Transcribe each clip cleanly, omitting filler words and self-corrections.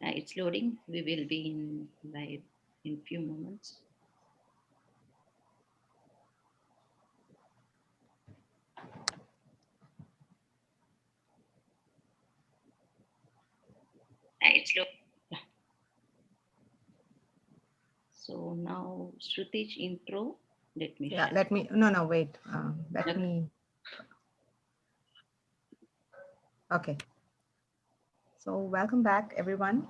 It's loading. We will be in live in few moments. It's loading. Yeah. So now Shruti's intro. Let me Yeah, share. let me, no, wait. Let Okay. me, okay. So welcome back, everyone.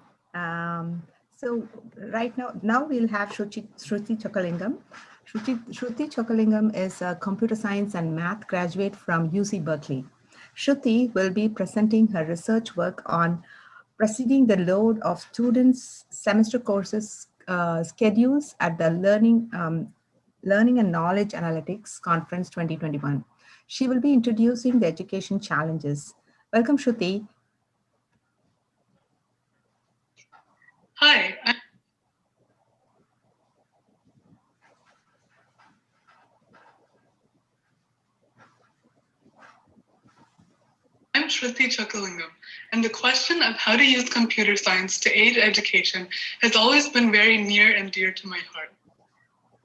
So right now we'll have Shruti Chokalingam. Shruti Chokalingam is a computer science and math graduate from UC Berkeley. Shruti will be presenting her research work on preceding the load of students' semester courses schedules at the Learning and Knowledge Analytics Conference 2021. She will be introducing the education challenges. Welcome, Shruti. Hi, I'm Shruti Chokalingam, and the question of how to use computer science to aid education has always been very near and dear to my heart.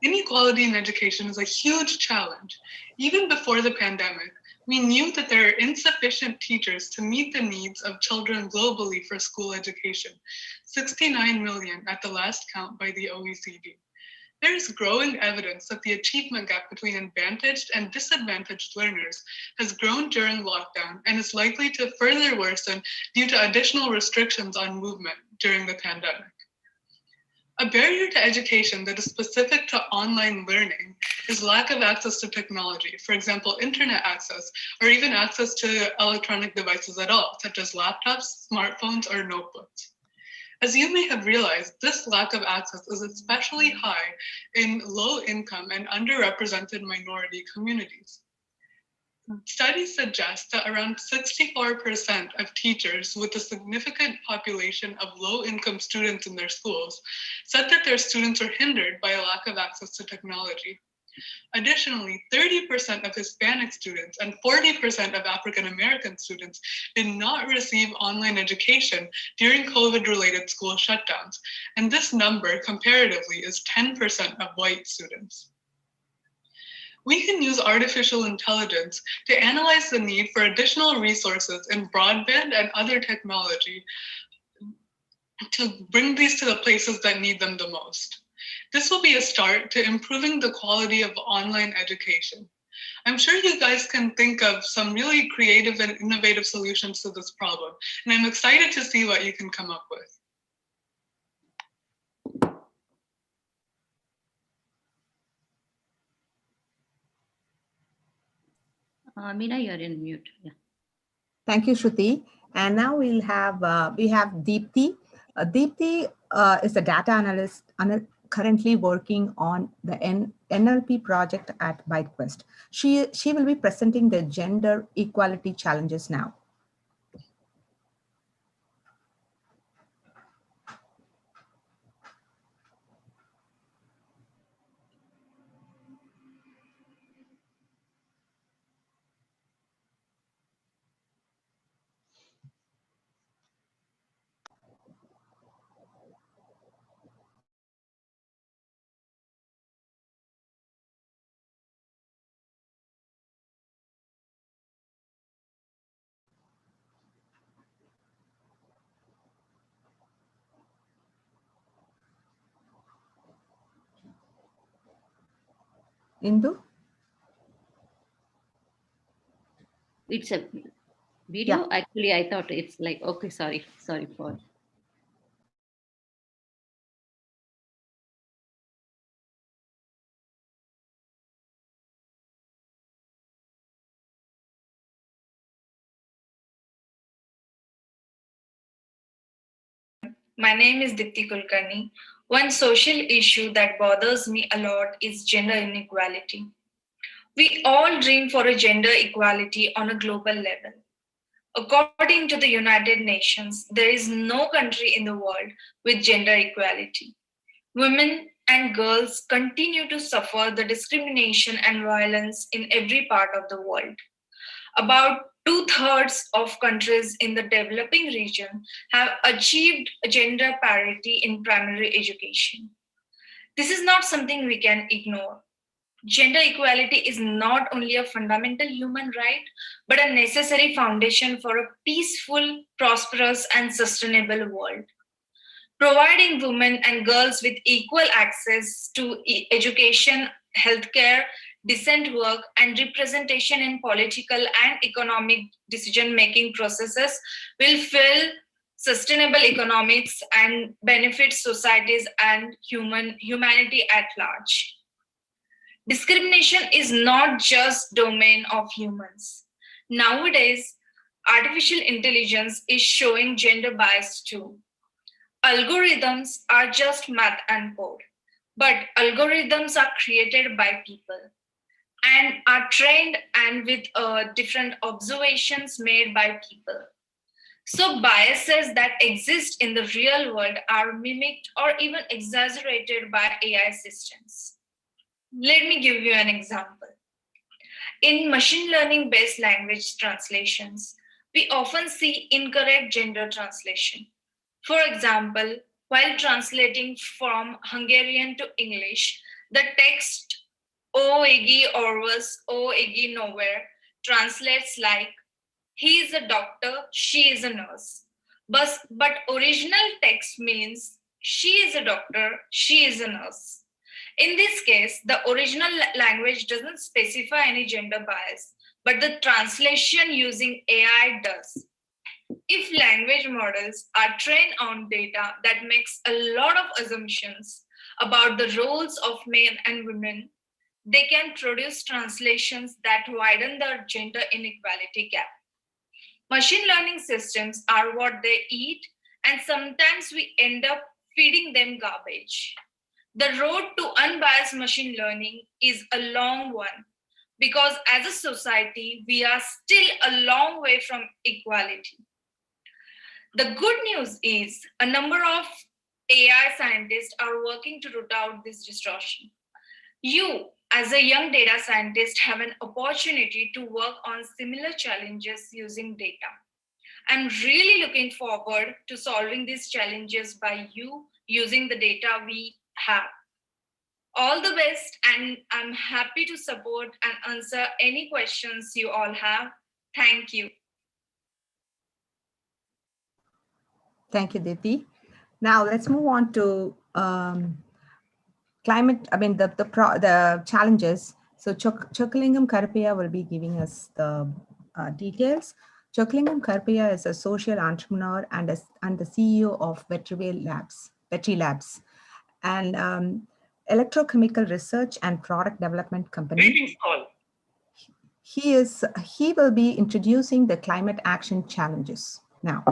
Inequality in education is a huge challenge. Even before the pandemic, we knew that there are insufficient teachers to meet the needs of children globally for school education, 69 million at the last count by the OECD. There is growing evidence that the achievement gap between advantaged and disadvantaged learners has grown during lockdown and is likely to further worsen due to additional restrictions on movement during the pandemic. A barrier to education that is specific to online learning is lack of access to technology, for example, internet access, or even access to electronic devices at all, such as laptops, smartphones, or notebooks. As you may have realized, this lack of access is especially high in low income and underrepresented minority communities. Studies suggest that around 64% of teachers with a significant population of low income students in their schools said that their students are hindered by a lack of access to technology. Additionally, 30% of Hispanic students and 40% of African American students did not receive online education during COVID related school shutdowns, and this number comparatively is 10% of white students. We can use artificial intelligence to analyze the need for additional resources in broadband and other technology to bring these to the places that need them the most. This will be a start to improving the quality of online education. I'm sure you guys can think of some really creative and innovative solutions to this problem, and I'm excited to see what you can come up with. Meena, you're in mute. Yeah. Thank you, Shruti. And now we have Deepthi. Deepthi is a data analyst currently working on the NLP project at ByteQuest. She will be presenting the gender equality challenges now. Indu? It's a Yeah. video. Actually, I thought it's like, okay, sorry for. My name is Dipti Kulkarni. One social issue that bothers me a lot is gender inequality. We all dream for a gender equality on a global level. According to the United Nations, there is no country in the world with gender equality. Women and girls continue to suffer the discrimination and violence in every part of the world. About 2/3 of countries in the developing region have achieved gender parity in primary education. This is not something we can ignore. Gender equality is not only a fundamental human right, but a necessary foundation for a peaceful, prosperous, and sustainable world. Providing women and girls with equal access to education, healthcare, decent work, and representation in political and economic decision-making processes will fuel sustainable economics and benefit societies and humanity at large. Discrimination is not just domain of humans. Nowadays, artificial intelligence is showing gender bias too. Algorithms are just math and code, but algorithms are created by people and are trained and with different observations made by people. So biases that exist in the real world are mimicked or even exaggerated by AI systems. Let me give you an example. In machine learning based language translations, we often see incorrect gender translation. For example, while translating from Hungarian to English, the text O egi orvos, O egi nowhere translates like he is a doctor, she is a nurse. But original text means she is a doctor, she is a nurse. In this case, the original language doesn't specify any gender bias, but the translation using AI does. If language models are trained on data that makes a lot of assumptions about the roles of men and women, they can produce translations that widen the gender inequality gap. Machine learning systems are what they eat, and sometimes we end up feeding them garbage. The road to unbiased machine learning is a long one because as a society, we are still a long way from equality. The good news is a number of AI scientists are working to root out this distortion. You, as a young data scientist, have an opportunity to work on similar challenges using data. I'm really looking forward to solving these challenges by you using the data we have. All the best, and I'm happy to support and answer any questions you all have. Thank you. Thank you, Diti. Now let's move on to climate. I mean the challenges. So Chokkalingam Karapaya will be giving us the details. Chokkalingam Karapaya is a social entrepreneur and the CEO of Vetri Labs, and electrochemical research and product development company. Greetings all. He will be introducing the climate action challenges now.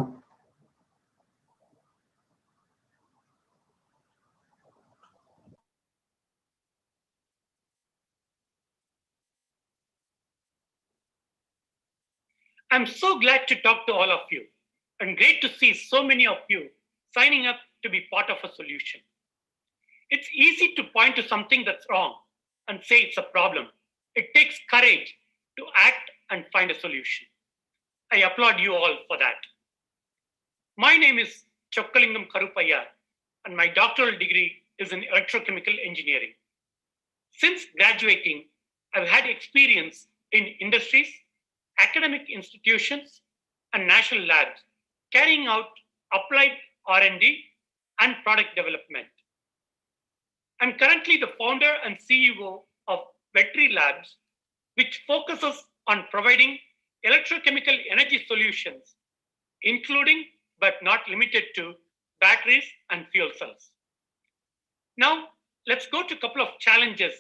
I'm so glad to talk to all of you, and great to see so many of you signing up to be part of a solution. It's easy to point to something that's wrong and say it's a problem. It takes courage to act and find a solution. I applaud you all for that. My name is Chokkalingam Karupaya, and my doctoral degree is in electrochemical engineering. Since graduating, I've had experience in industries, academic institutions, and national labs carrying out applied R&D and product development. I'm currently the founder and CEO of Vetri Labs, which focuses on providing electrochemical energy solutions, including but not limited to batteries and fuel cells. Now, let's go to a couple of challenges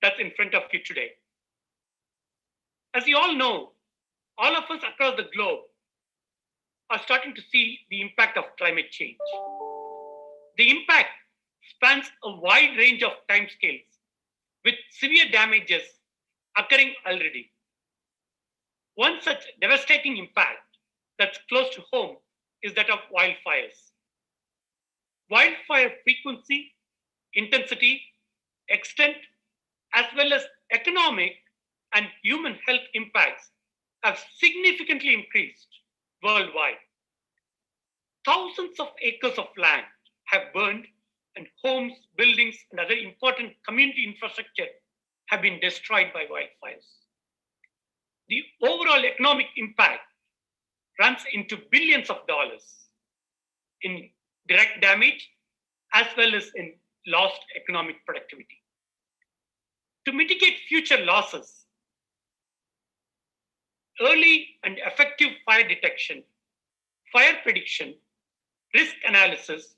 that's in front of you today. As you all know, all of us across the globe are starting to see the impact of climate change. The impact spans a wide range of timescales, with severe damages occurring already. One such devastating impact that's close to home is that of wildfires. Wildfire frequency, intensity, extent, as well as economic and human health impacts have significantly increased worldwide. Thousands of acres of land have burned, and homes, buildings, and other important community infrastructure have been destroyed by wildfires. The overall economic impact runs into billions of dollars in direct damage as well as in lost economic productivity. To mitigate future losses, early and effective fire detection, fire prediction, risk analysis,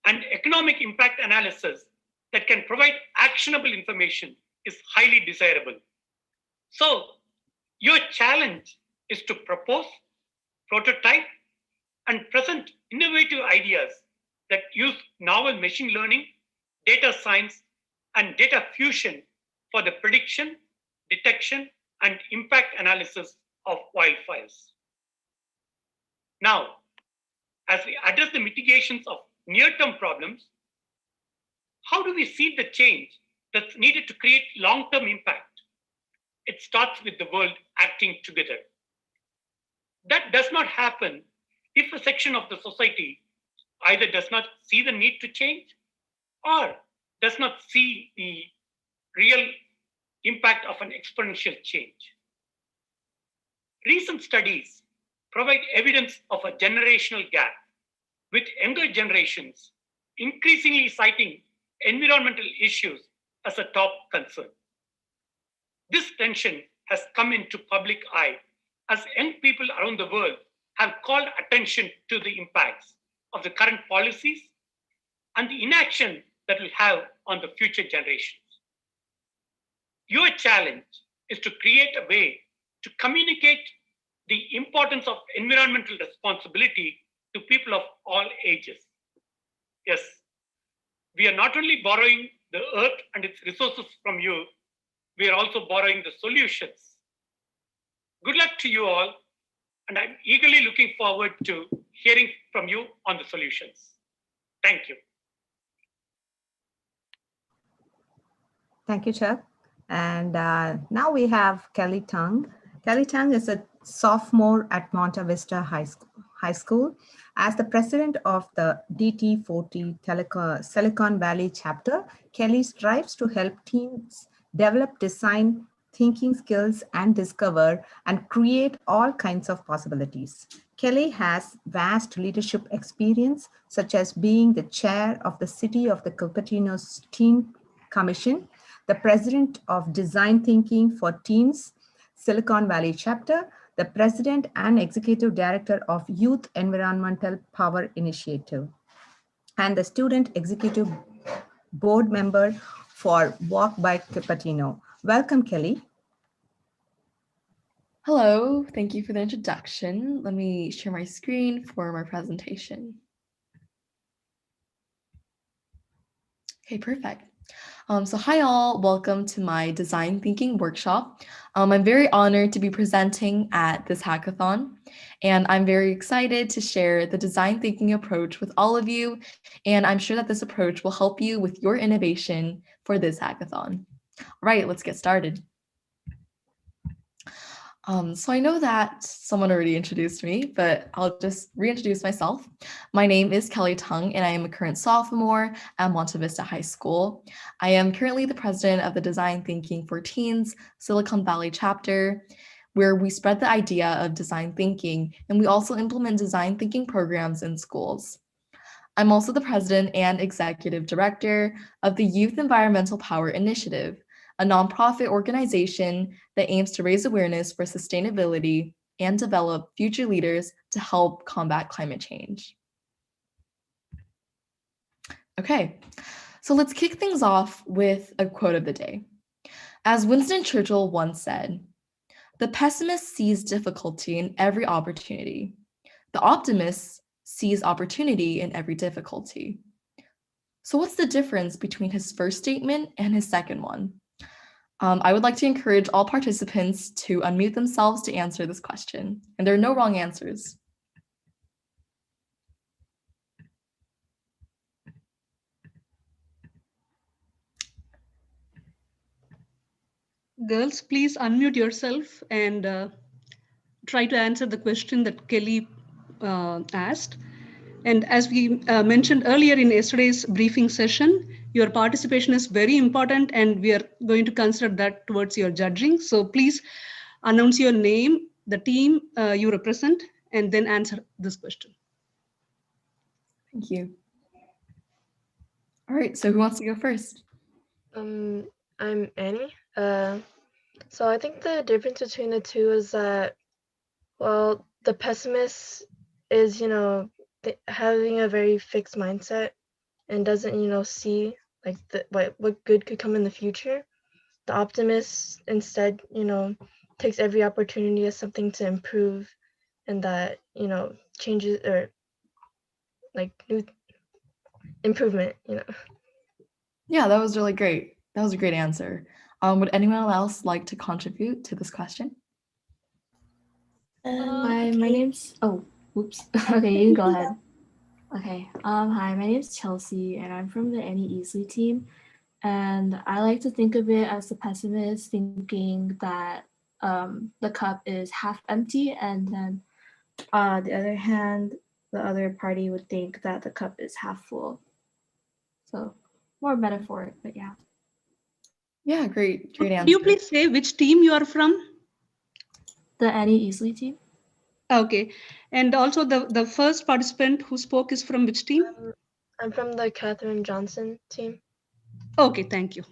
and economic impact analysis that can provide actionable information is highly desirable. So, your challenge is to propose, prototype, and present innovative ideas that use novel machine learning, data science, and data fusion for the prediction, detection, and impact analysis of wildfires. Now, as we address the mitigations of near-term problems, how do we see the change that's needed to create long-term impact? It starts with the world acting together. That does not happen if a section of the society either does not see the need to change or does not see the real impact of an exponential change. Recent studies provide evidence of a generational gap, with younger generations increasingly citing environmental issues as a top concern. This tension has come into public eye as young people around the world have called attention to the impacts of the current policies and the inaction that will have on the future generations. Your challenge is to create a way to communicate the importance of environmental responsibility to people of all ages. Yes, we are not only borrowing the earth and its resources from you, we are also borrowing the solutions. Good luck to you all, and I'm eagerly looking forward to hearing from you on the solutions. Thank you. Thank you, Chuck. And now we have Kelly Tung. Kelly Tung is a sophomore at Monta Vista High School. As the president of the DT40 Silicon Valley chapter, Kelly strives to help teens develop design thinking skills and discover and create all kinds of possibilities. Kelly has vast leadership experience, such as being the chair of the City of the Cupertino's Teen Commission, the president of Design Thinking for Teens, Silicon Valley chapter, the president and executive director of Youth Environmental Power Initiative, and the student executive board member for Walk by Cupertino. Welcome, Kelly. Hello, thank you for the introduction. Let me share my screen for my presentation. Okay, perfect. So hi all, welcome to my design thinking workshop. I'm very honored to be presenting at this hackathon, and I'm very excited to share the design thinking approach with all of you, and I'm sure that this approach will help you with your innovation for this hackathon. All right, let's get started. So I know that someone already introduced me, but I'll just reintroduce myself. My name is Kelly Tung, and I am a current sophomore at Monta Vista High School. I am currently the president of the Design Thinking for Teens Silicon Valley chapter, where we spread the idea of design thinking, and we also implement design thinking programs in schools. I'm also the president and executive director of the Youth Environmental Power Initiative, a nonprofit organization that aims to raise awareness for sustainability and develop future leaders to help combat climate change. Okay, so let's kick things off with a quote of the day. As Winston Churchill once said, "The pessimist sees difficulty in every opportunity. The optimist sees opportunity in every difficulty." So what's the difference between his first statement and his second one? I would like to encourage all participants to unmute themselves to answer this question, and there are no wrong answers. Girls, please unmute yourself and try to answer the question that Kelly asked. And as we mentioned earlier in yesterday's briefing session, your participation is very important and we are going to consider that towards your judging. So please announce your name, the team you represent, and then answer this question. Thank you. All right, so who wants to go first? I'm Annie. So I think the difference between the two is that, well, the pessimist is, having a very fixed mindset and doesn't, see like what good could come in the future. The optimist instead, takes every opportunity as something to improve and that, changes or like new improvement, Yeah, that was really great. That was a great answer. Would anyone else like to contribute to this question? Hi, my name's, oh, oops. Okay, you can go ahead. Okay, hi, my name's Chelsea and I'm from the Annie Easley team. And I like to think of it as the pessimist thinking that the cup is half empty, and then the other hand, the other party would think that the cup is half full. So more metaphoric, but yeah. Yeah, great answer. Could you please say which team you are from? The Annie Easley team. Okay, and also the first participant who spoke is from which team? I'm from the Katherine Johnson team. Okay, thank you.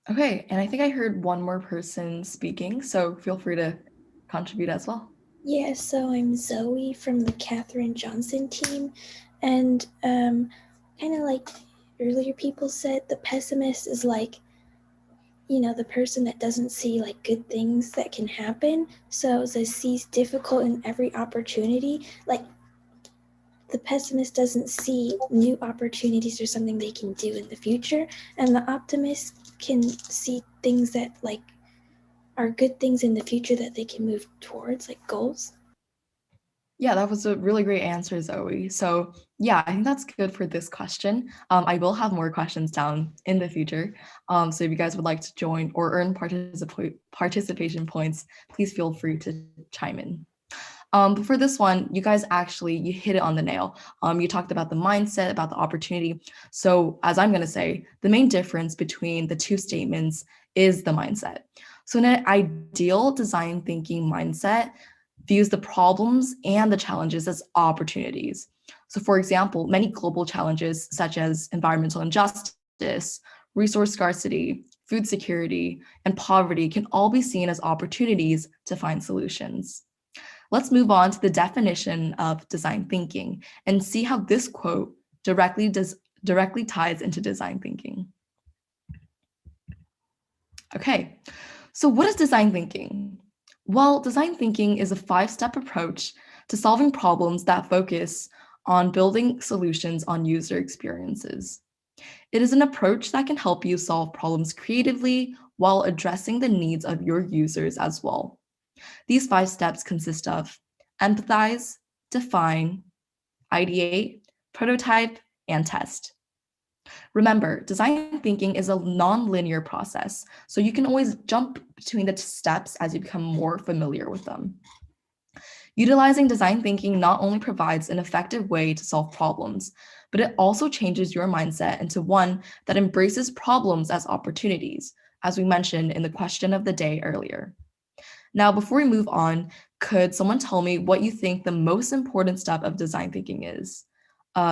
Okay, and I think I heard one more person speaking, so feel free to contribute as well. Yeah, so I'm Zoe from the Katherine Johnson team, and kind of like earlier people said, the pessimist is like, the person that doesn't see like good things that can happen, so that sees difficult in every opportunity. Like the pessimist doesn't see new opportunities or something they can do in the future, and the optimist can see things that like are good things in the future that they can move towards, like goals. Yeah, that was a really great answer, Zoe. So yeah, I think that's good for this question. I will have more questions down in the future. So if you guys would like to join or earn participation points, please feel free to chime in. But for this one, you guys you hit it on the nail. You talked about the mindset, about the opportunity. So as I'm going to say, the main difference between the two statements is the mindset. So in an ideal design thinking mindset, views the problems and the challenges as opportunities. So for example, many global challenges such as environmental injustice, resource scarcity, food security, and poverty can all be seen as opportunities to find solutions. Let's move on to the definition of design thinking and see how this quote directly ties into design thinking. Okay, so what is design thinking? Well, design thinking is a 5-step approach to solving problems that focus on building solutions on user experiences. It is an approach that can help you solve problems creatively while addressing the needs of your users as well. These 5 steps consist of empathize, define, ideate, prototype, and test. Remember, design thinking is a non-linear process, so you can always jump between the steps as you become more familiar with them. Utilizing design thinking not only provides an effective way to solve problems, but it also changes your mindset into one that embraces problems as opportunities, as we mentioned in the question of the day earlier. Now, before we move on, could someone tell me what you think the most important step of design thinking is?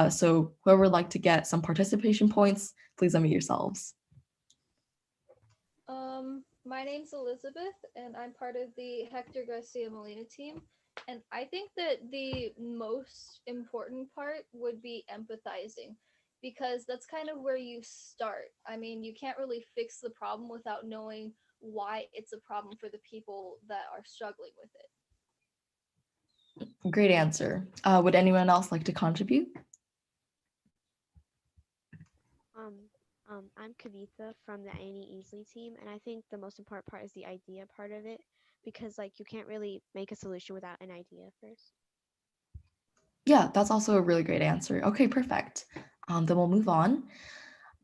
So whoever would like to get some participation points, please unmute yourselves. My name's Elizabeth, and I'm part of the Hector Garcia Molina team. And I think that the most important part would be empathizing, because that's kind of where you start. I mean, you can't really fix the problem without knowing why it's a problem for the people that are struggling with it. Great answer. Would anyone else like to contribute? I'm Kavitha from the Annie Easley team, and I think the most important part is the idea part of it, because like you can't really make a solution without an idea first. Yeah, that's also a really great answer. Okay, perfect. Then we'll move on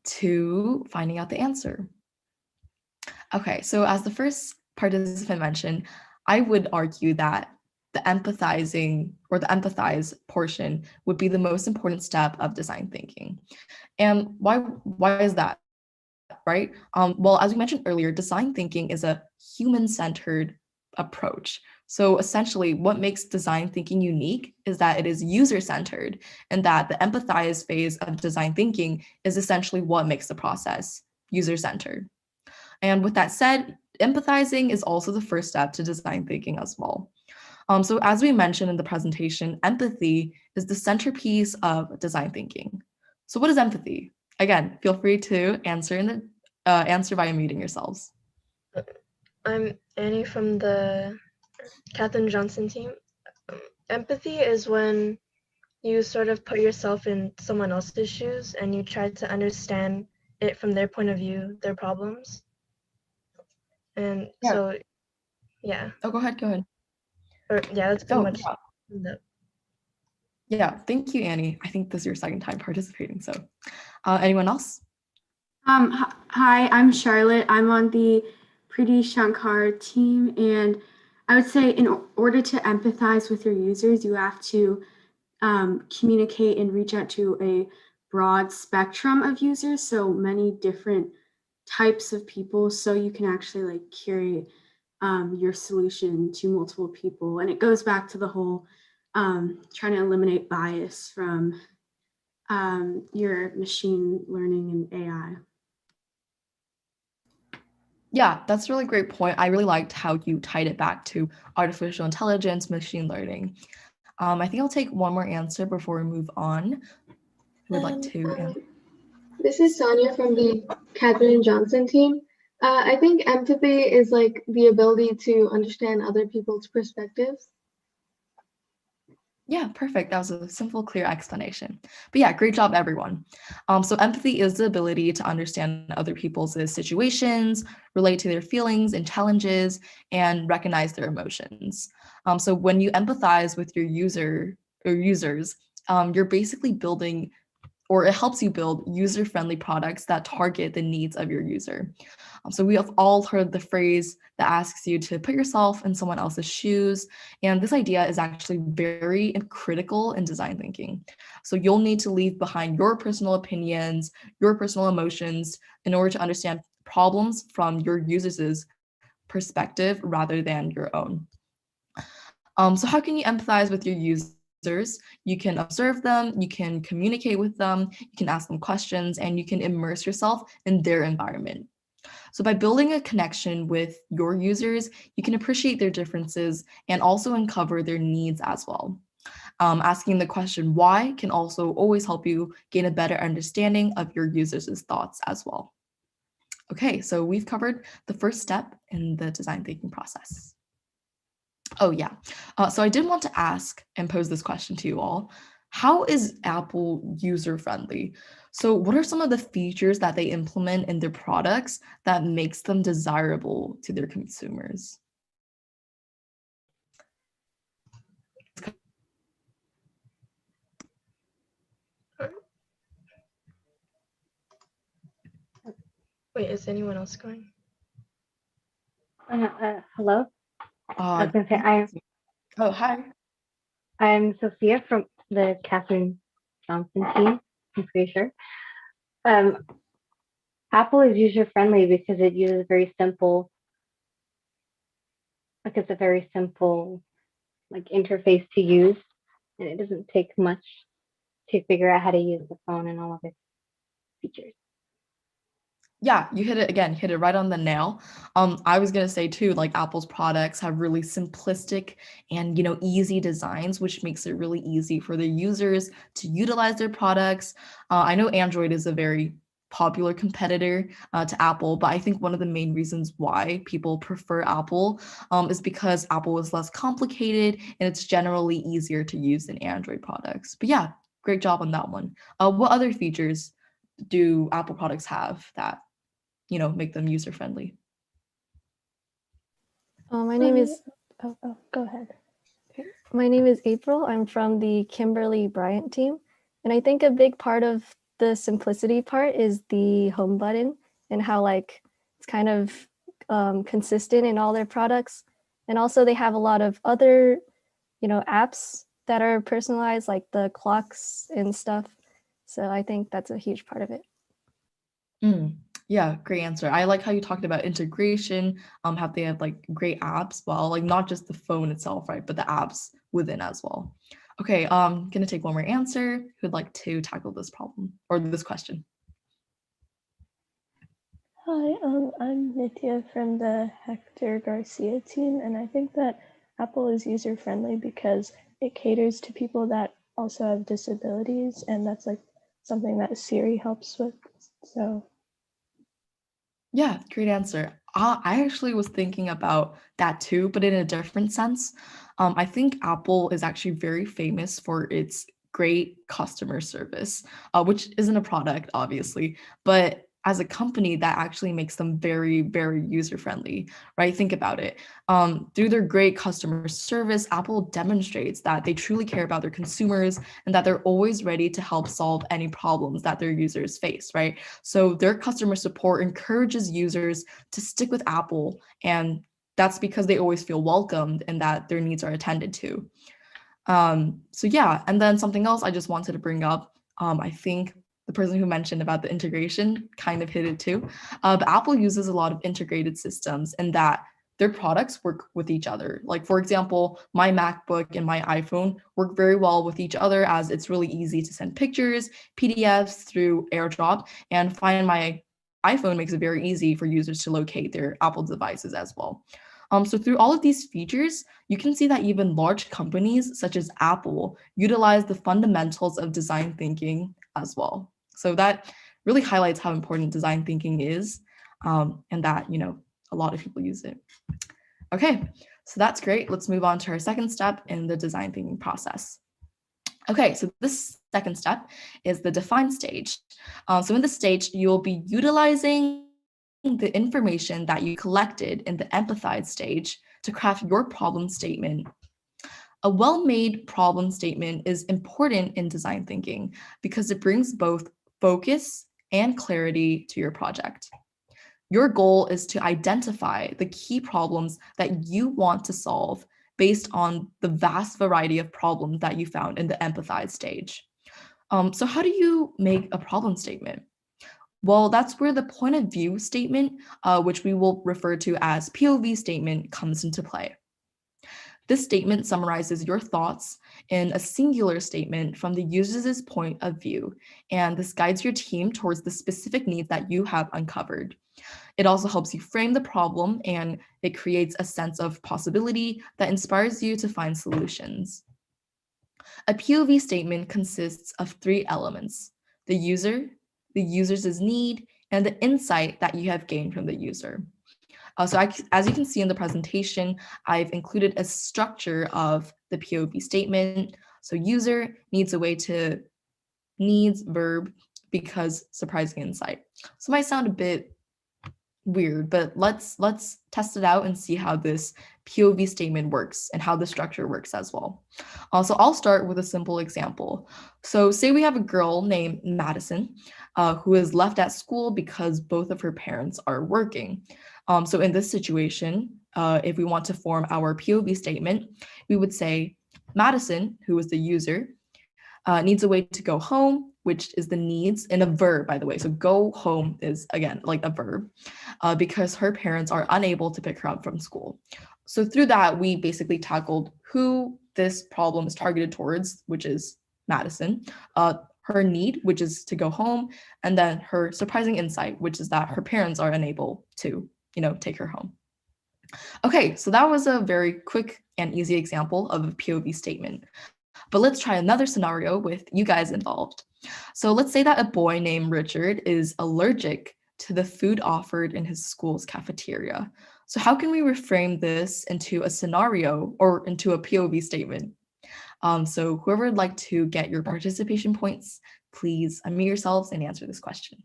to finding out the answer. Okay, so as the first participant mentioned, I would argue that the empathizing or the empathize portion would be the most important step of design thinking. And why is that, right? Well, as we mentioned earlier, design thinking is a human-centered approach. So essentially, what makes design thinking unique is that it is user-centered, and that the empathize phase of design thinking is essentially what makes the process user-centered. And with that said, empathizing is also the first step to design thinking as well. So as we mentioned in the presentation, empathy is the centerpiece of design thinking. So what is empathy? Again, feel free to answer answer by unmuting yourselves. I'm Annie from the Katherine Johnson team. Empathy is when you sort of put yourself in someone else's shoes and you try to understand it from their point of view, their problems. And so, yeah. Oh, go ahead. Or yeah, that's pretty much the. Yeah, thank you, Annie. I think this is your second time participating. So anyone else? Hi, I'm Charlotte. I'm on the Preeti Shankar team, and I would say in order to empathize with your users, you have to communicate and reach out to a broad spectrum of users, so many different types of people, so you can actually like curate your solution to multiple people. And it goes back to the whole trying to eliminate bias from your machine learning and AI. Yeah, that's a really great point. I really liked how you tied it back to artificial intelligence, machine learning. I think I'll take one more answer before we move on. Who would like to answer? This is Sonia from the Katherine Johnson team. I think empathy is like the ability to understand other people's perspectives. Yeah, perfect. That was a simple, clear explanation. But yeah, great job, everyone. So empathy is the ability to understand other people's situations, relate to their feelings and challenges, and recognize their emotions. So when you empathize with your user or users, you're basically building, or it helps you build user-friendly products that target the needs of your user. So we have all heard the phrase that asks you to put yourself in someone else's shoes. And this idea is actually very critical in design thinking. So you'll need to leave behind your personal opinions, your personal emotions in order to understand problems from your users' perspective rather than your own. So how can you empathize with your users? You can observe them, you can communicate with them, you can ask them questions, and you can immerse yourself in their environment. So by building a connection with your users, you can appreciate their differences and also uncover their needs as well. Asking the question why can also always help you gain a better understanding of your users' thoughts as well. Okay, so we've covered the first step in the design thinking process. Oh yeah, so I did want to ask and pose this question to you all. How is Apple user-friendly? So what are some of the features that they implement in their products that makes them desirable to their consumers? Wait, is anyone else going? Hello. I was going to say Oh, hi. I'm Sophia from the Katherine Johnson team. I'm pretty sure. Apple is user friendly because it uses very simple. Like it's a very simple, like interface to use, and it doesn't take much to figure out how to use the phone and all of its features. Yeah, you hit it right on the nail. I was gonna say too, like Apple's products have really simplistic and easy designs, which makes it really easy for the users to utilize their products. I know Android is a very popular competitor to Apple, but I think one of the main reasons why people prefer Apple is because Apple is less complicated and it's generally easier to use than Android products. But yeah, great job on that one. What other features do Apple products have that make them user friendly? My name is go ahead. My name is April. I'm from the Kimberly Bryant team, and I think a big part of the simplicity part is the home button and how like it's kind of consistent in all their products. And also they have a lot of other, apps that are personalized, like the clocks and stuff. So I think that's a huge part of it. Yeah, great answer. I like how you talked about integration, how they have like great apps, well, like not just the phone itself, right, but the apps within as well. Okay, gonna take one more answer. Who'd like to tackle this problem or this question? Hi, I'm Nitya from the Hector Garcia team, and I think that Apple is user-friendly because it caters to people that also have disabilities, and that's like something that Siri helps with. So Yeah, great answer. I actually was thinking about that too, but in a different sense. I think Apple is actually very famous for its great customer service, which isn't a product, obviously, but as a company, that actually makes them very, very user friendly, right? Think about it. Through their great customer service, Apple demonstrates that they truly care about their consumers and that they're always ready to help solve any problems that their users face, right? So their customer support encourages users to stick with Apple, and that's because they always feel welcomed and that their needs are attended to. So yeah, and then something else I just wanted to bring up, I think the person who mentioned about the integration kind of hit it too. But Apple uses a lot of integrated systems and that their products work with each other. Like for example, my MacBook and my iPhone work very well with each other as it's really easy to send pictures, PDFs through AirDrop, and Find My iPhone makes it very easy for users to locate their Apple devices as well. So through all of these features, you can see that even large companies such as Apple utilize the fundamentals of design thinking as well. So that really highlights how important design thinking is, and that, a lot of people use it. Okay, so that's great. Let's move on to our second step in the design thinking process. Okay, so this second step is the define stage. So in this stage, you'll be utilizing the information that you collected in the empathize stage to craft your problem statement. A well-made problem statement is important in design thinking because it brings both focus and clarity to your project. Your goal is to identify the key problems that you want to solve based on the vast variety of problems that you found in the empathize stage. So how do you make a problem statement? Well, that's where the point of view statement, which we will refer to as POV statement, comes into play. This statement summarizes your thoughts in a singular statement from the user's point of view, and this guides your team towards the specific needs that you have uncovered. It also helps you frame the problem, and it creates a sense of possibility that inspires you to find solutions. A POV statement consists of three elements: the user, the user's need, and the insight that you have gained from the user. As you can see in the presentation, I've included a structure of the POV statement. So user needs a way to, needs verb, because surprising insight. So it might sound a bit weird, but let's test it out and see how this POV statement works and how the structure works as well. So I'll start with a simple example. So say we have a girl named Madison who is left at school because both of her parents are working. So in this situation, if we want to form our POV statement, we would say Madison, who is the user, needs a way to go home, which is the needs, and a verb, by the way. So go home is, again, like a verb, because her parents are unable to pick her up from school. So through that, we basically tackled who this problem is targeted towards, which is Madison, her need, which is to go home, and then her surprising insight, which is that her parents are unable to, take her home. Okay, so that was a very quick and easy example of a POV statement. But let's try another scenario with you guys involved. So let's say that a boy named Richard is allergic to the food offered in his school's cafeteria. So how can we reframe this into a scenario or into a POV statement? So whoever would like to get your participation points, please unmute yourselves and answer this question.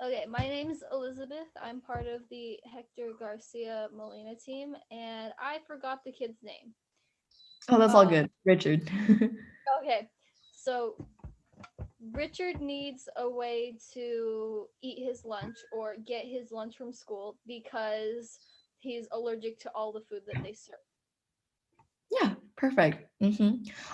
Okay, my name is Elizabeth. I'm part of the Hector Garcia Molina team, and I forgot the kid's name. Oh, that's all good. Richard. Okay, so Richard needs a way to eat his lunch or get his lunch from school because he's allergic to all the food that they serve. Yeah, perfect.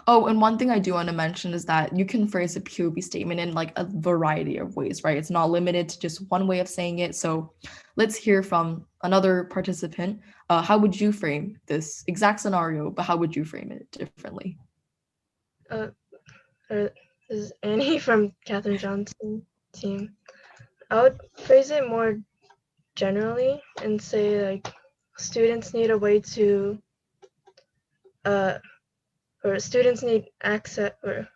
Oh, and one thing I do want to mention is that you can phrase a POV statement in like a variety of ways, right? It's not limited to just one way of saying it. So let's hear from another participant. How would you frame this exact scenario, but how would you frame it differently? This is Annie from Catherine Johnson team. I would phrase it more generally and say like students need a way to or students need access or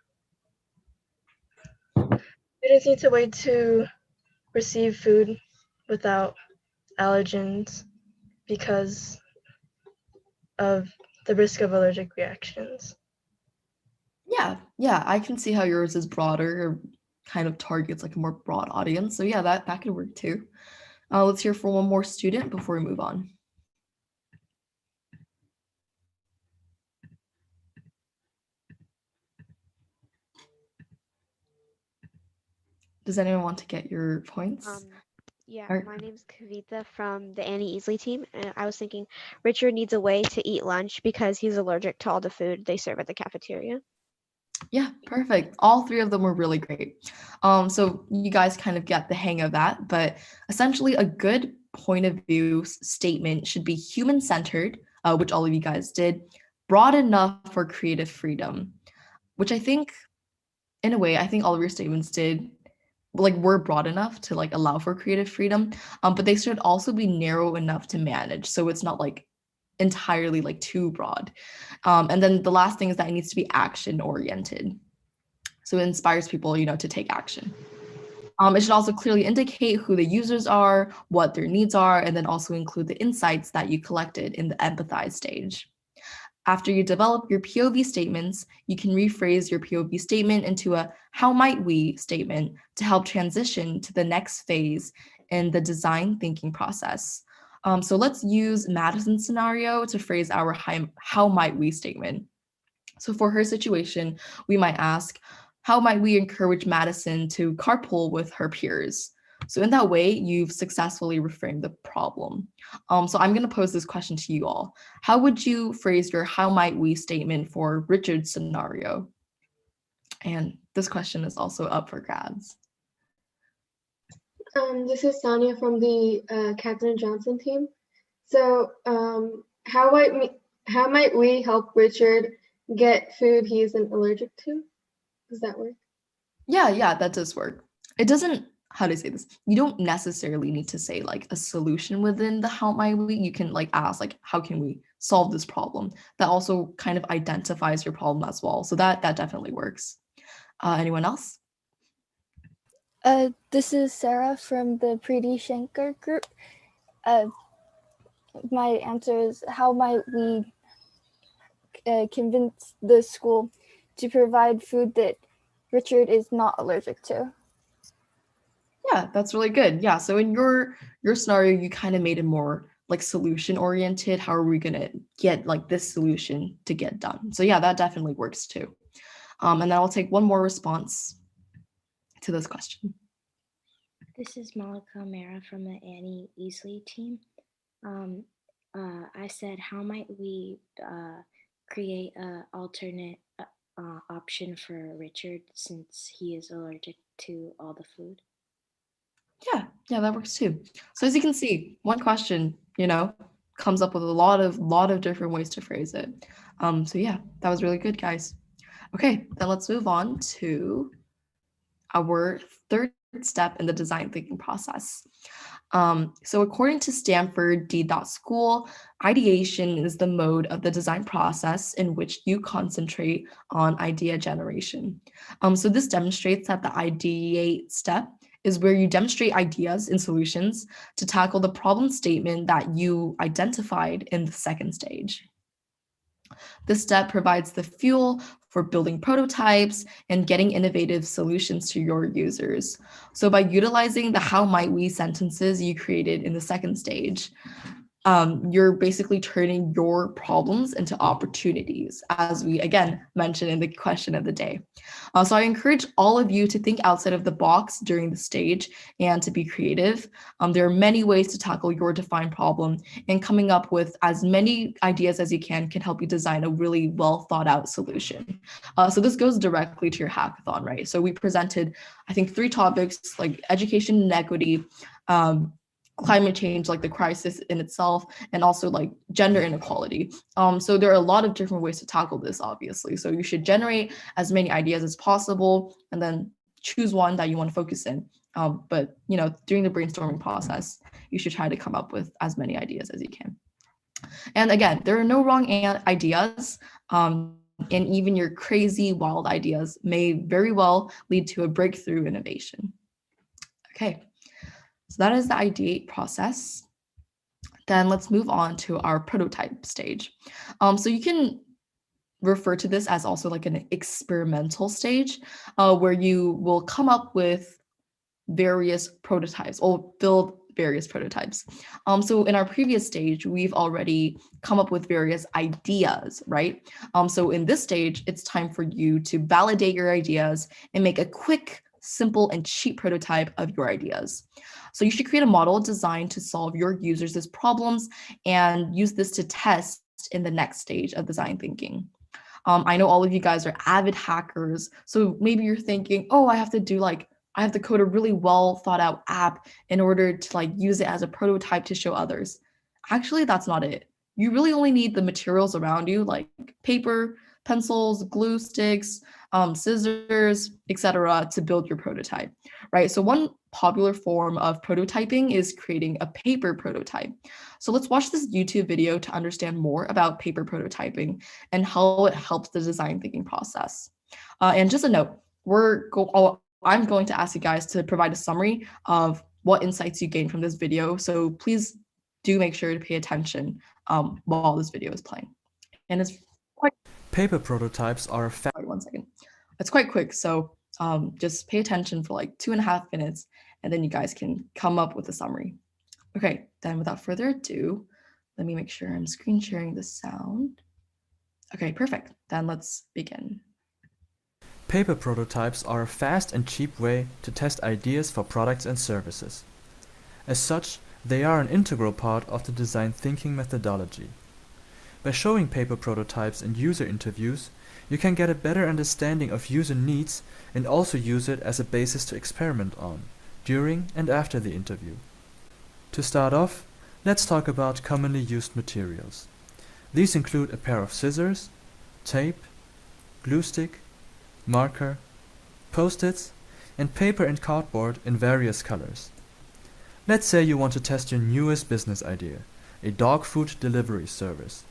students need a way to receive food without allergens because of the risk of allergic reactions. Yeah, I can see how yours is broader, or kind of targets like a more broad audience. So yeah, that could work too. Let's hear from one more student before we move on. Does anyone want to get your points? Yeah, Or- my name's Kavita from the Annie Easley team, and I was thinking Richard needs a way to eat lunch because he's allergic to all the food they serve at the cafeteria. Yeah, perfect. All three of them were really great. So you guys kind of get the hang of that, but essentially a good point of view statement should be human-centered, which all of you guys did, broad enough for creative freedom, which I think, in a way, I think all of your statements did, like, were broad enough to like allow for creative freedom, but they should also be narrow enough to manage. So it's not like entirely like too broad. And then the last thing is that it needs to be action oriented. So it inspires people, to take action. It should also clearly indicate who the users are, what their needs are, and then also include the insights that you collected in the empathize stage. After you develop your POV statements, you can rephrase your POV statement into a how might we statement to help transition to the next phase in the design thinking process. So let's use Madison's scenario to phrase our how might we statement. So for her situation, we might ask, how might we encourage Madison to carpool with her peers? So in that way, you've successfully reframed the problem. So I'm going to pose this question to you all. How would you phrase your how might we statement for Richard's scenario? And this question is also up for grabs. This is Sonia from the Catherine Johnson team. So how might we help Richard get food he isn't allergic to? Does that work? Yeah, that does work. It doesn't, how do I say this? You don't necessarily need to say like a solution within the how might we. You can like ask like, how can we solve this problem? That also kind of identifies your problem as well. So that definitely works. Anyone else? This is Sarah from the Preeti Shankar group. My answer is, how might we convince the school to provide food that Richard is not allergic to? Yeah, that's really good. Yeah, so in your scenario, you kind of made it more like solution oriented. How are we gonna get like this solution to get done? So yeah, that definitely works too. And then I'll take one more response to this question. This is Malika Mera from the Annie Easley team. I said, how might we create an alternate option for Richard since he is allergic to all the food? Yeah, that works too. So as you can see, one question, comes up with a lot of different ways to phrase it. So yeah, that was really good, guys. Okay, then let's move on to our third step in the design thinking process. So according to Stanford D.School, ideation is the mode of the design process in which you concentrate on idea generation. So this demonstrates that the ideate step is where you demonstrate ideas and solutions to tackle the problem statement that you identified in the second stage. This step provides the fuel for building prototypes and getting innovative solutions to your users. So by utilizing the how might we sentences you created in the second stage, you're basically turning your problems into opportunities, as we again mentioned in the question of the day. So I encourage all of you to think outside of the box during the stage and to be creative. There are many ways to tackle your defined problem, and coming up with as many ideas as you can help you design a really well thought out solution. So this goes directly to your hackathon, right? So we presented, I think, 3 topics like education inequity, climate change, like the crisis in itself, and also like gender inequality. So there are a lot of different ways to tackle this, obviously. So you should generate as many ideas as possible and then choose one that you want to focus in. But during the brainstorming process, you should try to come up with as many ideas as you can. And again, there are no wrong ideas. And even your crazy, wild ideas may very well lead to a breakthrough innovation. Okay. So that is the ideate process. Then let's move on to our prototype stage. So you can refer to this as also like an experimental stage, where you will come up with various prototypes or build various prototypes. So in our previous stage, we've already come up with various ideas, right? So in this stage, it's time for you to validate your ideas and make a quick, simple, and cheap prototype of your ideas. So you should create a model designed to solve your users' problems and use this to test in the next stage of design thinking. I know all of you guys are avid hackers, so maybe you're thinking, oh, I have to code a really well thought out app in order to use it as a prototype to show others. Actually, that's not it. You really only need the materials around you, like paper, pencils, glue sticks, scissors, etc., to build your prototype, right? So one popular form of prototyping is creating a paper prototype. So let's watch this YouTube video to understand more about paper prototyping and how it helps the design thinking process. And just a note, I'm going to ask you guys to provide a summary of what insights you gained from this video. So please do make sure to pay attention while this video is playing. And it's quite... Paper prototypes are... Sorry, 1 second. It's quite quick, so just pay attention for 2.5 minutes, and then you guys can come up with a summary. Okay, then without further ado, let me make sure I'm screen sharing the sound. Okay, perfect. Then let's begin. Paper prototypes are a fast and cheap way to test ideas for products and services. As such, they are an integral part of the design thinking methodology. By showing paper prototypes and user interviews, you can get a better understanding of user needs and also use it as a basis to experiment on, during and after the interview. To start off, let's talk about commonly used materials. These include a pair of scissors, tape, glue stick, marker, post-its, and paper and cardboard in various colors. Let's say you want to test your newest business idea, a dog food delivery service.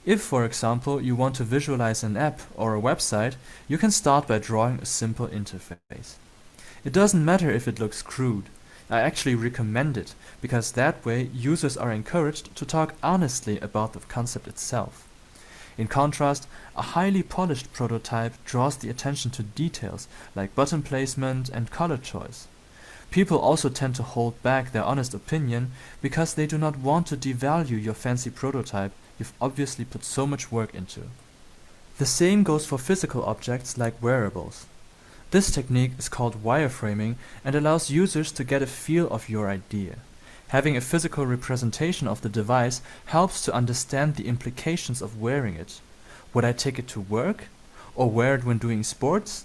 If, for example, you want to visualize an app or a website, you can start by drawing a simple interface. It doesn't matter if it looks crude. I actually recommend it, because that way users are encouraged to talk honestly about the concept itself. In contrast, a highly polished prototype draws the attention to details like button placement and color choice. People also tend to hold back their honest opinion because they do not want to devalue your fancy prototype you've obviously put so much work into. The same goes for physical objects like wearables. This technique is called wireframing and allows users to get a feel of your idea. Having a physical representation of the device helps to understand the implications of wearing it. Would I take it to work? Or wear it when doing sports?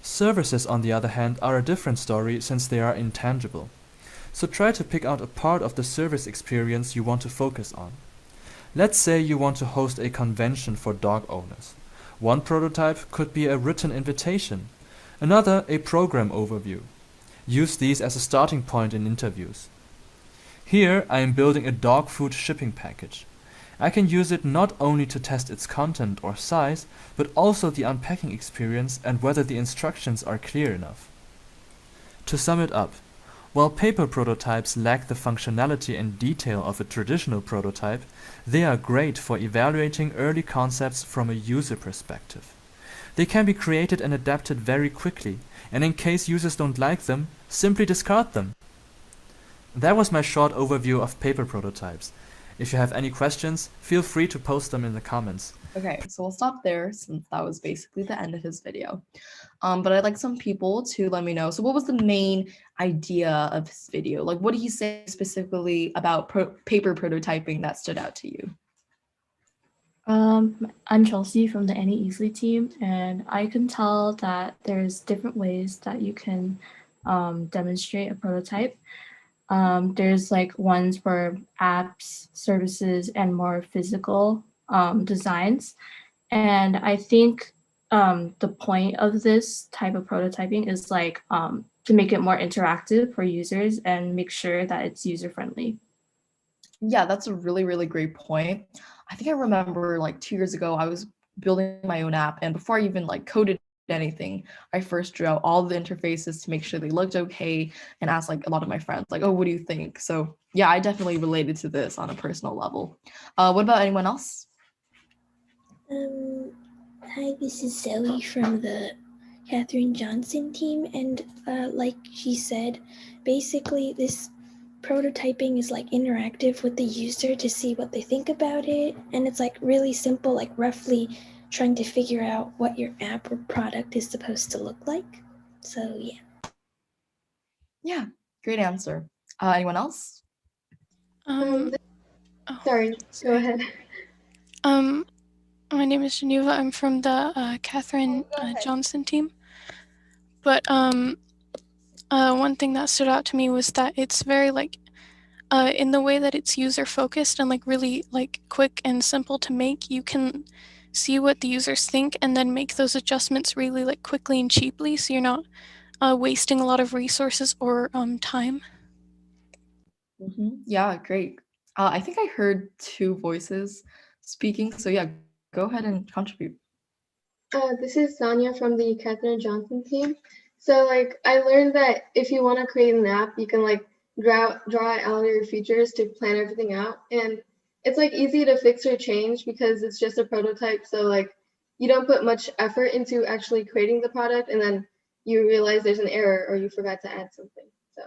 Services, on the other hand, are a different story since they are intangible. So try to pick out a part of the service experience you want to focus on. Let's say you want to host a convention for dog owners. One prototype could be a written invitation, another a program overview. Use these as a starting point in interviews. Here I am building a dog food shipping package. I can use it not only to test its content or size, but also the unpacking experience and whether the instructions are clear enough. To sum it up, while paper prototypes lack the functionality and detail of a traditional prototype, they are great for evaluating early concepts from a user perspective. They can be created and adapted very quickly, and in case users don't like them, simply discard them. That was my short overview of paper prototypes. If you have any questions, feel free to post them in the comments. Okay, so we'll stop there since that was basically the end of his video. But I'd like some people to let me know. So what was the main idea of his video? Like, what did he say specifically about paper prototyping that stood out to you? I'm Chelsea from the Any Easily team, and I can tell that there's different ways that you can demonstrate a prototype. There's like ones for apps, services, and more physical designs. And I think the point of this type of prototyping is like to make it more interactive for users and make sure that it's user friendly. Yeah, that's a really, really great point. I think I remember like 2 years ago, I was building my own app, and before I even like coded anything, I first drew out all the interfaces to make sure they looked okay and asked like a lot of my friends, like, oh, what do you think? So yeah, I definitely related to this on a personal level. What about anyone else? Hi, this is Zoe from the Catherine Johnson team, and like she said, basically this prototyping is like interactive with the user to see what they think about it, and it's like really simple, like roughly trying to figure out what your app or product is supposed to look like. So yeah. Yeah, great answer. Anyone else? Sorry, go ahead. My name is Geneva. I'm from the Catherine Johnson team. But one thing that stood out to me was that it's very like in the way that it's user focused and like really like quick and simple to make. You can see what the users think and then make those adjustments really like quickly and cheaply, so you're not wasting a lot of resources or time. Yeah, great. I think I heard two voices speaking, so yeah, go ahead and contribute. This is Sonia from the Catherine Johnson team. So like I learned that if you want to create an app, you can like draw out your features to plan everything out, and it's like easy to fix or change because it's just a prototype. So like you don't put much effort into actually creating the product, and then you realize there's an error or you forgot to add something. So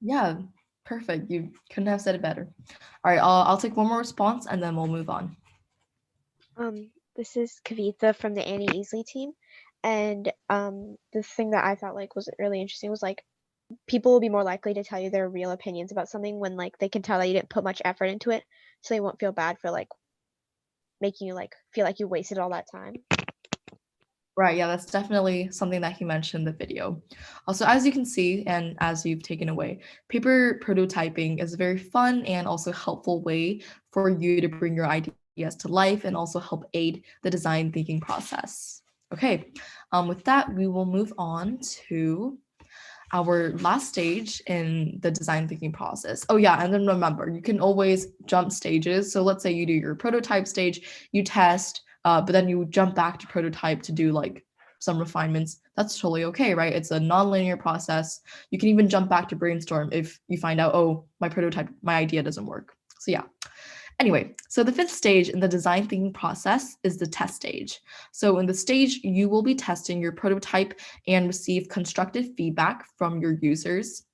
Yeah, perfect. You couldn't have said it better. All right, I'll take one more response and then we'll move on. This is Kavitha from the Annie Easley team, and the thing that I thought like was really interesting was like people will be more likely to tell you their real opinions about something when like they can tell that you didn't put much effort into it, so they won't feel bad for like making you like feel like you wasted all that time. Right, yeah, that's definitely something that he mentioned in the video. Also, as you can see, and as you've taken away, paper prototyping is a very fun and also helpful way for you to bring your ideas to life and also help aid the design thinking process. Okay, with that, we will move on to our last stage in the design thinking process. Oh yeah, and then remember, you can always jump stages. So let's say you do your prototype stage, you test, but then you jump back to prototype to do like some refinements. That's totally okay, right? It's a non-linear process. You can even jump back to brainstorm if you find out, oh, my idea doesn't work. So yeah. Anyway, so the fifth stage in the design thinking process is the test stage. So in the stage, you will be testing your prototype and receive constructive feedback from your users.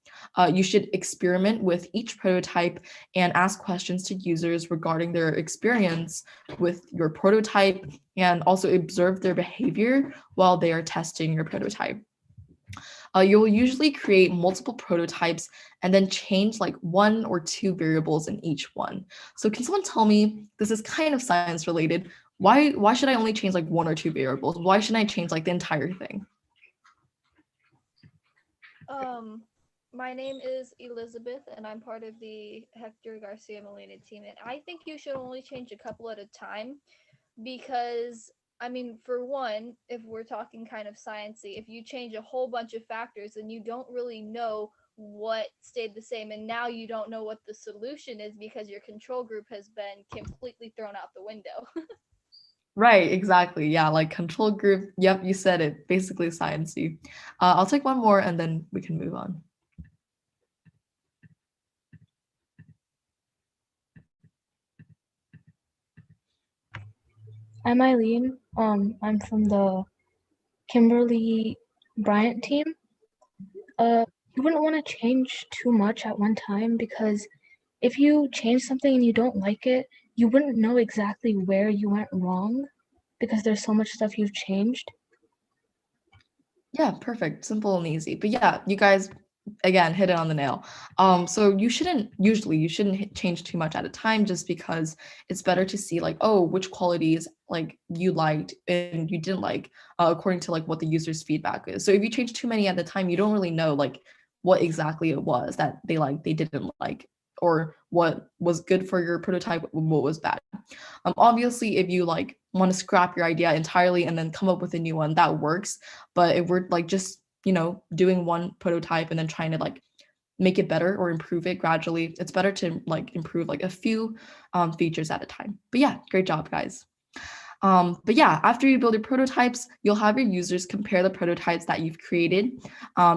You should experiment with each prototype and ask questions to users regarding their experience with your prototype and also observe their behavior while they are testing your prototype. You'll usually create multiple prototypes and then change like 1 or 2 variables in each one. So can someone tell me, this is kind of science related, why should I only change like 1 or 2 variables? Why shouldn't I change like the entire thing? My name is Elizabeth, and I'm part of the Hector Garcia Molina team. And I think you should only change a couple at a time because, I mean, for one, if we're talking kind of sciencey, if you change a whole bunch of factors, then you don't really know what stayed the same, and now you don't know what the solution is because your control group has been completely thrown out the window. Right, exactly. Yeah, like control group. Yep, you said it. Basically sciencey. I'll take one more and then we can move on. I'm Eileen. I'm from the Kimberly Bryant team. you wouldn't want to change too much at one time, because if you change something and you don't like it, you wouldn't know exactly where you went wrong because there's so much stuff you've changed. Yeah, perfect. Simple and easy. But yeah, you guys again hit it on the nail. So you shouldn't change too much at a time, just because it's better to see like, oh, which qualities like you liked and you didn't like, according to like what the user's feedback is. So if you change too many at a time, you don't really know like what exactly it was that they didn't like, or what was good for your prototype, what was bad. Obviously, if you like want to scrap your idea entirely and then come up with a new one, that works. But if we're like just, doing one prototype and then trying to like make it better or improve it gradually, it's better to like improve like a few features at a time. But yeah, great job, guys. But yeah, after you build your prototypes, you'll have your users compare the prototypes that you've created.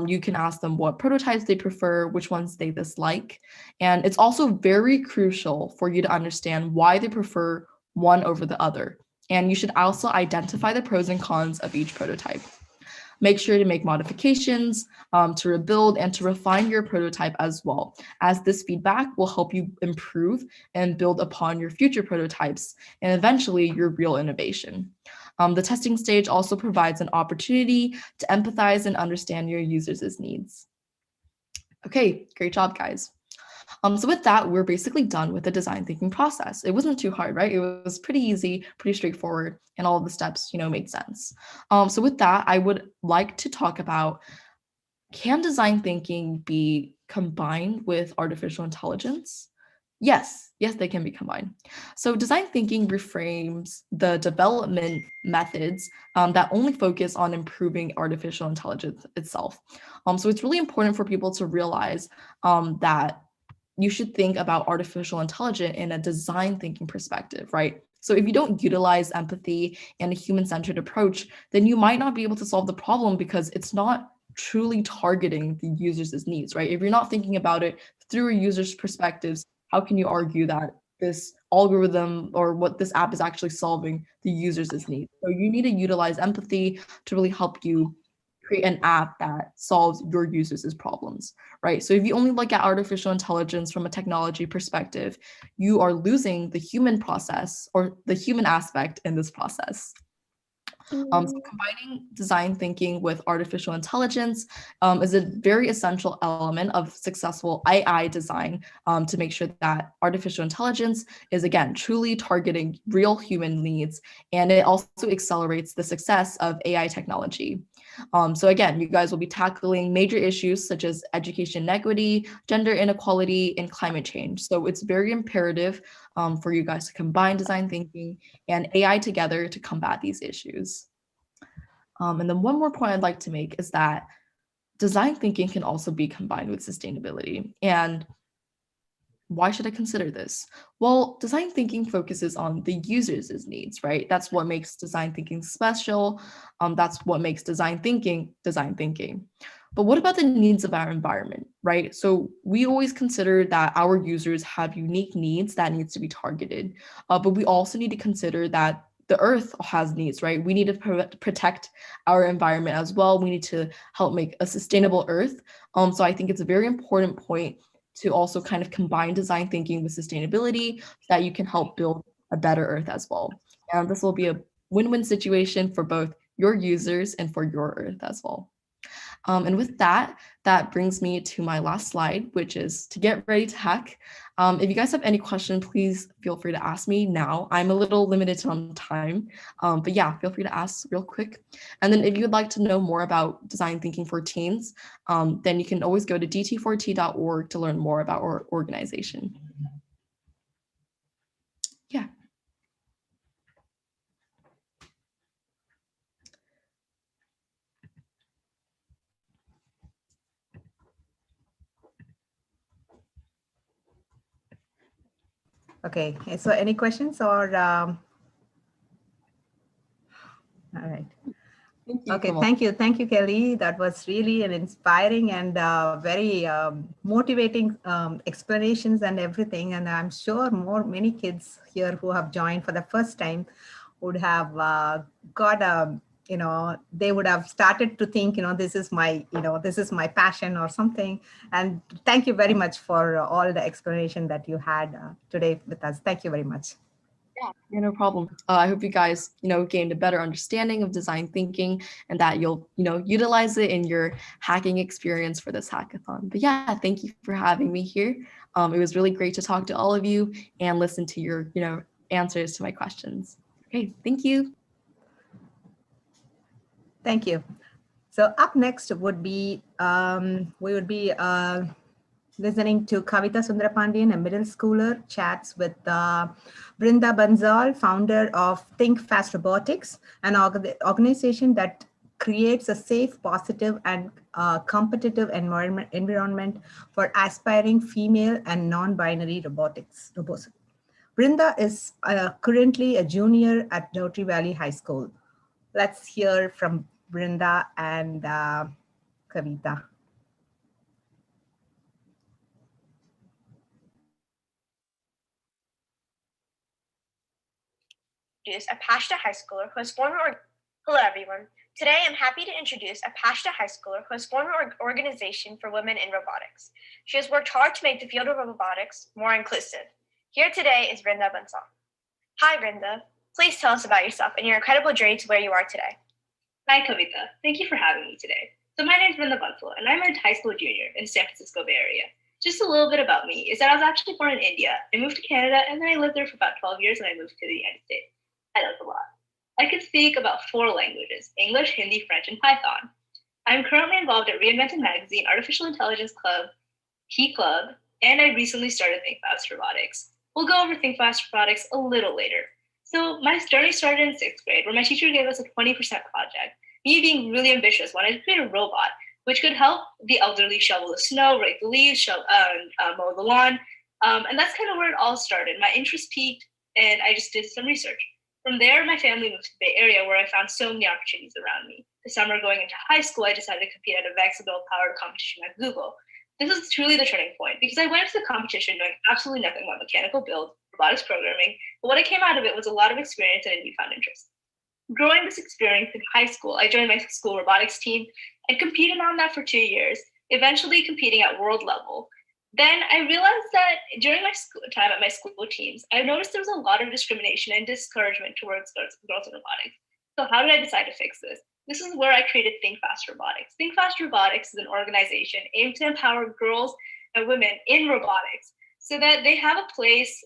You can ask them what prototypes they prefer, which ones they dislike. And it's also very crucial for you to understand why they prefer one over the other. And you should also identify the pros and cons of each prototype. Make sure to make modifications, to rebuild and to refine your prototype as well, as this feedback will help you improve and build upon your future prototypes and eventually your real innovation. The testing stage also provides an opportunity to empathize and understand your users' needs. Okay, great job, guys. So with that, we're basically done with the design thinking process. It wasn't too hard, right? It was pretty easy, pretty straightforward, and all of the steps, made sense. So with that, I would like to talk about, can design thinking be combined with artificial intelligence? Yes, they can be combined. So design thinking reframes the development methods that only focus on improving artificial intelligence itself. So it's really important for people to realize that you should think about artificial intelligence in a design thinking perspective, right? So if you don't utilize empathy and a human-centered approach, then you might not be able to solve the problem because it's not truly targeting the user's needs, right? If you're not thinking about it through a user's perspectives, how can you argue that this algorithm or what this app is actually solving the user's needs? So you need to utilize empathy to really help you create an app that solves your users' problems, right? So if you only look at artificial intelligence from a technology perspective, you are losing the human process or the human aspect in this process. So combining design thinking with artificial intelligence is a very essential element of successful AI design to make sure that artificial intelligence is, again, truly targeting real human needs, and it also accelerates the success of AI technology. So again, you guys will be tackling major issues such as education inequity, gender inequality, and climate change. So it's very imperative for you guys to combine design thinking and AI together to combat these issues. And then one more point I'd like to make is that design thinking can also be combined with sustainability. And why should I consider this? Well, design thinking focuses on the user's needs, right? That's what makes design thinking special. That's what makes design thinking. But what about the needs of our environment, right? So we always consider that our users have unique needs that needs to be targeted, but we also need to consider that the earth has needs, right? We need to protect our environment as well. We need to help make a sustainable earth. So I think it's a very important point to also kind of combine design thinking with sustainability so that you can help build a better earth as well. And this will be a win-win situation for both your users and for your earth as well. And with that, that brings me to my last slide, which is to get ready to hack. If you guys have any questions, please feel free to ask me now. I'm a little limited on time, but yeah, feel free to ask real quick. And then if you would like to know more about design thinking for teens, then you can always go to dt4t.org to learn more about our organization. Yeah. Okay, so any questions or? All right. Okay, thank you, Kelly. That was really an inspiring and very motivating explanations and everything. And I'm sure many kids here who have joined for the first time would have got a they would have started to think, this is my passion or something. And thank you very much for all the explanation that you had today with us. Thank you very much. Yeah, no problem. I hope you guys, gained a better understanding of design thinking and that you'll, utilize it in your hacking experience for this hackathon. But yeah, thank you for having me here. It was really great to talk to all of you and listen to your, answers to my questions. Okay, thank you. Thank you. So up next would be, we would be listening to Kavita Sundrapandian, a middle schooler, chats with Brinda Bansal, founder of Think Fast Robotics, an organization that creates a safe, positive, and competitive environment for aspiring female and non-binary robots. Brinda is currently a junior at Rotary Valley High School. Let's hear from Brinda and Kavita. A Pashta high schooler who has formed Hello everyone. Today I'm happy to introduce a Pashta high schooler who has formed an organization for women in robotics. She has worked hard to make the field of robotics more inclusive. Here today is Brinda Bansal. Hi Brinda. Please tell us about yourself and your incredible journey to where you are today. Hi Kavita. Thank you for having me today. So my name is Brinda Bansal and I'm a high school junior in the San Francisco Bay Area. Just a little bit about me is that I was actually born in India. I moved to Canada and then I lived there for about 12 years and I moved to the United States. I love a lot. I can speak about 4 languages: English, Hindi, French, and Python. I'm currently involved at Reinvented Magazine, Artificial Intelligence Club, Key Club, and I recently started Think Fast Robotics. We'll go over Think Fast Robotics a little later. So my journey started in 6th grade where my teacher gave us a 20% project. Me being really ambitious, wanted to create a robot which could help the elderly shovel the snow, rake the leaves, mow the lawn. And that's kind of where it all started. My interest peaked and I just did some research. From there, my family moved to the Bay Area where I found so many opportunities around me. The summer going into high school, I decided to compete at a Vexabil powered competition at Google. This was truly the turning point because I went into the competition knowing absolutely nothing about mechanical build, robotics programming, but what came out of it was a lot of experience and a newfound interest. Growing this experience in high school, I joined my school robotics team and competed on that for 2 years, eventually competing at world level. Then I realized that during my time at my school teams, I noticed there was a lot of discrimination and discouragement towards girls in robotics. So how did I decide to fix this? This is where I created Think Fast Robotics. Think Fast Robotics is an organization aimed to empower girls and women in robotics so that they have a place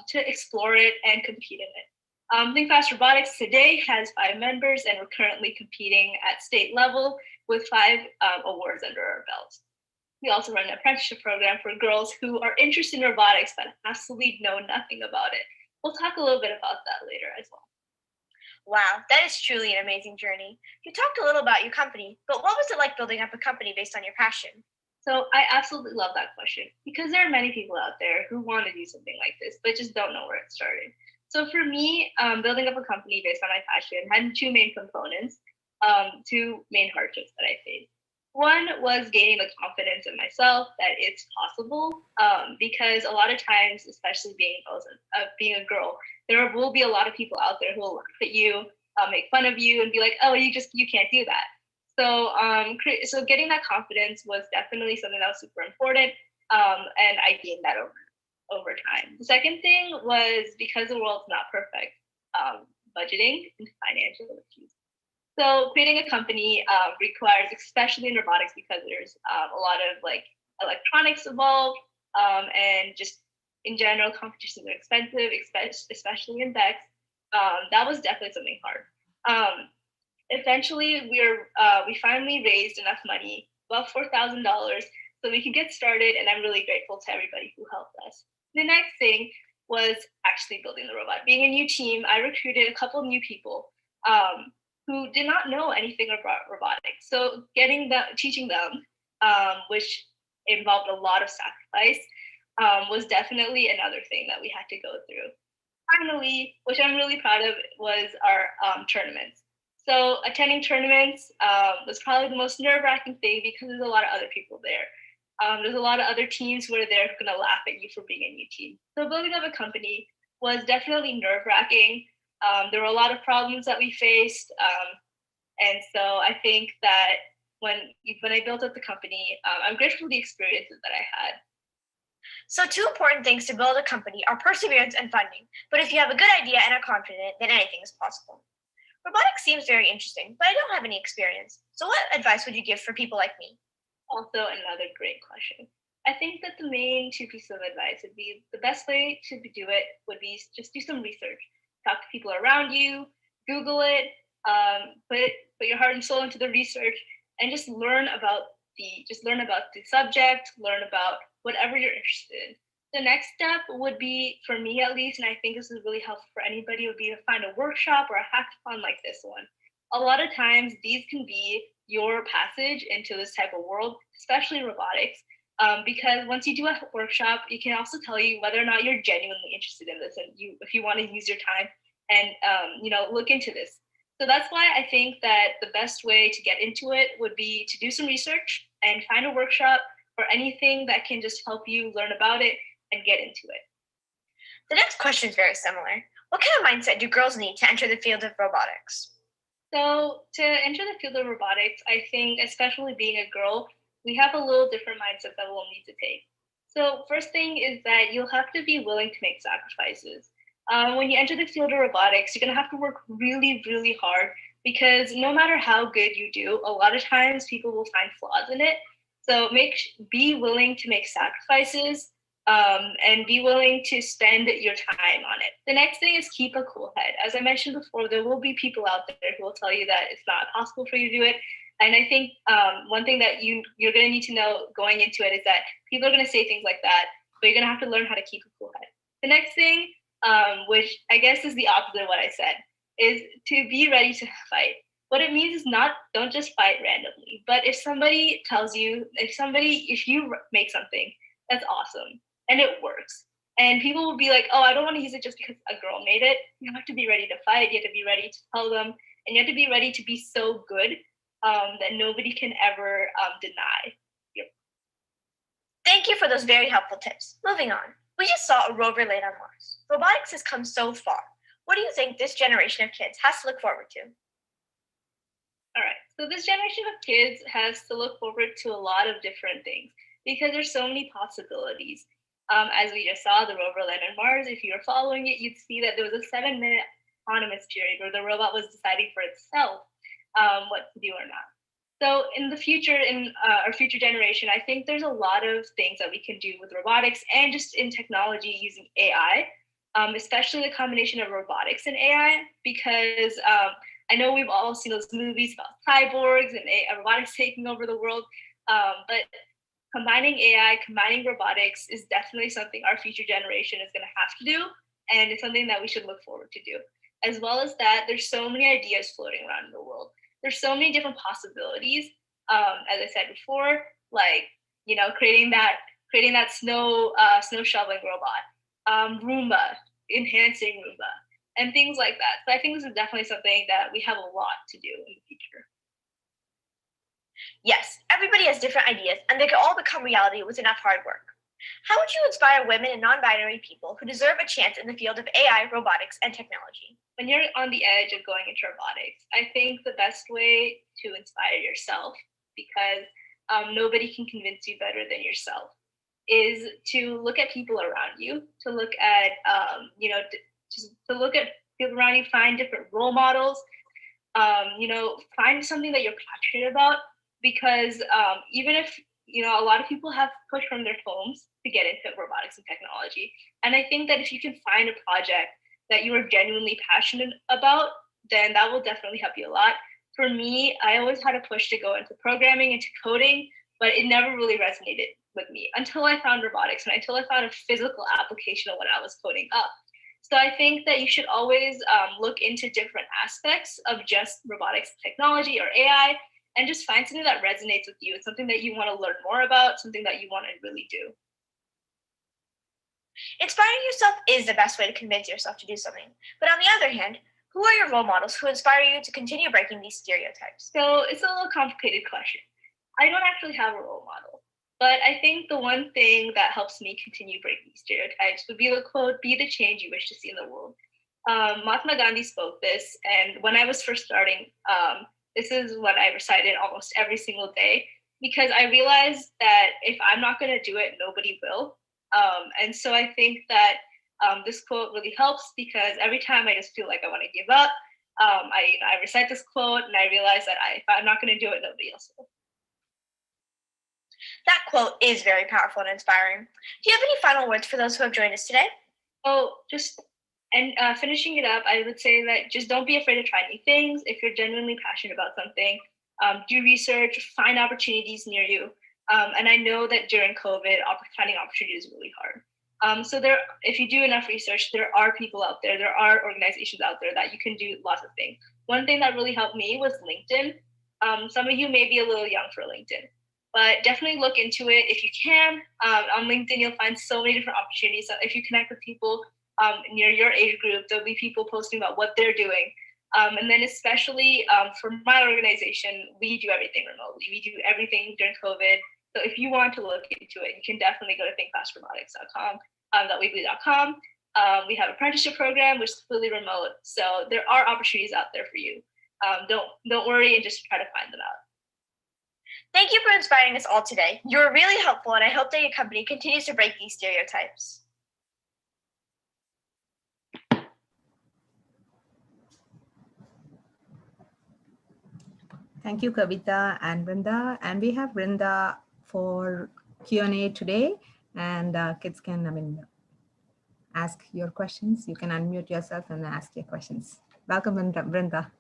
to explore it and compete in it. Think Fast Robotics today has 5 members and we're currently competing at state level with 5 awards under our belt. We also run an apprenticeship program for girls who are interested in robotics but absolutely know nothing about it. We'll talk a little bit about that later as well. Wow, that is truly an amazing journey. You talked a little about your company, but what was it like building up a company based on your passion? So I absolutely love that question because there are many people out there who want to do something like this but just don't know where it started. So for me, building up a company based on my passion had 2 main components, 2 main hardships that I faced. One was gaining the confidence in myself that it's possible, because a lot of times, especially being a girl, there will be a lot of people out there who will laugh at you, make fun of you, and be like, "Oh, you can't do that." So getting that confidence was definitely something that was super important, and I gained that over time. The second thing was because the world's not perfect, budgeting and financial issues. So creating a company requires, especially in robotics, because there's a lot of electronics involved, and just in general, competitions are expensive, especially in Vex. That was definitely something hard. Eventually, we finally raised enough money, about $4,000, so we could get started, and I'm really grateful to everybody who helped us. The next thing was actually building the robot. Being a new team, I recruited a couple of new people who did not know anything about robotics. So teaching them, which involved a lot of sacrifice, was definitely another thing that we had to go through. Finally, which I'm really proud of, was our tournaments. So attending tournaments was probably the most nerve-wracking thing because there's a lot of other people there. There's a lot of other teams who are there who are going to laugh at you for being a new team. So building up a company was definitely nerve-wracking. There were a lot of problems that we faced, And so I think that when I built up the company, I'm grateful for the experiences that I had. So 2 important things to build a company are perseverance and funding. But if you have a good idea and are confident, then anything is possible. Robotics seems very interesting, but I don't have any experience. So what advice would you give for people like me? Also another great question. I think that the main 2 pieces of advice would be the best way to do it would be just do some research. Talk to people around you, Google it, put your heart and soul into the research, and just learn about the subject, learn about whatever you're interested in. The next step would be, for me at least, and I think this is really helpful for anybody, would be to find a workshop or a hackathon like this one. A lot of times these can be your passage into this type of world, especially robotics, because once you do a workshop, it can also tell you whether or not you're genuinely interested in this, and if you want to use your time and look into this. So that's why I think that the best way to get into it would be to do some research and find a workshop or anything that can just help you learn about it and get into it. The next question is very similar. What kind of mindset do girls need to enter the field of robotics? So to enter the field of robotics, I think, especially being a girl, we have a little different mindset that we'll need to take. So first thing is that you'll have to be willing to make sacrifices. When you enter the field of robotics, you're going to have to work really, really hard, because no matter how good you do, a lot of times people will find flaws in it. So be willing to make sacrifices and be willing to spend your time on it. The next thing is keep a cool head. As I mentioned before, there will be people out there who will tell you that it's not possible for you to do it. And I think one thing that you're going to need to know going into it is that people are going to say things like that, but you're going to have to learn how to keep a cool head. The next thing, which I guess is the opposite of what I said, is to be ready to fight. What it means is don't just fight randomly, but if somebody tells you, if you make something that's awesome and it works, and people will be like, oh, I don't want to use it just because a girl made it. You have to be ready to fight. You have to be ready to tell them, and you have to be ready to be so good that nobody can ever deny you. Thank you for those very helpful tips. Moving on. We just saw a rover land on Mars. Robotics has come so far. What do you think this generation of kids has to look forward to? All right, so this generation of kids has to look forward to a lot of different things because there's so many possibilities. As we just saw, the rover land on Mars, if you were following it, you'd see that there was a 7-minute autonomous period where the robot was deciding for itself what to do or not. So in the future, in our future generation, I think there's a lot of things that we can do with robotics and just in technology using AI, especially the combination of robotics and AI, because I know we've all seen those movies about cyborgs and robotics taking over the world, but combining AI, combining robotics is definitely something our future generation is going to have to do, and it's something that we should look forward to do. As well as that, there's so many ideas floating around in the world. There's so many different possibilities. As I said before, like creating that snow shoveling robot, Roomba, enhancing Roomba, and things like that. So I think this is definitely something that we have a lot to do in the future. Yes, everybody has different ideas, and they can all become reality with enough hard work. How would you inspire women and non-binary people who deserve a chance in the field of AI, robotics, and technology? When you're on the edge of going into robotics, I think the best way to inspire yourself, because nobody can convince you better than yourself, is to look at people around you, to look at to look at people around you, find different role models, find something that you're passionate about, because even if a lot of people have pushed from their homes to get into robotics and technology, and I think that if you can find a project that you are genuinely passionate about, then that will definitely help you a lot. For me, I always had a push to go into programming, into coding, but it never really resonated with me until I found robotics and until I found a physical application of what I was coding up. So I think that you should always look into different aspects of just robotics technology or AI, and just find something that resonates with you. It's something that you want to learn more about, something that you want to really do. Inspiring yourself is the best way to convince yourself to do something. But on the other hand, who are your role models who inspire you to continue breaking these stereotypes? So it's a little complicated question. I don't actually have a role model, but I think the one thing that helps me continue breaking stereotypes would be the quote, "Be the change you wish to see in the world." Mahatma Gandhi spoke this, and when I was first starting This is what I recited almost every single day because I realized that if I'm not going to do it, nobody will. And so I think that this quote really helps because every time I just feel like I want to give up, I recite this quote and I realize that if I'm not going to do it, nobody else will. That quote is very powerful and inspiring. Do you have any final words for those who have joined us today? Oh, finishing it up, I would say that just don't be afraid to try new things. If you're genuinely passionate about something, do research, find opportunities near you. And I know that during COVID, finding opportunities is really hard. If you do enough research, there are people out there, there are organizations out there that you can do lots of things. One thing that really helped me was LinkedIn. Some of you may be a little young for LinkedIn, but definitely look into it if you can. On LinkedIn, you'll find so many different opportunities. So if you connect with people near your age group, there'll be people posting about what they're doing. And then especially for my organization, we do everything remotely. We do everything during COVID. So if you want to look into it, you can definitely go to thinkfastrobotics.com, .weebly.com. We have an apprenticeship program, which is completely remote. So there are opportunities out there for you. Don't worry and just try to find them out. Thank you for inspiring us all today. You were really helpful, and I hope that your company continues to break these stereotypes. Thank you, Kavita and Brinda. And we have Brinda for Q&A today. And kids can, ask your questions. You can unmute yourself and ask your questions. Welcome, Brinda.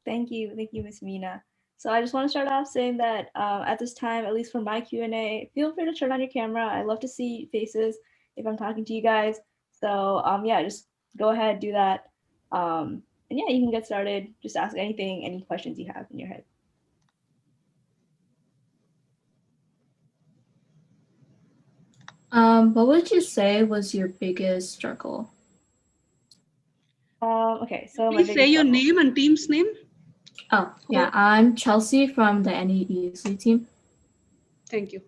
Thank you, Ms. Meena. So I just want to start off saying that at this time, at least for my Q&A, feel free to turn on your camera. I love to see faces if I'm talking to you guys. So yeah, just go ahead, do that. And yeah, you can get started. Just ask anything, any questions you have in your head. What would you say was your biggest struggle? Okay, so please say your name and team's name. Oh, yeah, I'm Chelsea from the Any Easily team. Thank you.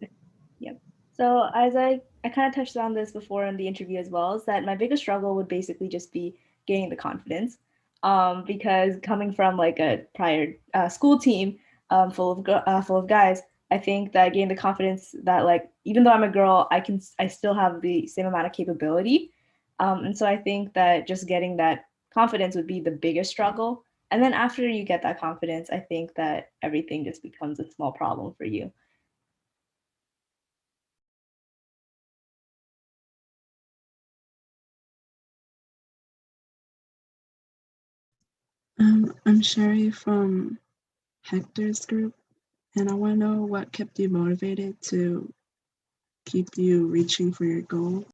Yep. So as I kind of touched on this before in the interview as well, is that my biggest struggle would basically just be gaining the confidence. Because coming from like a prior school team full of guys, I think that gaining the confidence that like even though I'm a girl, I still have the same amount of capability. And so I think that just getting that confidence would be the biggest struggle. And then after you get that confidence, I think that everything just becomes a small problem for you. I'm Sherry from Hector's group, and I want to know what kept you motivated to keep you reaching for your goal.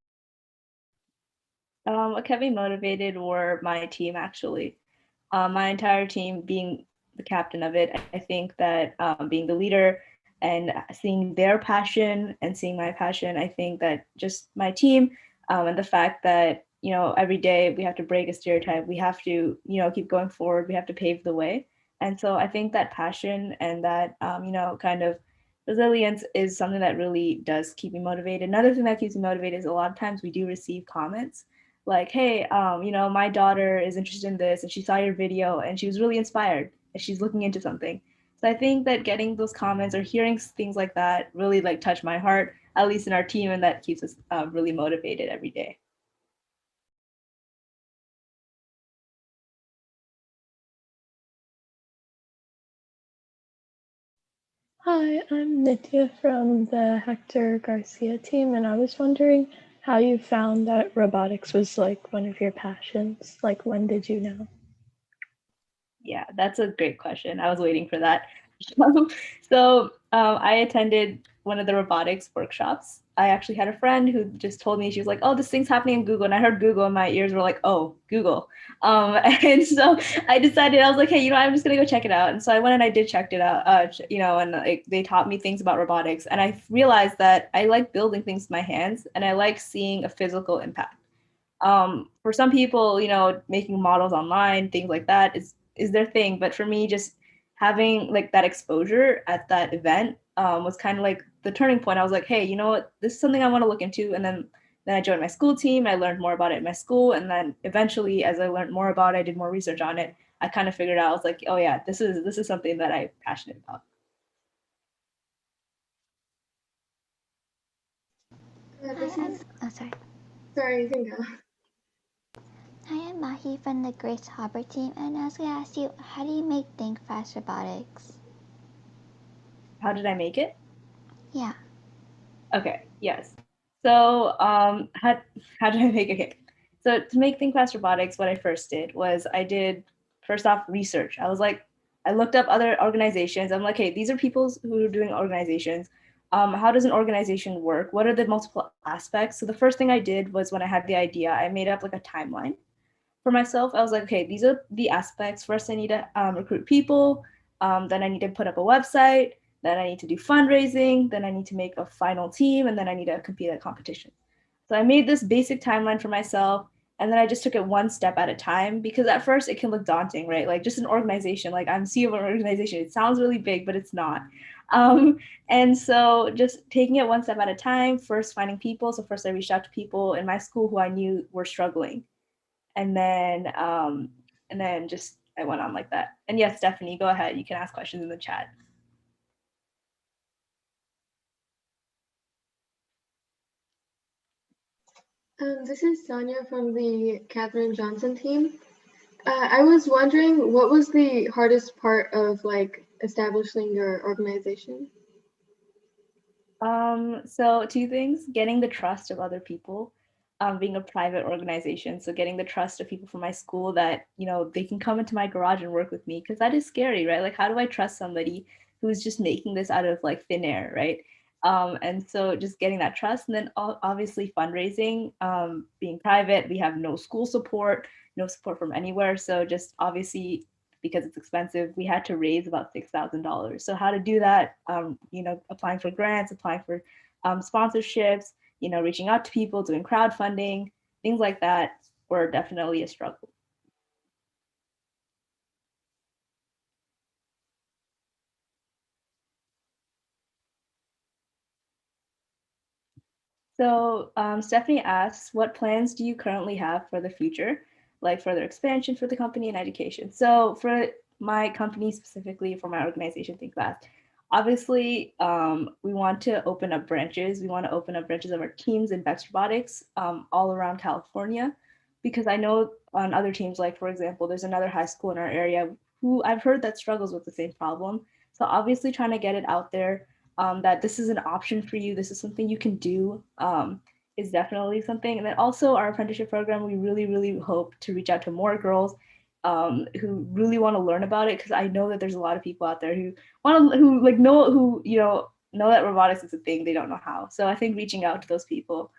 What kept me motivated were my team, actually. My entire team, being the captain of it, I think that being the leader and seeing their passion and seeing my passion, I think that just my team and the fact that, every day we have to break a stereotype, we have to, keep going forward, we have to pave the way. And so I think that passion and that, kind of resilience is something that really does keep me motivated. Another thing that keeps me motivated is a lot of times we do receive comments like, hey, my daughter is interested in this and she saw your video and she was really inspired and she's looking into something. So I think that getting those comments or hearing things like that really like touch my heart, at least in our team, and that keeps us really motivated every day. Hi, I'm Nitya from the Hector Garcia team, and I was wondering how you found that robotics was like one of your passions. Like, when did you know? Yeah, that's a great question. I was waiting for that. So I attended one of the robotics workshops. I actually had a friend who just told me, she was like, oh, this thing's happening in Google. And I heard Google and my ears were like, oh, Google. And so I decided, I was like, hey, I'm just going to go check it out. And so I went and I did check it out, and they taught me things about robotics. And I realized that I like building things with my hands and I like seeing a physical impact. For some people, making models online, things like that is their thing. But for me, just having like that exposure at that event was kind of like the turning point. I was like, hey, you know what? This is something I want to look into. And then I joined my school team. I learned more about it in my school. And then eventually, as I learned more about it, I did more research on it. I kind of figured out, I was like, oh yeah, this is something that I'm passionate about. Sorry, you can go. Hi, I'm Mahi from the Grace Hopper team, and I was going to ask you, how do you make Think Fast Robotics? How did I make it? Yeah. Okay, yes. So how did I make it? Okay. So to make Think Fast Robotics, what I first did was I did, first off, research. I was like, I looked up other organizations. I'm like, hey, these are people who are doing organizations. How does an organization work? What are the multiple aspects? So the first thing I did was when I had the idea, I made up like a timeline for myself. I was like, okay, these are the aspects. First, I need to recruit people. Then I need to put up a website. Then I need to do fundraising. Then I need to make a final team. And then I need to compete at competitions. So I made this basic timeline for myself. And then I just took it one step at a time, because at first it can look daunting, right? Like just an organization, like I'm CEO of an organization. It sounds really big, but it's not. And so just taking it one step at a time, first finding people. So first I reached out to people in my school who I knew were struggling. And then just I went on like that. And yes, Stephanie, go ahead. You can ask questions in the chat. This is Sonia from the Katherine Johnson team. I was wondering, what was the hardest part of like establishing your organization? So two things: getting the trust of other people, being a private organization. So getting the trust of people from my school that, you know, they can come into my garage and work with me, because that is scary, right? Like, how do I trust somebody who's just making this out of like thin air, right? And so just getting that trust, and then obviously fundraising, being private, we have no school support, no support from anywhere. So just obviously, because it's expensive, we had to raise about $6,000. So how to do that, you know, applying for grants, applying for sponsorships, you know, reaching out to people, doing crowdfunding, things like that were definitely a struggle. So Stephanie asks, what plans do you currently have for the future, like further expansion for the company and education? So for my company specifically, for my organization, Think Fast, obviously we want to open up branches. We want to open up branches of our teams in Bex Robotics all around California, because I know on other teams, like for example, there's another high school in our area who I've heard that struggles with the same problem. So obviously trying to get it out there, that this is an option for you. This is something you can do, is definitely something. And then also our apprenticeship program, we really, really hope to reach out to more girls who really want to learn about it, because I know that there's a lot of people out there who want to, who like know that robotics is a thing, they don't know how. So I think reaching out to those people,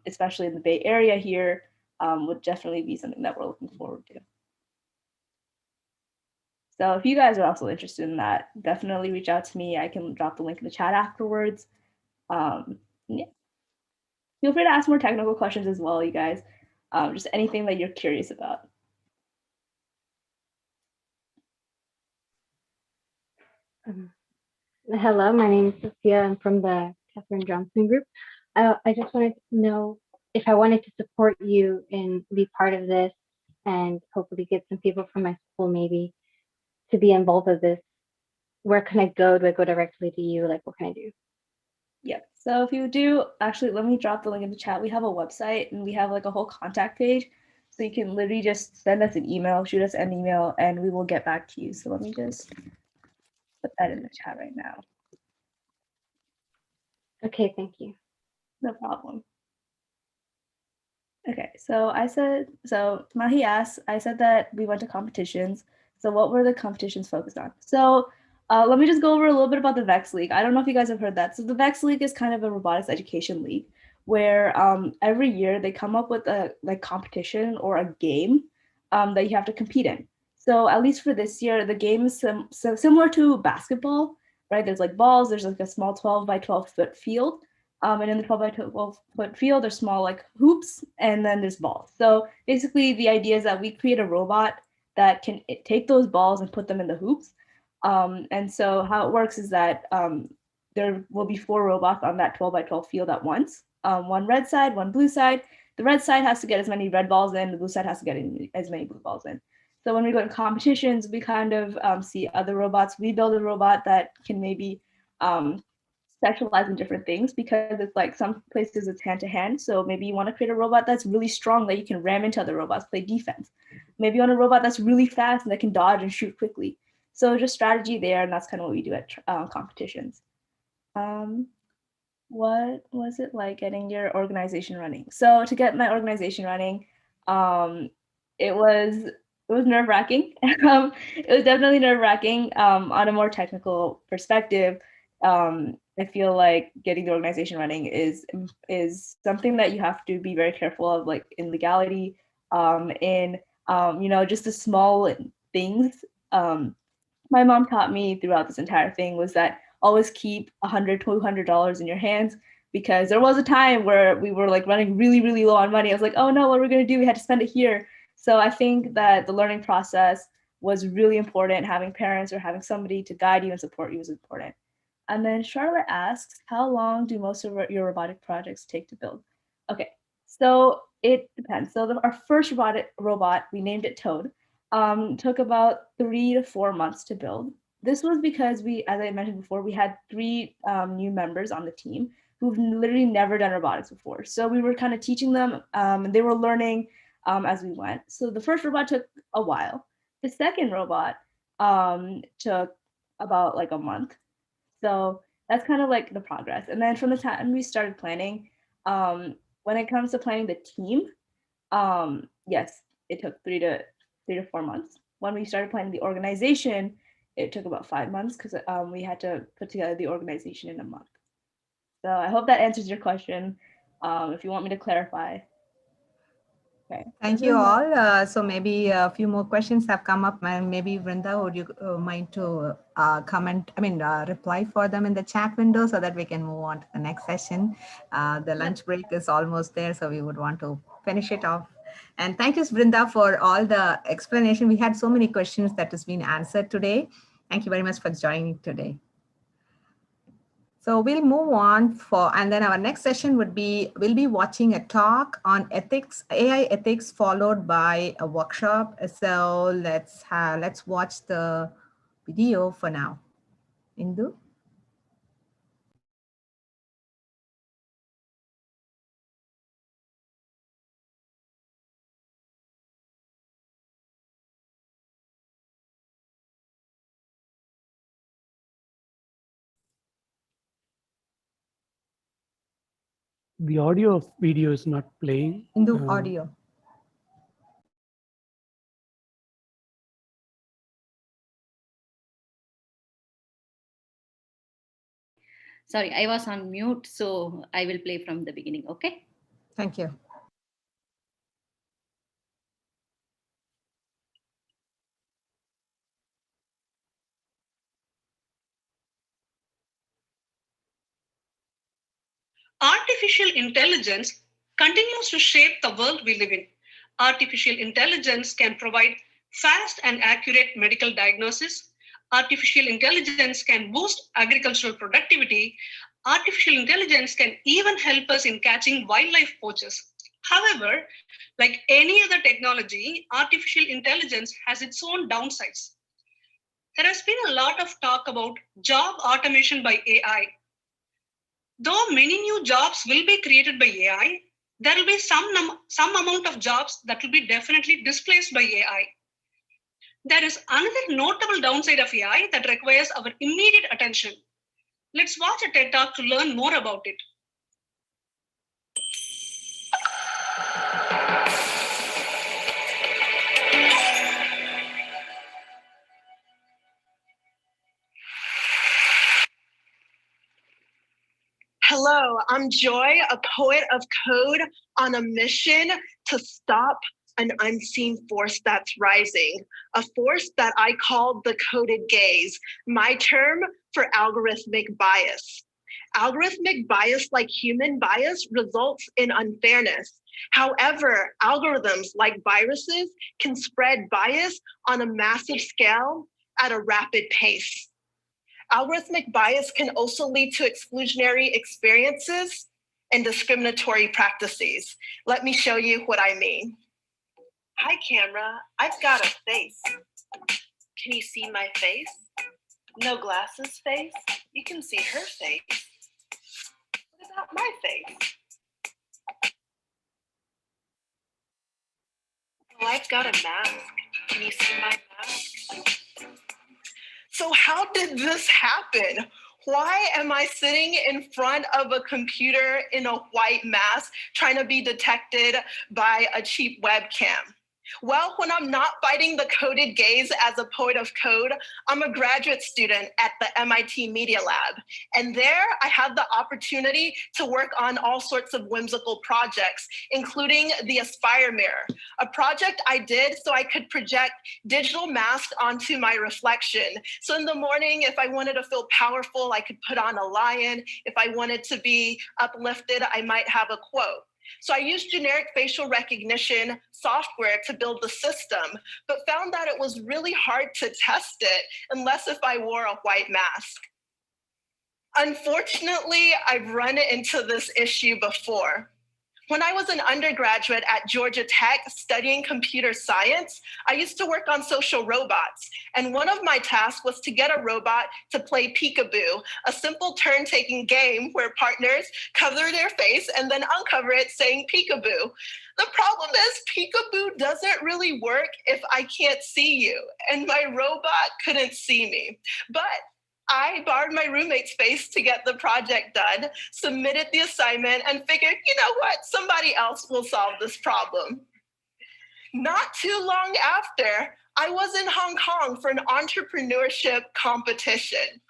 especially in the Bay Area here, would definitely be something that we're looking forward to. So if you guys are also interested in that, definitely reach out to me. I can drop the link in the chat afterwards. Yeah. Feel free to ask more technical questions as well, you guys. Just anything that you're curious about. Hello, my name is Sophia. I'm from the Katherine Johnson group. I just wanted to know if I wanted to support you and be part of this, and hopefully get some people from my school maybe to be involved with this. Where can I go? Do I go directly to you? Like, what can I do? Yep. So if you do, actually, let me drop the link in the chat. We have a website and we have like a whole contact page. So you can literally just send us an email, shoot us an email, and we will get back to you. So let me just put that in the chat right now. Okay, thank you. No problem. Okay, so Mahi asked, I said that we went to competitions. So what were the competitions focused on? So let me just go over a little bit about the VEX League. I don't know if you guys have heard that. So the VEX League is kind of a robotics education league where every year they come up with a like competition or a game that you have to compete in. So at least for this year, the game is similar to basketball, right? There's like balls, there's like a small 12 by 12 foot field. And in the 12 by 12 foot field, there's small like hoops, and then there's balls. So basically the idea is that we create a robot that can take those balls and put them in the hoops. And so how it works is that there will be 4 robots on that 12 by 12 field at once. One red side, one blue side. The red side has to get as many red balls in, the blue side has to get as many blue balls in. So when we go to competitions, we kind of see other robots. We build a robot that can maybe specialize in different things, because it's like some places it's hand to hand. So maybe you want to create a robot that's really strong that you can ram into other robots, play defense. Maybe you want a robot that's really fast and that can dodge and shoot quickly. So just strategy there, and that's kind of what we do at competitions. What was it like getting your organization running? So to get my organization running, it was nerve-wracking. It was definitely nerve-wracking. On a more technical perspective, I feel like getting the organization running is something that you have to be very careful of, like in legality, in just the small things. My mom taught me throughout this entire thing was that always keep $100, $200 in your hands, because there was a time where we were like running really, really low on money. I was like, oh no, what are we gonna do? We had to spend it here. So I think that the learning process was really important. Having parents or having somebody to guide you and support you was important. And then Charlotte asks, how long do most of your robotic projects take to build? Okay, so it depends. So our first robot, we named it Toad, took about 3 to 4 months to build. This was because we, as I mentioned before, we had 3 new members on the team who've literally never done robotics before. So we were kind of teaching them, and they were learning as we went. So the first robot took a while. The second robot took about like a month. So that's kind of like the progress. And then from the time we started planning, when it comes to planning the team, yes, it took 3 to 4 months. When we started planning the organization, it took about 5 months, because we had to put together the organization in a month. So I hope that answers your question. If you want me to clarify. Okay. Thank you all. So maybe a few more questions have come up, and maybe Vrinda, would you mind to reply for them in the chat window so that we can move on to the next session. The lunch break is almost there, so we would want to finish it off. And thank you, Vrinda, for all the explanation. We had so many questions that has been answered today. Thank you very much for joining today. So we'll move on and then our next session we'll be watching a talk on ethics, AI ethics, followed by a workshop. So let's watch the video for now. Indu? The audio of video is not playing. Indu, audio. Sorry, I was on mute, so I will play from the beginning, okay? Thank you. Artificial intelligence continues to shape the world we live in. Artificial intelligence can provide fast and accurate medical diagnosis. Artificial intelligence can boost agricultural productivity. Artificial intelligence can even help us in catching wildlife poachers. However, like any other technology, artificial intelligence has its own downsides. There has been a lot of talk about job automation by AI. Though many new jobs will be created by AI, there will be some amount of jobs that will be definitely displaced by AI. There is another notable downside of AI that requires our immediate attention. Let's watch a TED Talk to learn more about it. Hello, I'm Joy, a poet of code on a mission to stop an unseen force that's rising, a force that I call the coded gaze, my term for algorithmic bias. Algorithmic bias, like human bias, results in unfairness. However, algorithms like viruses can spread bias on a massive scale at a rapid pace. Algorithmic bias can also lead to exclusionary experiences and discriminatory practices. Let me show you what I mean. Hi, camera. I've got a face. Can you see my face? No glasses face? You can see her face. What about my face? Well, I've got a mask. Can you see my mask? So how did this happen? Why am I sitting in front of a computer in a white mask trying to be detected by a cheap webcam? Well, when I'm not fighting the coded gaze as a poet of code, I'm a graduate student at the MIT Media Lab. And there I have the opportunity to work on all sorts of whimsical projects, including the Aspire Mirror, a project I did so I could project digital masks onto my reflection. So in the morning, if I wanted to feel powerful, I could put on a lion. If I wanted to be uplifted, I might have a quote. So I used generic facial recognition software to build the system, but found that it was really hard to test it unless if I wore a white mask. Unfortunately, I've run into this issue before. When I was an undergraduate at Georgia Tech studying computer science, I used to work on social robots. And one of my tasks was to get a robot to play peekaboo, a simple turn-taking game where partners cover their face and then uncover it saying peekaboo. The problem is peekaboo doesn't really work if I can't see you, and my robot couldn't see me. But I borrowed my roommate's face to get the project done, submitted the assignment, and figured, you know what, somebody else will solve this problem. Not too long after, I was in Hong Kong for an entrepreneurship competition.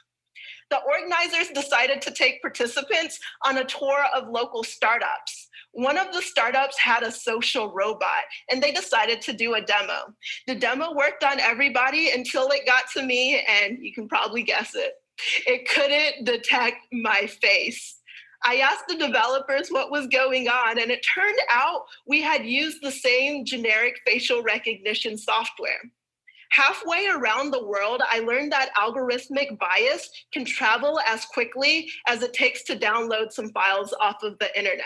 The organizers decided to take participants on a tour of local startups. One of the startups had a social robot, and they decided to do a demo. The demo worked on everybody until it got to me, and you can probably guess it. It couldn't detect my face. I asked the developers what was going on, and it turned out we had used the same generic facial recognition software. Halfway around the world, I learned that algorithmic bias can travel as quickly as it takes to download some files off of the internet.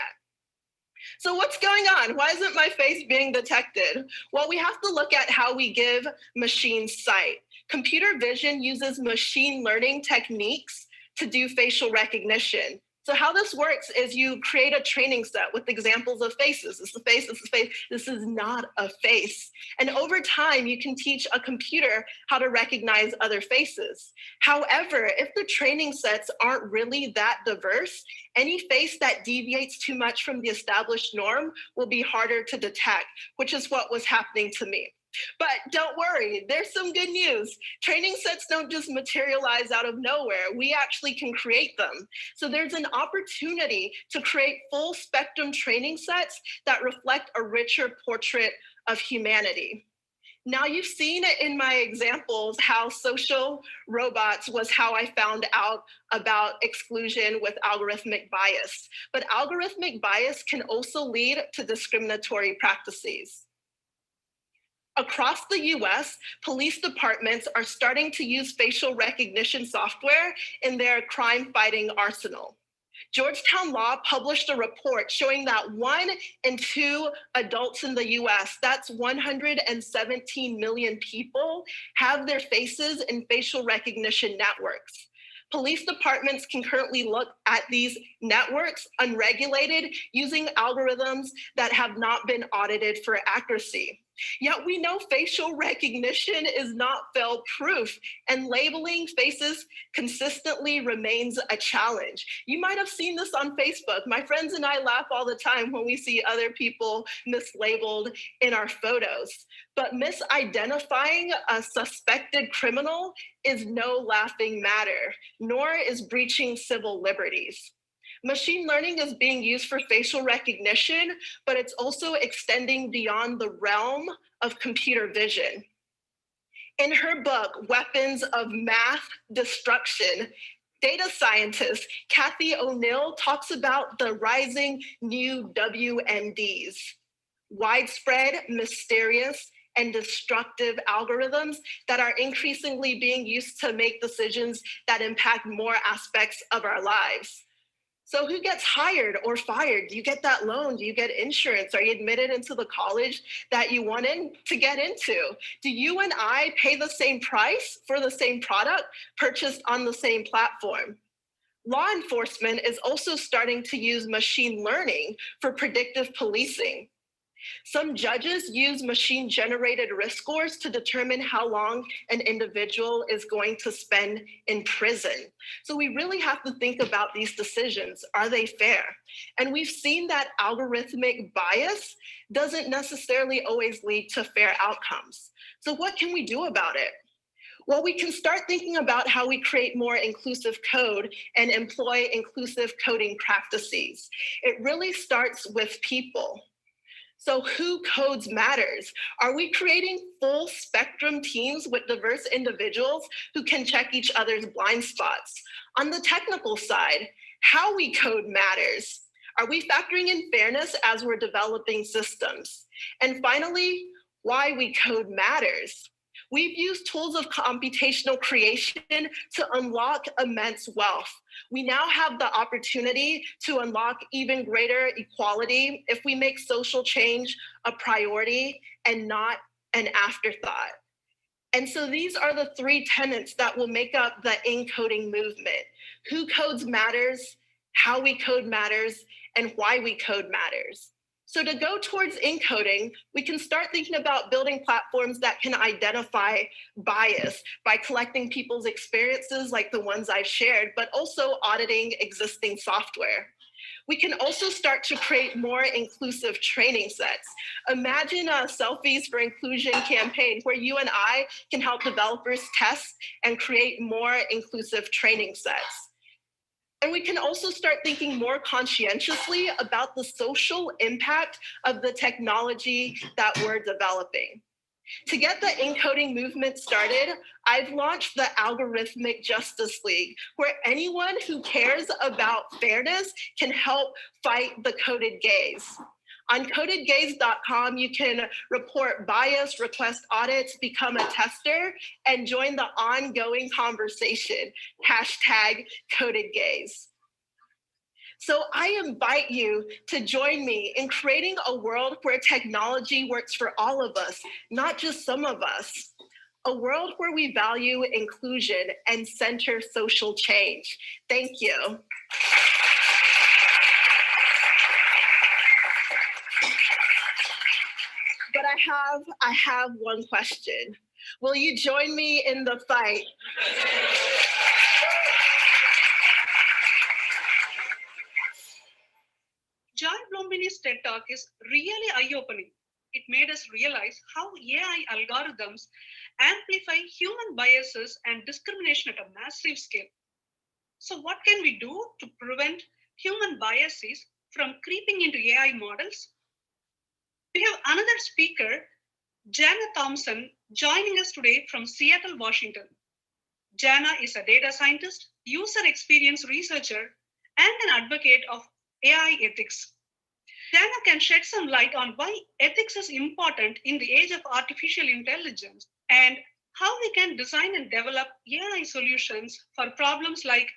So what's going on? Why isn't my face being detected? Well, we have to look at how we give machines sight. Computer vision uses machine learning techniques to do facial recognition. So how this works is you create a training set with examples of faces. This is a face, this is a face, this is not a face. And over time, you can teach a computer how to recognize other faces. However, if the training sets aren't really that diverse, any face that deviates too much from the established norm will be harder to detect, which is what was happening to me. But don't worry, there's some good news. Training sets don't just materialize out of nowhere. We actually can create them. So there's an opportunity to create full spectrum training sets that reflect a richer portrait of humanity. Now you've seen it in my examples how social robots was how I found out about exclusion with algorithmic bias. But algorithmic bias can also lead to discriminatory practices. Across the US, police departments are starting to use facial recognition software in their crime-fighting arsenal. Georgetown Law published a report showing that 1 in 2 adults in the US, that's 117 million people, have their faces in facial recognition networks. Police departments can currently look at these networks unregulated using algorithms that have not been audited for accuracy. Yet we know facial recognition is not fail-proof, and labeling faces consistently remains a challenge. You might have seen this on Facebook. My friends and I laugh all the time when we see other people mislabeled in our photos. But misidentifying a suspected criminal is no laughing matter, nor is breaching civil liberties. Machine learning is being used for facial recognition, but it's also extending beyond the realm of computer vision. In her book, Weapons of Math Destruction, data scientist Kathy O'Neill talks about the rising new WMDs, widespread, mysterious, and destructive algorithms that are increasingly being used to make decisions that impact more aspects of our lives. So who gets hired or fired? Do you get that loan? Do you get insurance? Are you admitted into the college that you wanted to get into? Do you and I pay the same price for the same product purchased on the same platform? Law enforcement is also starting to use machine learning for predictive policing. Some judges use machine-generated risk scores to determine how long an individual is going to spend in prison. So we really have to think about these decisions. Are they fair? And we've seen that algorithmic bias doesn't necessarily always lead to fair outcomes. So what can we do about it? Well, we can start thinking about how we create more inclusive code and employ inclusive coding practices. It really starts with people. So who codes matters? Are we creating full spectrum teams with diverse individuals who can check each other's blind spots? On the technical side, how we code matters. Are we factoring in fairness as we're developing systems? And finally, why we code matters. We've used tools of computational creation to unlock immense wealth. We now have the opportunity to unlock even greater equality if we make social change a priority and not an afterthought. And so these are the three tenets that will make up the encoding movement. Who codes matters, how we code matters, and why we code matters. So to go towards encoding, we can start thinking about building platforms that can identify bias by collecting people's experiences like the ones I've shared, but also auditing existing software. We can also start to create more inclusive training sets. Imagine a Selfies for Inclusion campaign where you and I can help developers test and create more inclusive training sets. And we can also start thinking more conscientiously about the social impact of the technology that we're developing. To get the encoding movement started, I've launched the Algorithmic Justice League, where anyone who cares about fairness can help fight the coded gaze. On codedgaze.com, you can report bias, request audits, become a tester, and join the ongoing conversation, #CodedGaze. So I invite you to join me in creating a world where technology works for all of us, not just some of us. A world where we value inclusion and center social change. Thank you. But I have one question. Will you join me in the fight? Joy Blombini's TED Talk is really eye-opening. It made us realize how AI algorithms amplify human biases and discrimination at a massive scale. So what can we do to prevent human biases from creeping into AI models? We have another speaker, Jana Thompson, joining us today from Seattle, Washington. Jana is a data scientist, user experience researcher, and an advocate of AI ethics. Jana can shed some light on why ethics is important in the age of artificial intelligence and how we can design and develop AI solutions for problems like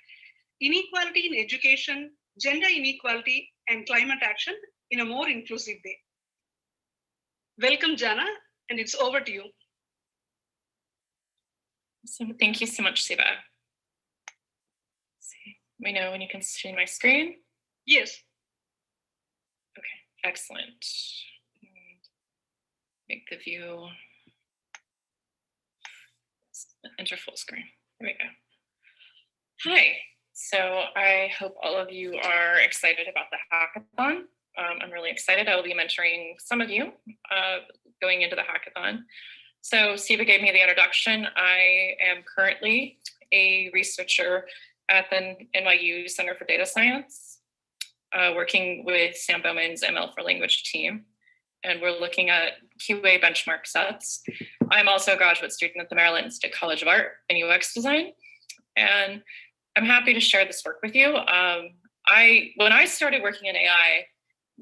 inequality in education, gender inequality, and climate action in a more inclusive way. Welcome, Jana, and it's over to you. So thank you so much, Siva. Let me know when you can see my screen. Yes. Okay, excellent. Make the view, enter full screen. There we go. Hi, so I hope all of you are excited about the hackathon. I'm really excited. I will be mentoring some of you going into the hackathon. So Siva gave me the introduction. I am currently a researcher at the NYU Center for Data Science, working with Sam Bowman's ML for Language team. And we're looking at QA benchmark sets. I'm also a graduate student at the Maryland State College of Art and UX Design. And I'm happy to share this work with you. When I started working in AI,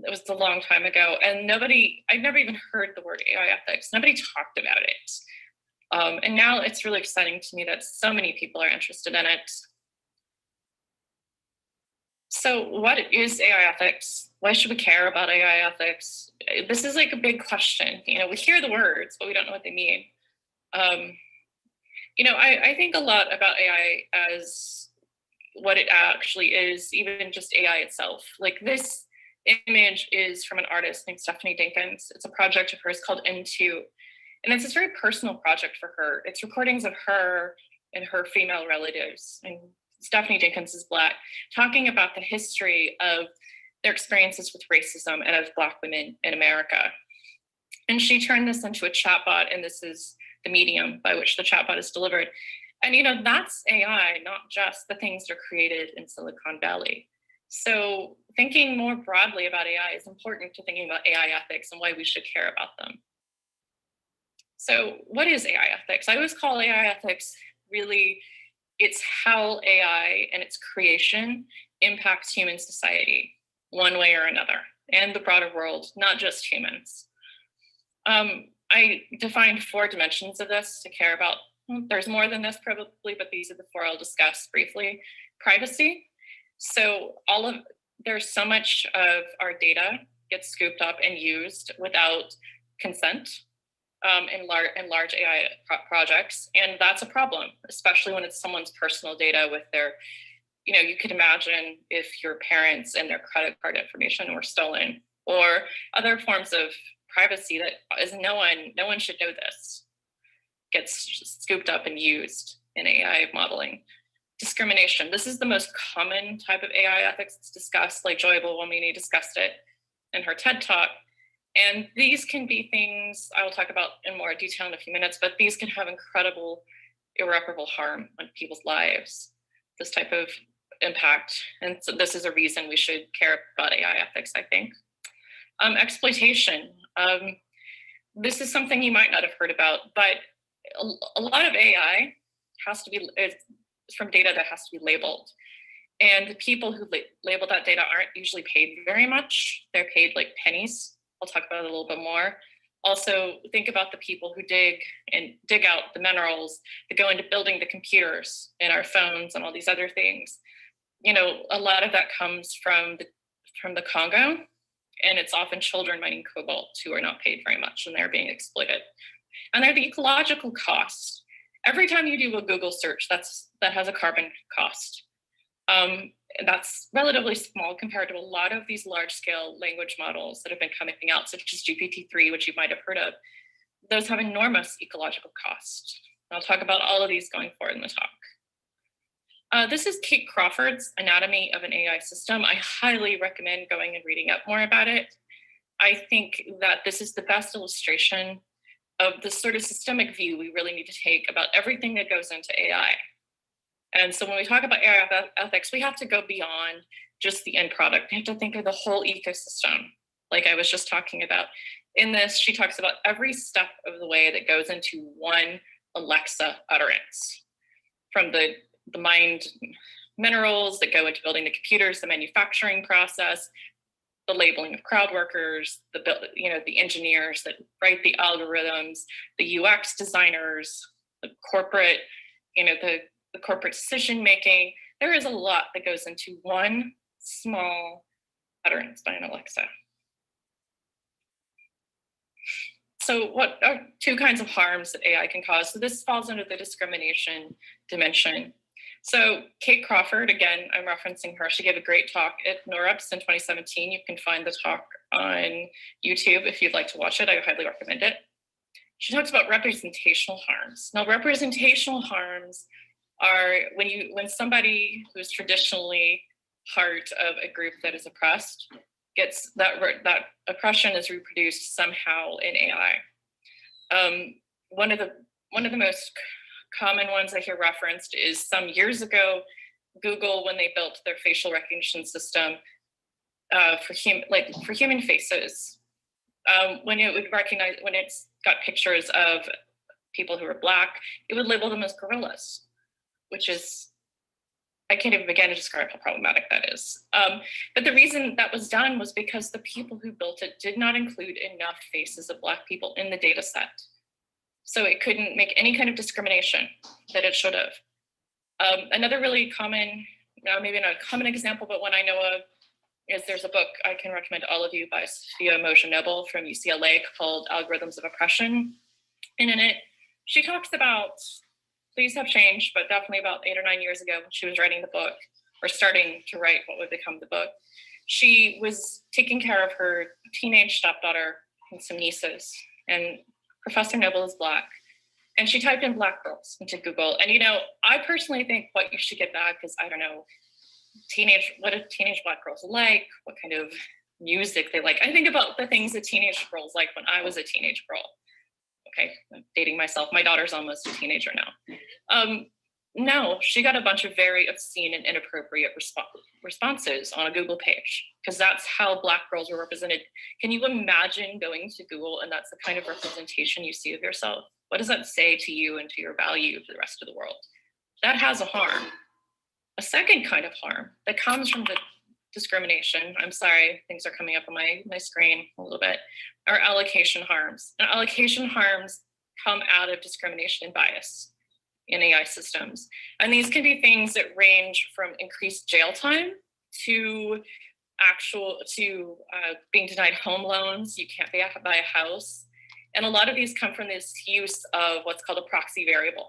it was a long time ago, and I'd never even heard the word AI ethics. Nobody talked about it. And now it's really exciting to me that so many people are interested in it. So what is AI ethics? Why should we care about AI ethics? This is like a big question. You know, we hear the words, but we don't know what they mean. You know, I think a lot about AI as what it actually is, even just AI itself. Like this image is from an artist named Stephanie Dinkins. It's a project of hers called N2. And it's this very personal project for her. It's recordings of her and her female relatives. And Stephanie Dinkins is Black, talking about the history of their experiences with racism and of Black women in America. And she turned this into a chatbot, and this is the medium by which the chatbot is delivered. And you know, that's AI, not just the things that are created in Silicon Valley. So thinking more broadly about AI is important to thinking about AI ethics and why we should care about them. So what is AI ethics? I always call AI ethics really, it's how AI and its creation impacts human society one way or another, and the broader world, not just humans. I defined 4 dimensions of this to care about. There's more than this probably, but these are the 4 I'll discuss briefly. Privacy. So there's so much of our data gets scooped up and used without consent in large AI projects. And that's a problem, especially when it's someone's personal data with their, you know, you could imagine if your parents and their credit card information were stolen, or other forms of privacy that is no one should know this, gets scooped up and used in AI modeling. Discrimination. This is the most common type of AI ethics that's discussed, like Joy Buolamwini discussed it in her TED Talk. And these can be things I will talk about in more detail in a few minutes, but these can have incredible, irreparable harm on people's lives, this type of impact. And so this is a reason we should care about AI ethics, I think. Exploitation. This is something you might not have heard about, but a lot of AI has to be, it's from data that has to be labeled. And the people who label that data aren't usually paid very much. They're paid like pennies. I'll talk about it a little bit more. Also, think about the people who dig out the minerals that go into building the computers and our phones and all these other things. You know, a lot of that comes from the Congo, and it's often children mining cobalt who are not paid very much and they're being exploited. And they're the ecological costs. Every time you do a Google search, that has a carbon cost. That's relatively small compared to a lot of these large-scale language models that have been coming out, such as GPT-3, which you might have heard of. Those have enormous ecological costs. I'll talk about all of these going forward in the talk. This is Kate Crawford's Anatomy of an AI System. I highly recommend going and reading up more about it. I think that this is the best illustration of the sort of systemic view we really need to take about everything that goes into AI. And so when we talk about AI ethics, we have to go beyond just the end product. We have to think of the whole ecosystem, like I was just talking about. In this, she talks about every step of the way that goes into one Alexa utterance, from the mined minerals that go into building the computers, the manufacturing process, the labeling of crowd workers, the engineers that write the algorithms, the UX designers, the corporate, the corporate decision making. There is a lot that goes into one small utterance by an Alexa. So what are 2 kinds of harms that AI can cause? So this falls under the discrimination dimension. So Kate Crawford, again, I'm referencing her. She gave a great talk at NeurIPS in 2017. You can find the talk on YouTube if you'd like to watch it. I highly recommend it. She talks about representational harms. Now, representational harms are when somebody who's traditionally part of a group that is oppressed gets that oppression is reproduced somehow in AI. One of the most common ones I hear referenced is some years ago, Google, when they built their facial recognition system for human faces, when it would recognize, when it's got pictures of people who are Black, it would label them as gorillas, which is, I can't even begin to describe how problematic that is. But the reason that was done was because the people who built it did not include enough faces of Black people in the data set. So it couldn't make any kind of discrimination that it should have. Another really common maybe not a common example, but one I know of is there's a book I can recommend to all of you by Sophia Moshe Noble from UCLA called Algorithms of Oppression. And in it, she talks about, things have changed, but definitely about 8 or 9 years ago when she was writing the book, or starting to write what would become the book, she was taking care of her teenage stepdaughter and some nieces. And Professor Noble is Black. And she typed in Black girls into Google. And, you know, I personally think what you should get back is, I don't know, what do teenage Black girls like? What kind of music they like? I think about the things that teenage girls like when I was a teenage girl. Okay, I'm dating myself. My daughter's almost a teenager now. No, she got a bunch of very obscene and inappropriate responses on a Google page, because that's how Black girls were represented. Can you imagine going to Google and that's the kind of representation you see of yourself? What does that say to you and to your value to the rest of the world? That has a harm. A second kind of harm that comes from the discrimination, I'm sorry, things are coming up on my screen a little bit, are allocation harms. And allocation harms come out of discrimination and bias in AI systems. And these can be things that range from increased jail time to being denied home loans. You can't buy a house. And a lot of these come from this use of what's called a proxy variable.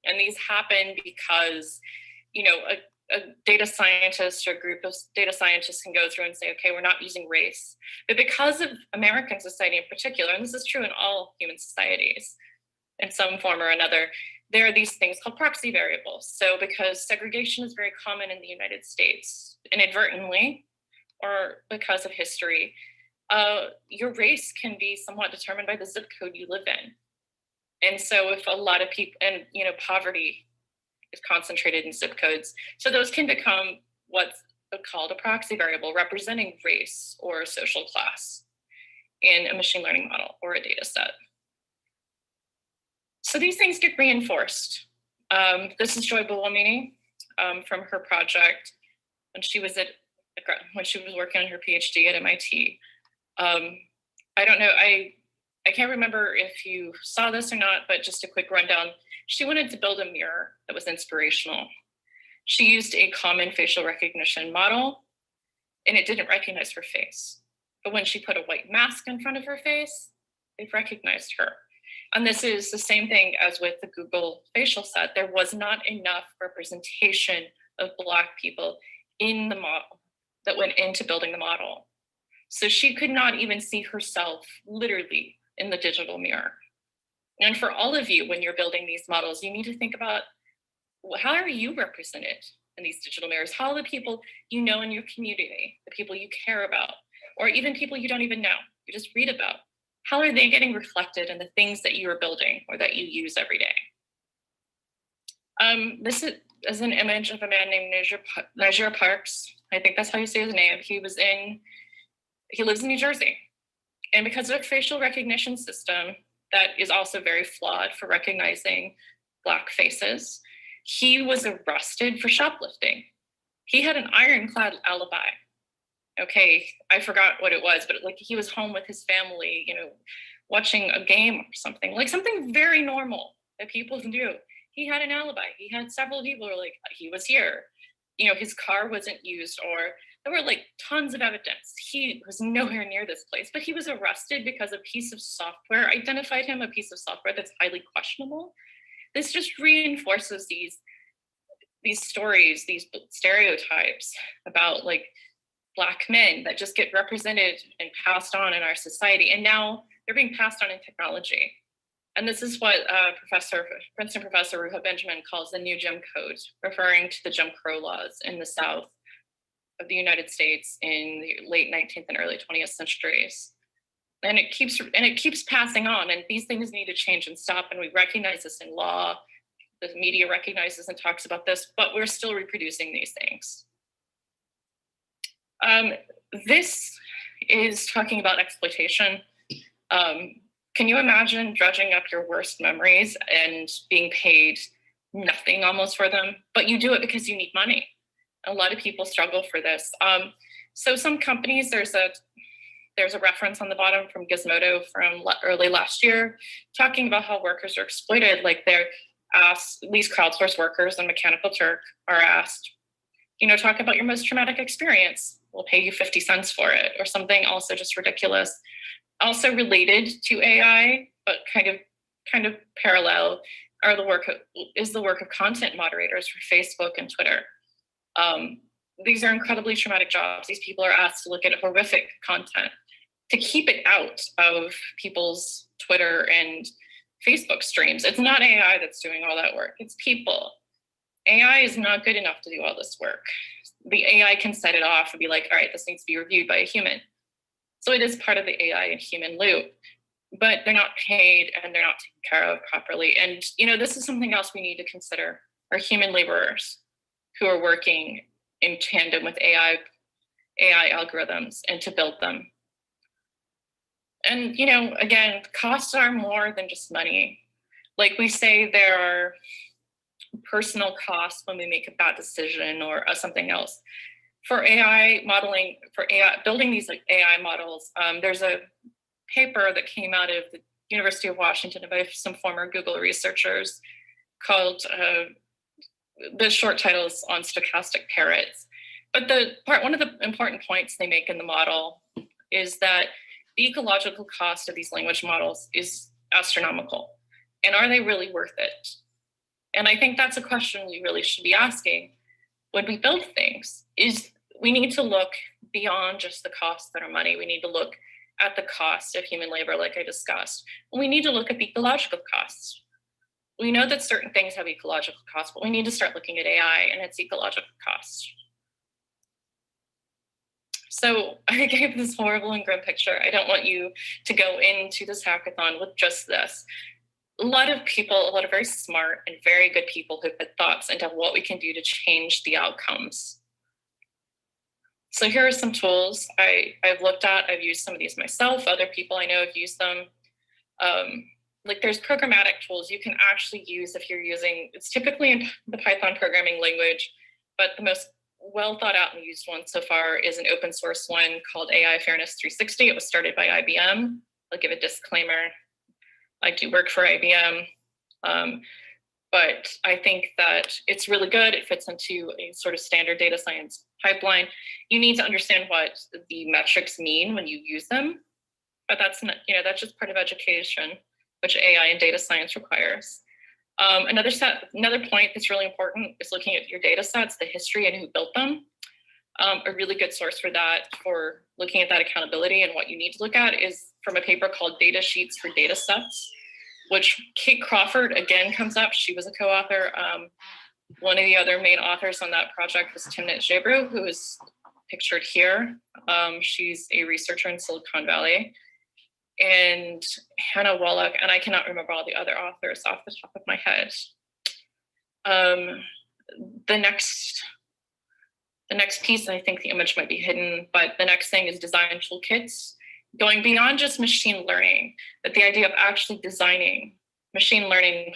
And these happen because, you know, a data scientist or a group of data scientists can go through and say, okay, we're not using race. But because of American society in particular, and this is true in all human societies in some form or another, there are these things called proxy variables. So because segregation is very common in the United States, inadvertently, or because of history, your race can be somewhat determined by the zip code you live in. And so if a lot of people, and you know, poverty is concentrated in zip codes, so those can become what's called a proxy variable representing race or social class in a machine learning model or a data set. So these things get reinforced. This is Joy Buolamwini from her project when she was working on her PhD at MIT. I don't know, I can't remember if you saw this or not, but just a quick rundown. She wanted to build a mirror that was inspirational. She used a common facial recognition model, and it didn't recognize her face. But when she put a white mask in front of her face, it recognized her. And this is the same thing as with the Google facial set. There was not enough representation of Black people in the model that went into building the model. So she could not even see herself literally in the digital mirror. And for all of you, when you're building these models, you need to think about, how are you represented in these digital mirrors? How are the people you know in your community, the people you care about, or even people you don't even know, you just read about, how are they getting reflected in the things that you are building or that you use every day? This is an image of a man named Najir Parks. I think that's how you say his name. He lives in New Jersey. And because of a facial recognition system that is also very flawed for recognizing Black faces, he was arrested for shoplifting. He had an ironclad alibi. Okay, I forgot what it was, but like he was home with his family, you know, watching a game or something, like something very normal that people do. He had an alibi. He had several people who were like, he was here. You know, his car wasn't used, or there were like tons of evidence. He was nowhere near this place, but he was arrested because a piece of software identified him, a piece of software that's highly questionable. This just reinforces these stories, these stereotypes about like Black men that just get represented and passed on in our society. And now they're being passed on in technology. And this is what Princeton professor Ruha Benjamin calls the new Jim Code, referring to the Jim Crow laws in the South of the United States in the late 19th and early 20th centuries. And it keeps passing on, and these things need to change and stop. And we recognize this in law. The media recognizes and talks about this, but we're still reproducing these things. This is talking about exploitation. Can you imagine dredging up your worst memories and being paid nothing almost for them, but you do it because you need money? A lot of people struggle for this. So some companies, there's a reference on the bottom from Gizmodo from early last year, talking about how workers are exploited. Like these crowdsourced workers in Mechanical Turk are asked talk about your most traumatic experience. We'll pay you 50 cents for it, or something also just ridiculous. Also related to AI, but kind of parallel is the work of content moderators for Facebook and Twitter. These are incredibly traumatic jobs. These people are asked to look at horrific content, to keep it out of people's Twitter and Facebook streams. It's not AI that's doing all that work, it's people. AI is not good enough to do all this work. The AI can set it off and be like, all right, this needs to be reviewed by a human. So it is part of the AI and human loop, but they're not paid and they're not taken care of properly. And this is something else we need to consider, are human laborers who are working in tandem with AI algorithms and to build them. And, again, costs are more than just money. Like we say, there are personal costs when we make a bad decision or something else. For AI modeling, building these AI models, there's a paper that came out of the University of Washington by some former Google researchers called, the short title is on stochastic parrots. But one of the important points they make in the model is that the ecological cost of these language models is astronomical. And are they really worth it? And I think that's a question we really should be asking when we build things, is we need to look beyond just the costs that are money. We need to look at the cost of human labor, like I discussed. And we need to look at the ecological costs. We know that certain things have ecological costs, but we need to start looking at AI and its ecological costs. So I gave this horrible and grim picture. I don't want you to go into this hackathon with just this. A lot of very smart and very good people who put thoughts into what we can do to change the outcomes. So here are some tools I've looked at. I've used some of these myself. Other people I know have used them. Like there's programmatic tools you can actually use if you're using, it's typically in the Python programming language, but the most well thought out and used one so far is an open source one called AI Fairness 360. It was started by IBM. I'll give a disclaimer. I do work for IBM, but I think that it's really good. It fits into a sort of standard data science pipeline. You need to understand what the metrics mean when you use them, but that's not, that's just part of education, which AI and data science requires. Another point that's really important is looking at your data sets, the history and who built them. A really good source for that, for looking at that accountability and what you need to look at, is from a paper called Data Sheets for Data Sets, which Kate Crawford again comes up. She was a co-author. One of the other main authors on that project was Timnit Gebru, who is pictured here. She's a researcher in Silicon Valley. And Hannah Wallach, and I cannot remember all the other authors off the top of my head. The next piece, I think the image might be hidden, but the next thing is design toolkits, going beyond just machine learning, but the idea of actually designing machine learning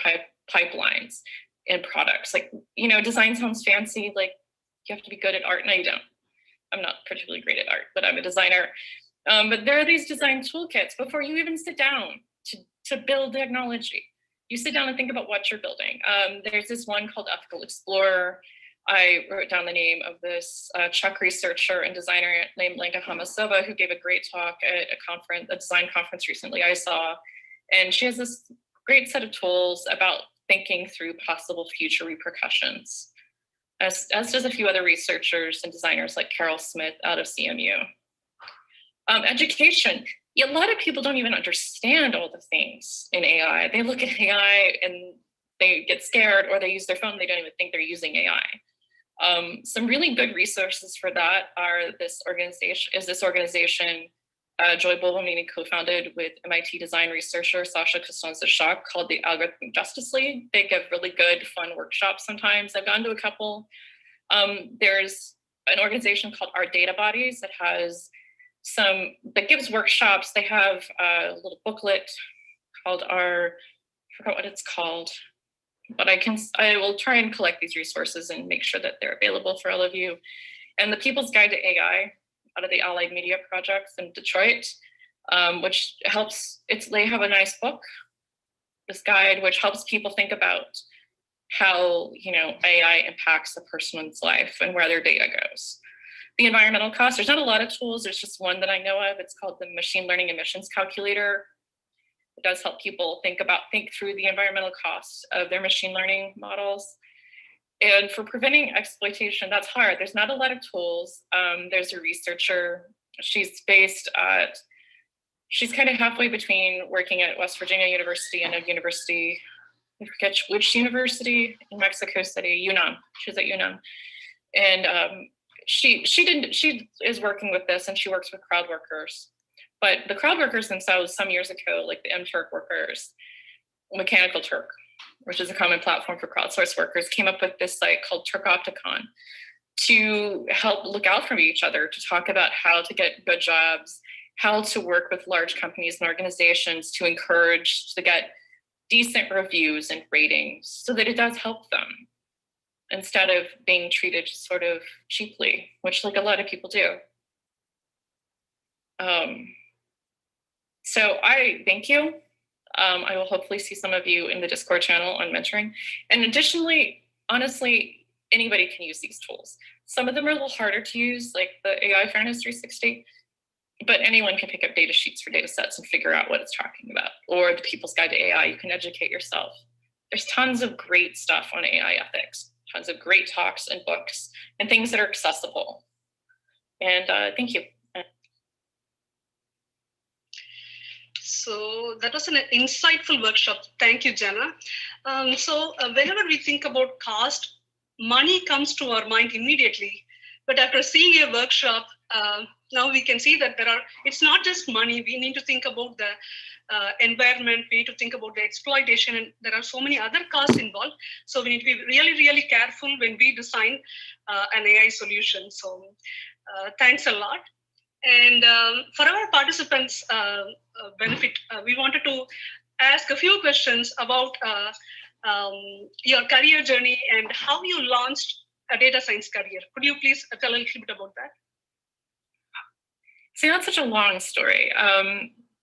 pipelines in products. Like, design sounds fancy, like you have to be good at art. No, you don't. I'm not particularly great at art, but I'm a designer. But there are these design toolkits before you even sit down to build technology. You sit down and think about what you're building. There's this one called Ethical Explorer. I wrote down the name of this Czech researcher and designer named Lenka Hamasova, who gave a great talk at a design conference recently I saw. And she has this great set of tools about thinking through possible future repercussions, as does a few other researchers and designers like Carol Smith out of CMU. Education. A lot of people don't even understand all the things in AI. They look at AI and they get scared, or they use their phone. They don't even think they're using AI. Some really good resources for that are this organization Joy Bohomini co-founded with MIT design researcher Sasha Costanza-Schock, called the Algorithmic Justice League. They give really good, fun workshops sometimes. I've gone to a couple. There's an organization called Our Data Bodies that gives workshops. They have a little booklet called I forgot what it's called, but I will try and collect these resources and make sure that they're available for all of you. And the People's Guide to AI out of the Allied Media Projects in Detroit, which helps, they have a nice book, this guide, which helps people think about how, AI impacts a person's life and where their data goes. The environmental cost, there's not a lot of tools. There's just one that I know of. It's called the Machine Learning Emissions Calculator. It does help people think through the environmental costs of their machine learning models. And for preventing exploitation, that's hard. There's not a lot of tools. There's a researcher. She's kind of halfway between working at West Virginia University and a university, I forget which university in Mexico City, UNAM. She's at UNAM. And she is working with this, and she works with crowd workers. But the crowd workers themselves, some years ago, like the MTurk workers, Mechanical Turk, which is a common platform for crowdsourced workers, came up with this site called Turkopticon to help look out for each other, to talk about how to get good jobs, how to work with large companies and organizations to encourage to get decent reviews and ratings so that it does help them instead of being treated sort of cheaply, which like a lot of people do. So I thank you. I will hopefully see some of you in the Discord channel on mentoring. And additionally, honestly, anybody can use these tools. Some of them are a little harder to use, like the AI Fairness 360, but anyone can pick up data sheets for data sets and figure out what it's talking about. Or the People's Guide to AI, you can educate yourself. There's tons of great stuff on AI ethics, tons of great talks and books and things that are accessible. And thank you. So that was an insightful workshop. Thank you, Jenna. Whenever we think about cost, money comes to our mind immediately. But after seeing your workshop, now we can see that it's not just money. We need to think about the environment. We need to think about the exploitation, and there are so many other costs involved. So we need to be really, really careful when we design an AI solution. So thanks a lot. And for our participants' benefit, we wanted to ask a few questions about your career journey and how you launched a data science career. Could you please tell a little bit about that? See, that's such a long story.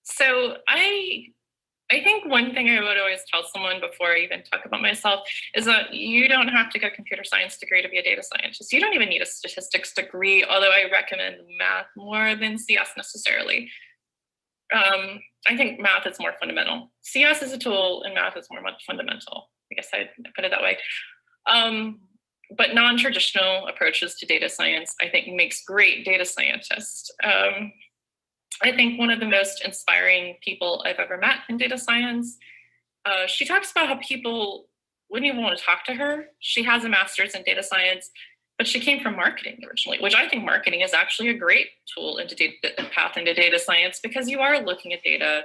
So I think one thing I would always tell someone before I even talk about myself is that you don't have to get a computer science degree to be a data scientist. You don't even need a statistics degree, although I recommend math more than CS necessarily. I think math is more fundamental. CS is a tool and math is more fundamental. I guess I'd put it that way. But non-traditional approaches to data science, I think, makes great data scientists. I think one of the most inspiring people I've ever met in data science, she talks about how people wouldn't even want to talk to her. She has a master's in data science, but she came from marketing originally, which I think marketing is actually a great tool into path into data science, because you are looking at data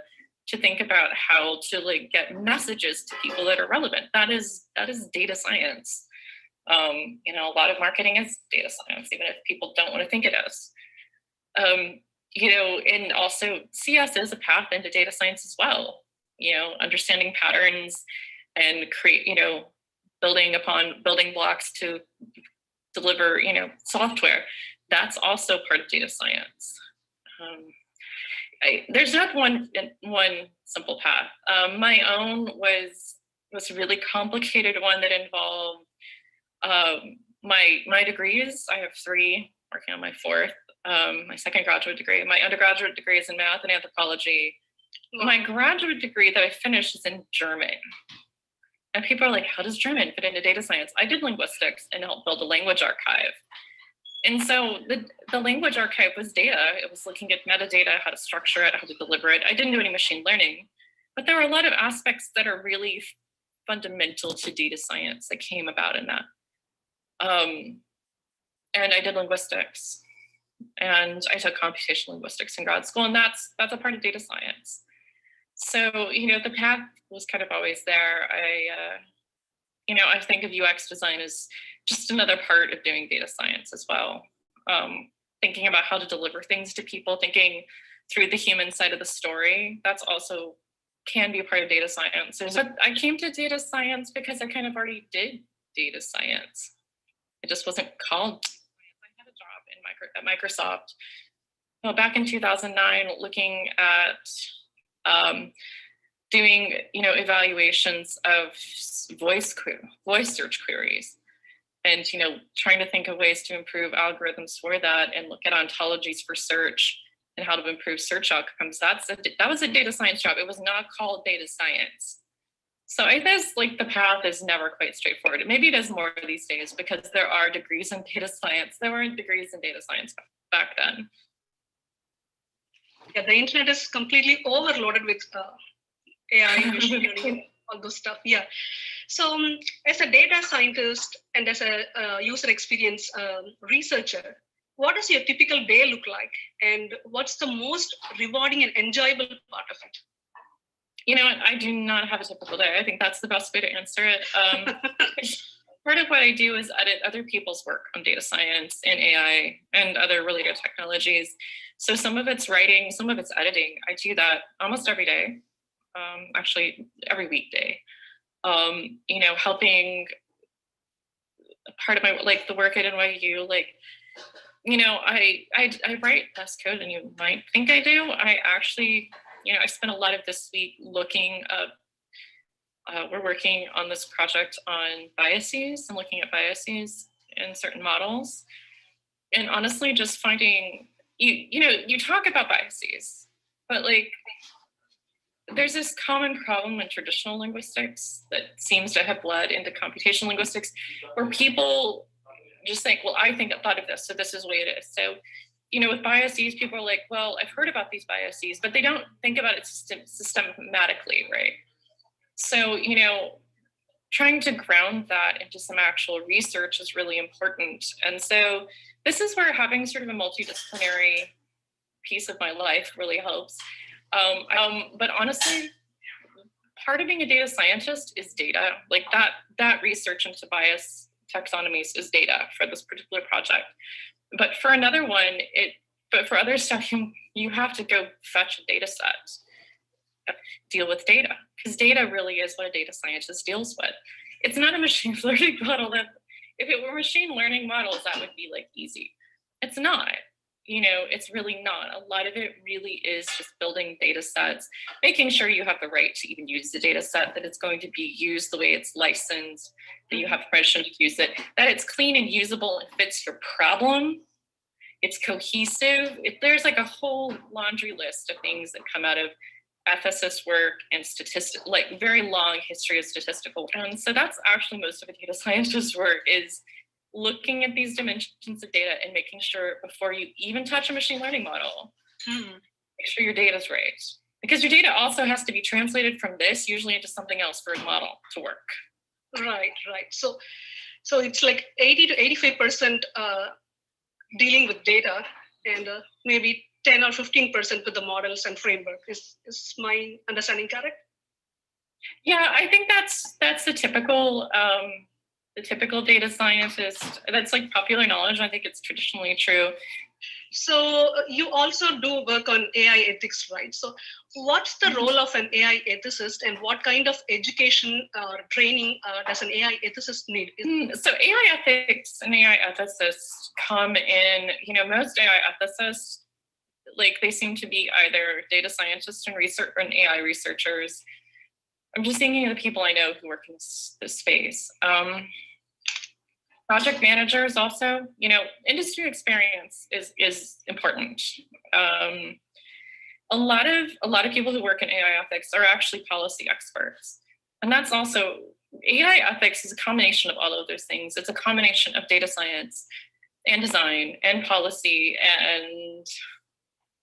to think about how to get messages to people that are relevant. That is data science. A lot of marketing is data science, even if people don't want to think it is. And also CS is a path into data science as well. Understanding patterns and building blocks to deliver, software. That's also part of data science. There's not one simple path. My own was a really complicated one that involved my degrees. I have 3, working on my 4th. My second graduate degree. My undergraduate degree is in math and anthropology. My graduate degree that I finished is in German. And people are like, how does German fit into data science? I did linguistics and helped build a language archive. And so the language archive was data. It was looking at metadata, how to structure it, how to deliver it. I didn't do any machine learning, but there were a lot of aspects that are really fundamental to data science that came about in that. And I did linguistics. And I took computational linguistics in grad school, and that's a part of data science. So, the path was kind of always there. I think of UX design as just another part of doing data science as well. Thinking about how to deliver things to people, thinking through the human side of the story, that's also can be a part of data science. But I came to data science because I kind of already did data science. It just wasn't called. At Microsoft. Back in 2009, looking at doing, evaluations of voice search queries, and, trying to think of ways to improve algorithms for that and look at ontologies for search and how to improve search outcomes. That was a data science job. It was not called data science. So I guess the path is never quite straightforward. Maybe it is more these days because there are degrees in data science. There weren't degrees in data science back then. Yeah, the internet is completely overloaded with AI, machine learning, all those stuff. Yeah. So as a data scientist and as a user experience researcher, what does your typical day look like? And what's the most rewarding and enjoyable part of it? I do not have a typical day. I think that's the best way to answer it. Part of what I do is edit other people's work on data science and AI and other related technologies. So some of it's writing, some of it's editing. I do that almost every day, actually every weekday. Helping part of my, the work at NYU, I write best code, and you might think I do. I actually, I spent a lot of this week looking up, we're working on this project on biases and looking at biases in certain models. And honestly, just finding, you talk about biases, but there's this common problem in traditional linguistics that seems to have bled into computational linguistics, where people just think, well, I thought of this, so this is the way it is. So, with biases, people are like, well, I've heard about these biases, but they don't think about it systematically, right? So, trying to ground that into some actual research is really important. And so this is where having sort of a multidisciplinary piece of my life really helps. But honestly, part of being a data scientist is data. That research into bias taxonomies is data for this particular project. But for another one, but for other stuff, you have to go fetch a data set, deal with data, because data really is what a data scientist deals with. It's not a machine learning model. That if it were machine learning models, that would be easy. It's not. It's really not. A lot of it really is just building data sets, making sure you have the right to even use the data set, that it's going to be used the way it's licensed, that you have permission to use it, that it's clean and usable and fits your problem, it's cohesive. There's a whole laundry list of things that come out of ethicist work and very long history of statistical. And so that's actually most of a data scientist's work, is looking at these dimensions of data and making sure before you even touch a machine learning model, make sure your data is right. Because your data also has to be translated from this usually into something else for a model to work. Right. So it's 80 to 85% dealing with data, and maybe 10 or 15% with the models and framework. Is my understanding correct? Yeah, I think that's the typical data scientist. That's popular knowledge. I think it's traditionally true. So you also do work on AI ethics, right? So what's the role of an AI ethicist, and what kind of education or training does an AI ethicist need? So AI ethics and AI ethicists come in, most AI ethicists, they seem to be either data scientists and AI researchers. I'm just thinking of the people I know who work in this space. Project managers also, industry experience is important. A lot of people who work in AI ethics are actually policy experts. And that's also, AI ethics is a combination of all of those things. It's a combination of data science and design and policy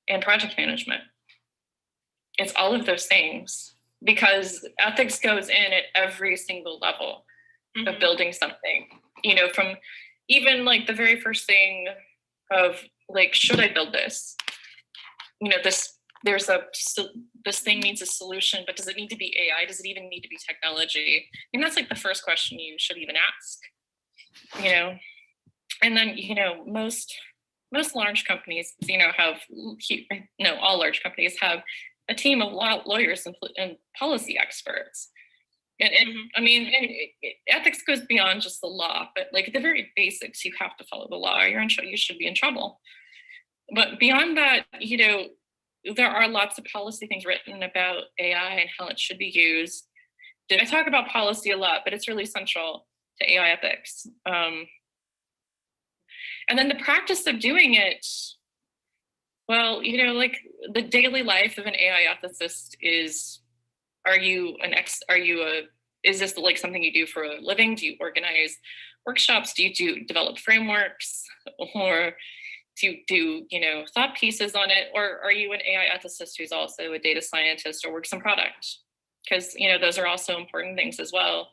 and project management. It's all of those things, because ethics goes in at every single level of building something. From even the very first thing of should I build this? This thing needs a solution, but does it need to be AI? Does it even need to be technology? And that's the first question you should even ask. And then most large companies, all large companies have a team of lawyers and policy experts. And ethics goes beyond just the law, but at the very basics, you have to follow the law. You should be in trouble. But beyond that, there are lots of policy things written about AI and how it should be used. I talk about policy a lot, but it's really central to AI ethics. And then the practice of doing it, well, you know, like the daily life of an AI ethicist is, is this like something you do for a living? Do you organize workshops? Do you develop frameworks? Or do you do, you know, thought pieces on it? Or are you an AI ethicist who's also a data scientist or works in product? Because, you know, those are also important things as well.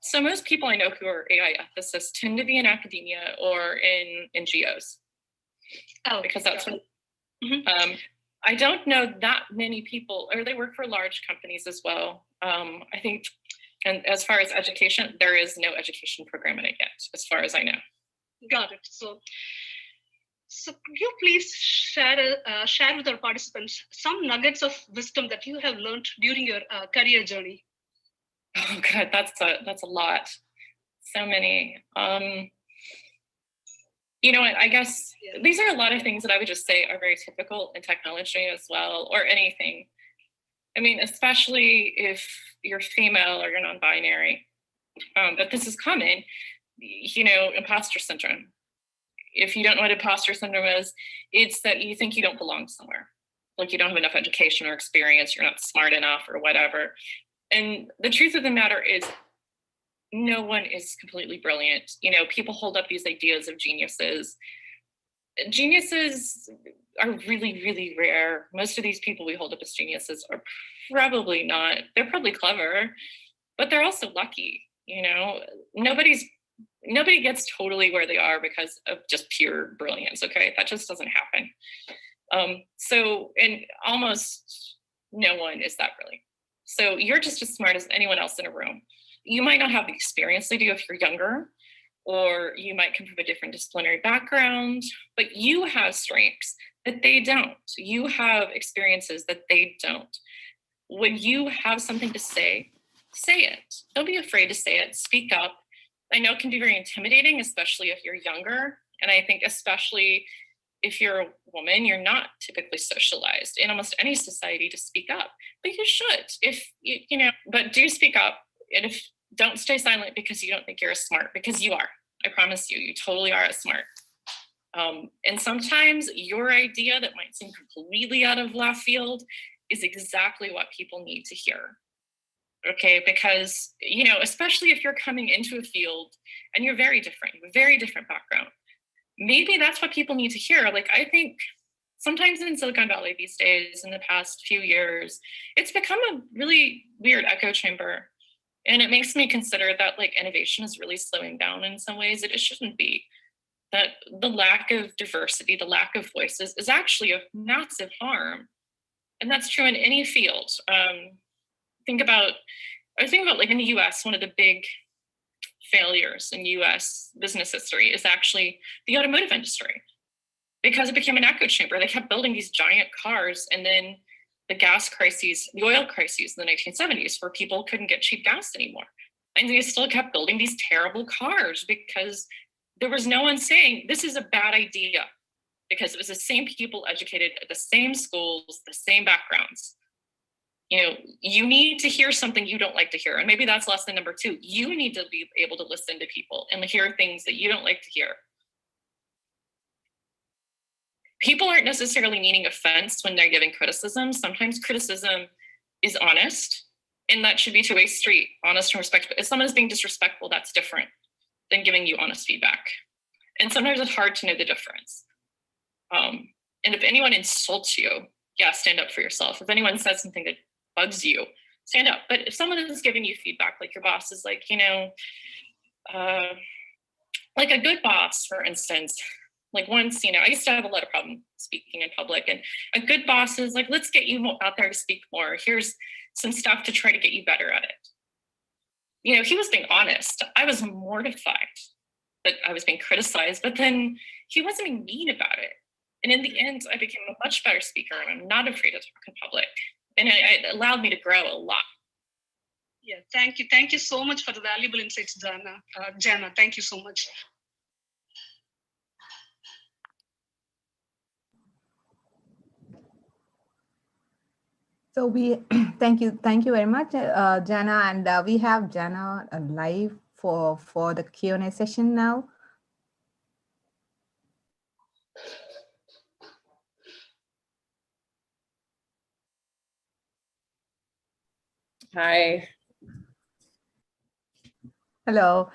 So most people I know who are AI ethicists tend to be in academia or in NGOs. Oh, because that's what, I don't know that many people, or they work for large companies as well. I think, and as far as education, there is no education program in it yet, as far as I know. Got it. So could you please share with our participants some nuggets of wisdom that you have learned during your career journey? Oh God, that's a lot. So many. You know what, I guess these are a lot of things that I would just say are very typical in technology as well, or anything. I mean, especially if you're female or you're non-binary, but this is common, you know, imposter syndrome. If you don't know what imposter syndrome is, it's that you think you don't belong somewhere. Like you don't have enough education or experience, you're not smart enough or whatever. And the truth of the matter is, no one is completely brilliant. You know, people hold up these ideas of geniuses. Geniuses are really, really rare. Most of these people we hold up as geniuses are probably not. They're probably clever, but they're also lucky. You know, nobody gets totally where they are because of just pure brilliance. Okay, that just doesn't happen. And almost no one is that brilliant. So you're just as smart as anyone else in a room. You might not have the experience they do if you're younger, or you might come from a different disciplinary background, but you have strengths that they don't. You have experiences that they don't. When you have something to say it. Don't be afraid to say it, speak up. I know it can be very intimidating, especially if you're younger. And I think especially if you're a woman, you're not typically socialized in almost any society to speak up, but you should, but do speak up. And if don't stay silent because you don't think you're as smart, because you are. I promise you, you totally are as smart. And sometimes your idea that might seem completely out of left field is exactly what people need to hear. Okay, because, you know, especially if you're coming into a field and you're very different, you have a very different background, maybe that's what people need to hear. Like, I think sometimes in Silicon Valley these days, in the past few years, it's become a really weird echo chamber. And it makes me consider that like innovation is really slowing down in some ways that it shouldn't be. That the lack of diversity, the lack of voices is actually a massive harm. And that's true in any field. I think about like in the US, one of the big failures in US business history is actually the automotive industry, because it became an echo chamber. They kept building these giant cars, and then the gas crises, the oil crises in the 1970s, where people couldn't get cheap gas anymore. And they still kept building these terrible cars because there was no one saying this is a bad idea, because it was the same people educated at the same schools, the same backgrounds. You know, you need to hear something you don't like to hear. And maybe that's lesson number 2. You need to be able to listen to people and hear things that you don't like to hear. People aren't necessarily meaning offense when they're giving criticism. Sometimes criticism is honest, and that should be two-way street, honest and respectful. If someone is being disrespectful, that's different than giving you honest feedback. And sometimes it's hard to know the difference. And if anyone insults you, yeah, stand up for yourself. If anyone says something that bugs you, stand up. But if someone is giving you feedback, like your boss is like, you know, like a good boss, for instance, like once, you know, I used to have a lot of problem speaking in public, and a good boss is like, let's get you out there to speak more. Here's some stuff to try to get you better at it. You know, he was being honest. I was mortified that I was being criticized, but then he wasn't being mean about it. And in the end, I became a much better speaker, and I'm not afraid to talk in public. And it allowed me to grow a lot. Yeah, thank you. Thank you so much for the valuable insights, Jana. Thank you so much. So we thank you very much, Jana, and we have Jana live for the Q&A session now. Hi. Hello.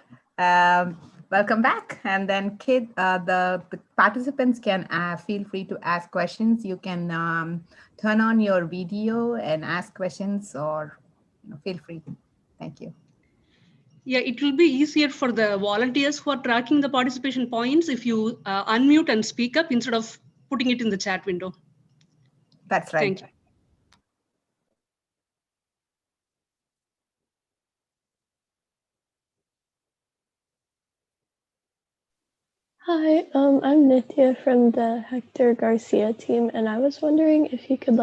Welcome back. And then the participants can feel free to ask questions. You can turn on your video and ask questions, or feel free. Thank you. Yeah, it will be easier for the volunteers who are tracking the participation points if you unmute and speak up instead of putting it in the chat window. That's right. Thank you. Hi, I'm Nithya from the Hector Garcia team, and I was wondering if you could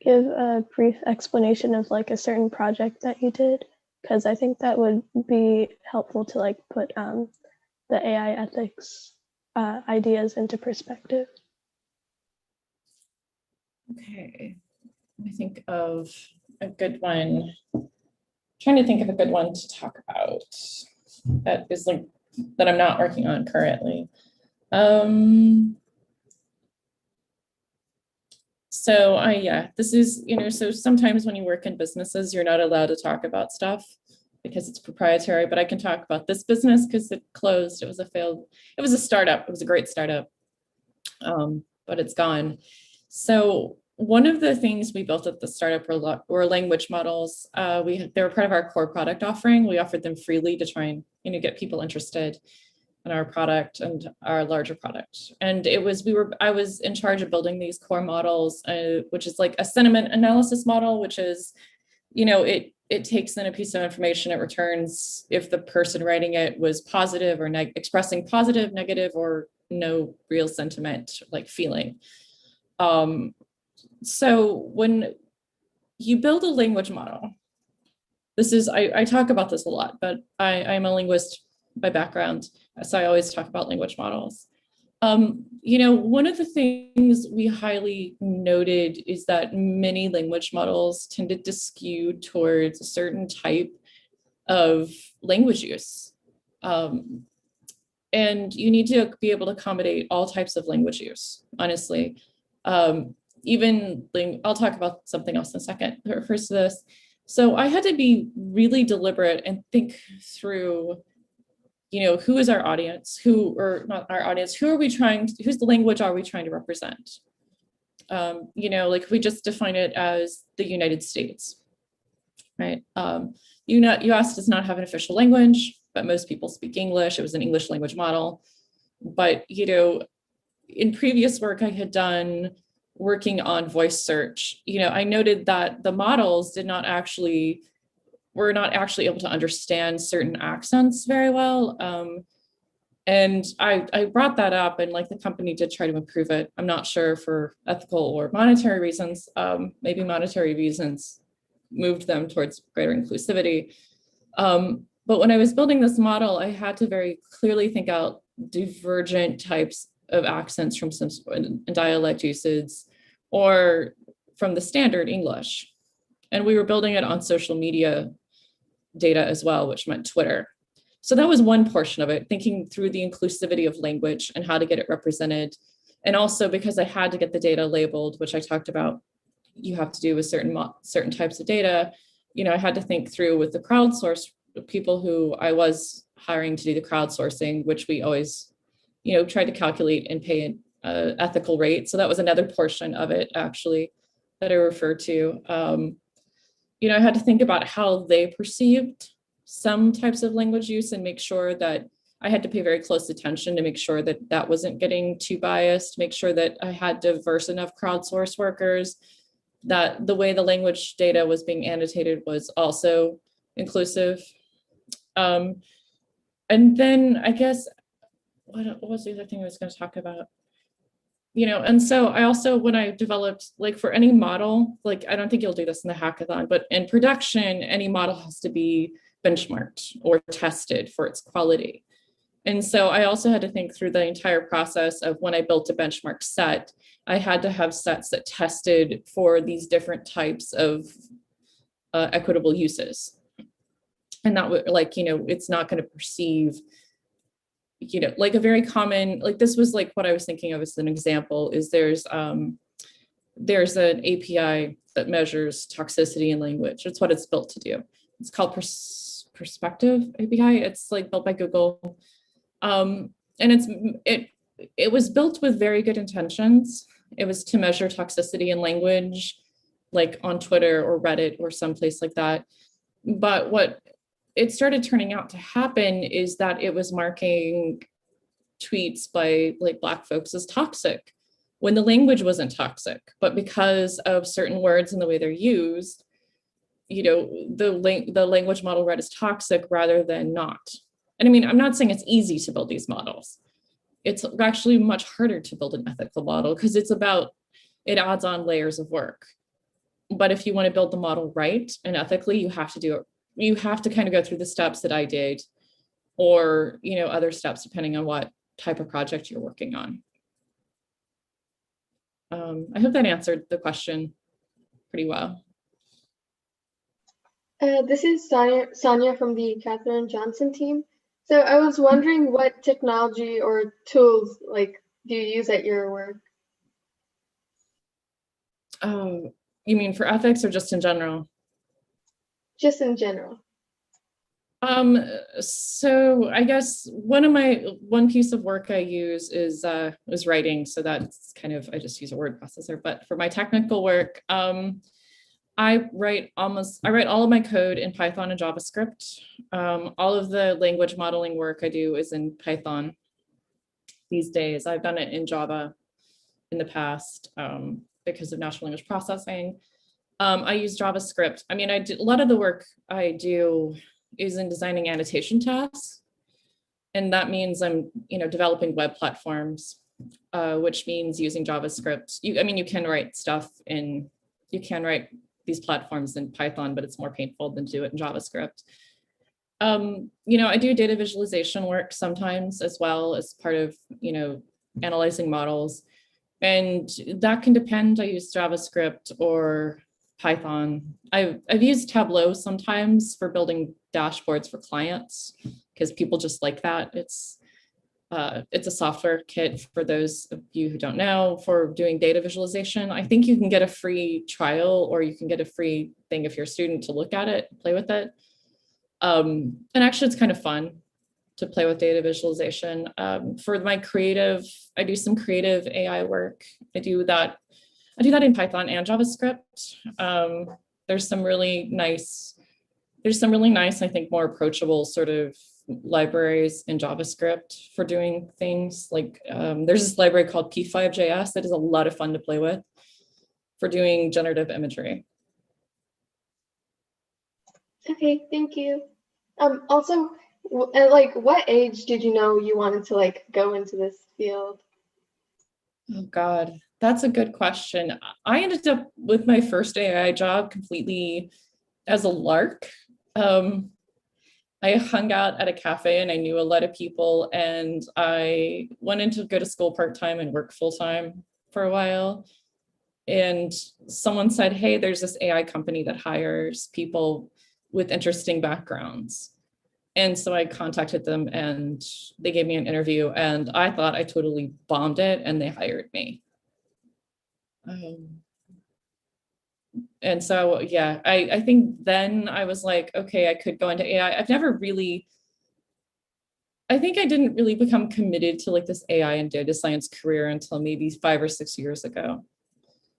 give a brief explanation of a certain project that you did, because I think that would be helpful to put the AI ethics ideas into perspective. Okay, let me think of a good one. Trying to think of a good one to talk about that is that I'm not working on currently. This is, so sometimes when you work in businesses, you're not allowed to talk about stuff because it's proprietary, but I can talk about this business because it closed. It was a startup. It was a great startup, but it's gone. So one of the things we built at the startup were language models. They were part of our core product offering. We offered them freely to try and get people interested in our product and our larger product. And I was in charge of building these core models, which is like a sentiment analysis model, which is, it takes in a piece of information, it returns if the person writing it was positive or expressing positive, negative, or no real sentiment, like feeling. So when you build a language model, I talk about this a lot, but I'm a linguist by background, so I always talk about language models. One of the things we highly noted is that many language models tended to skew towards a certain type of language use. And you need to be able to accommodate all types of language use, honestly. I'll talk about something else in a second. First to this. So I had to be really deliberate and think through, who is our audience, who's the language are we trying to represent? If we just define it as the United States, right? US does not have an official language, but most people speak English. It was an English language model. But, in previous work I had done working on voice search, I noted that the models were not actually able to understand certain accents very well. And I brought that up, and the company did try to improve it. I'm not sure for ethical or monetary reasons. Maybe monetary reasons moved them towards greater inclusivity. But when I was building this model, I had to very clearly think out divergent types of accents from some dialect usage or from the standard English. And we were building it on social media data as well, which meant Twitter. So that was one portion of it, thinking through the inclusivity of language and how to get it represented. And also because I had to get the data labeled, which I talked about, you have to do with certain types of data. I had to think through with the crowdsource people who I was hiring to do the crowdsourcing, which we always, tried to calculate and pay an ethical rate. So that was another portion of it actually that I referred to. I had to think about how they perceived some types of language use and make sure that I had to pay very close attention to make sure that that wasn't getting too biased, make sure that I had diverse enough crowdsource workers, that the way the language data was being annotated was also inclusive. And then I guess, what was the other thing I was going to talk about? And so I also, when I developed, for any model, I don't think you'll do this in the hackathon, but in production, any model has to be benchmarked or tested for its quality. And so I also had to think through the entire process of when I built a benchmark set, I had to have sets that tested for these different types of equitable uses. And that would, like, you know, it's not going to perceive, you know, like a very common, like this was like what I was thinking of as an example is there's an API that measures toxicity in language. It's what it's built to do. It's called Perspective API. It's like built by Google. And it was built with very good intentions. It was to measure toxicity in language, like on Twitter or Reddit or someplace like that. But what it started turning out to happen is that it was marking tweets by like Black folks as toxic when the language wasn't toxic, but because of certain words and the way they're used, you know, the language model read as toxic rather than not. And I mean, I'm not saying it's easy to build these models. It's actually much harder to build an ethical model because it adds on layers of work. But if you want to build the model right and ethically, you have to do it. You have to kind of go through the steps that I did, or, you know, other steps depending on what type of project you're working on. I hope that answered the question pretty well. This is Sonia from the Katherine Johnson team. So I was wondering what technology or tools like do you use at your work? You mean for ethics or just in general? Just in general. So I guess one piece of work I use is writing. So that's kind of, I just use a word processor, but for my technical work, I write all of my code in Python and JavaScript. All of the language modeling work I do is in Python these days. I've done it in Java in the past because of natural language processing. I use JavaScript. I mean, a lot of the work I do is in designing annotation tasks. And that means I'm, you know, developing web platforms, which means using JavaScript. You can write these platforms in Python, but it's more painful than to do it in JavaScript. You know, I do data visualization work sometimes as well as part of, you know, analyzing models. And that can depend. I use JavaScript or Python. I've used Tableau sometimes for building dashboards for clients because people just like that. It's a software kit for those of you who don't know for doing data visualization. I think you can get a free trial or you can get a free thing if you're a student to look at it, play with it. And actually it's kind of fun to play with data visualization. For my creative, I do some creative AI work. I do that in Python and JavaScript. There's some really nice, I think, more approachable sort of libraries in JavaScript for doing things. Like there's this library called P5.js that is a lot of fun to play with for doing generative imagery. Okay, thank you. Also, at like what age did you know you wanted to like go into this field? Oh God, that's a good question. I ended up with my first AI job completely as a lark. I hung out at a cafe and I knew a lot of people, and I wanted to go to school part-time and work full-time for a while. And someone said, hey, there's this AI company that hires people with interesting backgrounds. And so I contacted them and they gave me an interview, and I thought I totally bombed it and they hired me. And so, yeah, I think then I was like, okay, I could go into AI. I think I didn't really become committed to like this AI and data science career until maybe 5 or 6 years ago.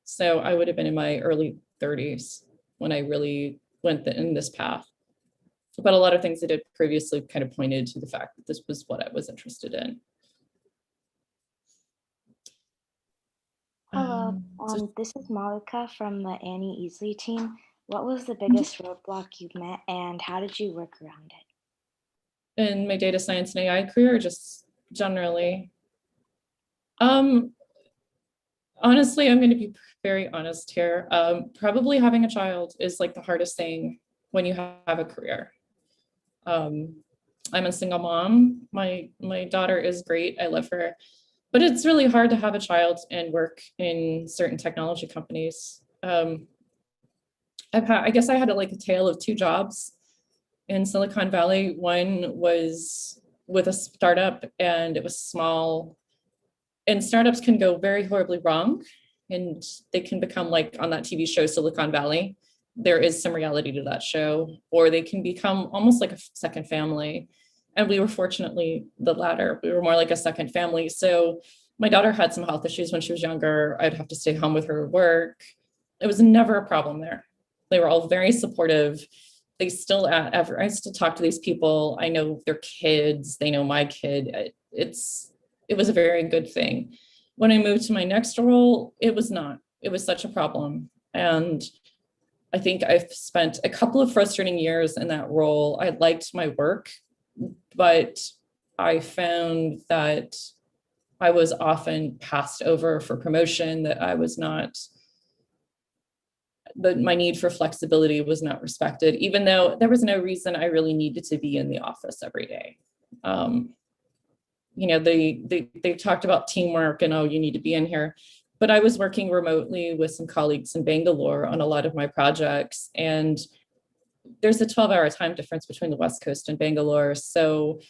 So I would have been in my early 30s when I really went in this path. But a lot of things I did previously kind of pointed to the fact that this was what I was interested in. Hello, this is Malika from the Annie Easley team. What was the biggest roadblock you met and how did you work around it? In my data science and AI career, or just generally? Honestly, I'm going to be very honest here. Probably having a child is like the hardest thing when you have a career. I'm a single mom. My daughter is great. I love her. But it's really hard to have a child and work in certain technology companies. I guess I had like a tale of two jobs in Silicon Valley. One was with a startup and it was small, and startups can go very horribly wrong and they can become like on that TV show Silicon Valley. There is some reality to that show, or they can become almost like a second family. And we were fortunately the latter. We were more like a second family. So my daughter had some health issues when she was younger. I'd have to stay home with her work. It was never a problem there. They were all very supportive. They still I still talk to these people. I know their kids. They know my kid. It was a very good thing. When I moved to my next role, it was not. It was such a problem. And I think I've spent a couple of frustrating years in that role. I liked my work, but I found that I was often passed over for promotion, that my need for flexibility was not respected, even though there was no reason I really needed to be in the office every day. They talked about teamwork and, oh, you need to be in here. But I was working remotely with some colleagues in Bangalore on a lot of my projects. And there's a 12-hour time difference between the West Coast and Bangalore. So,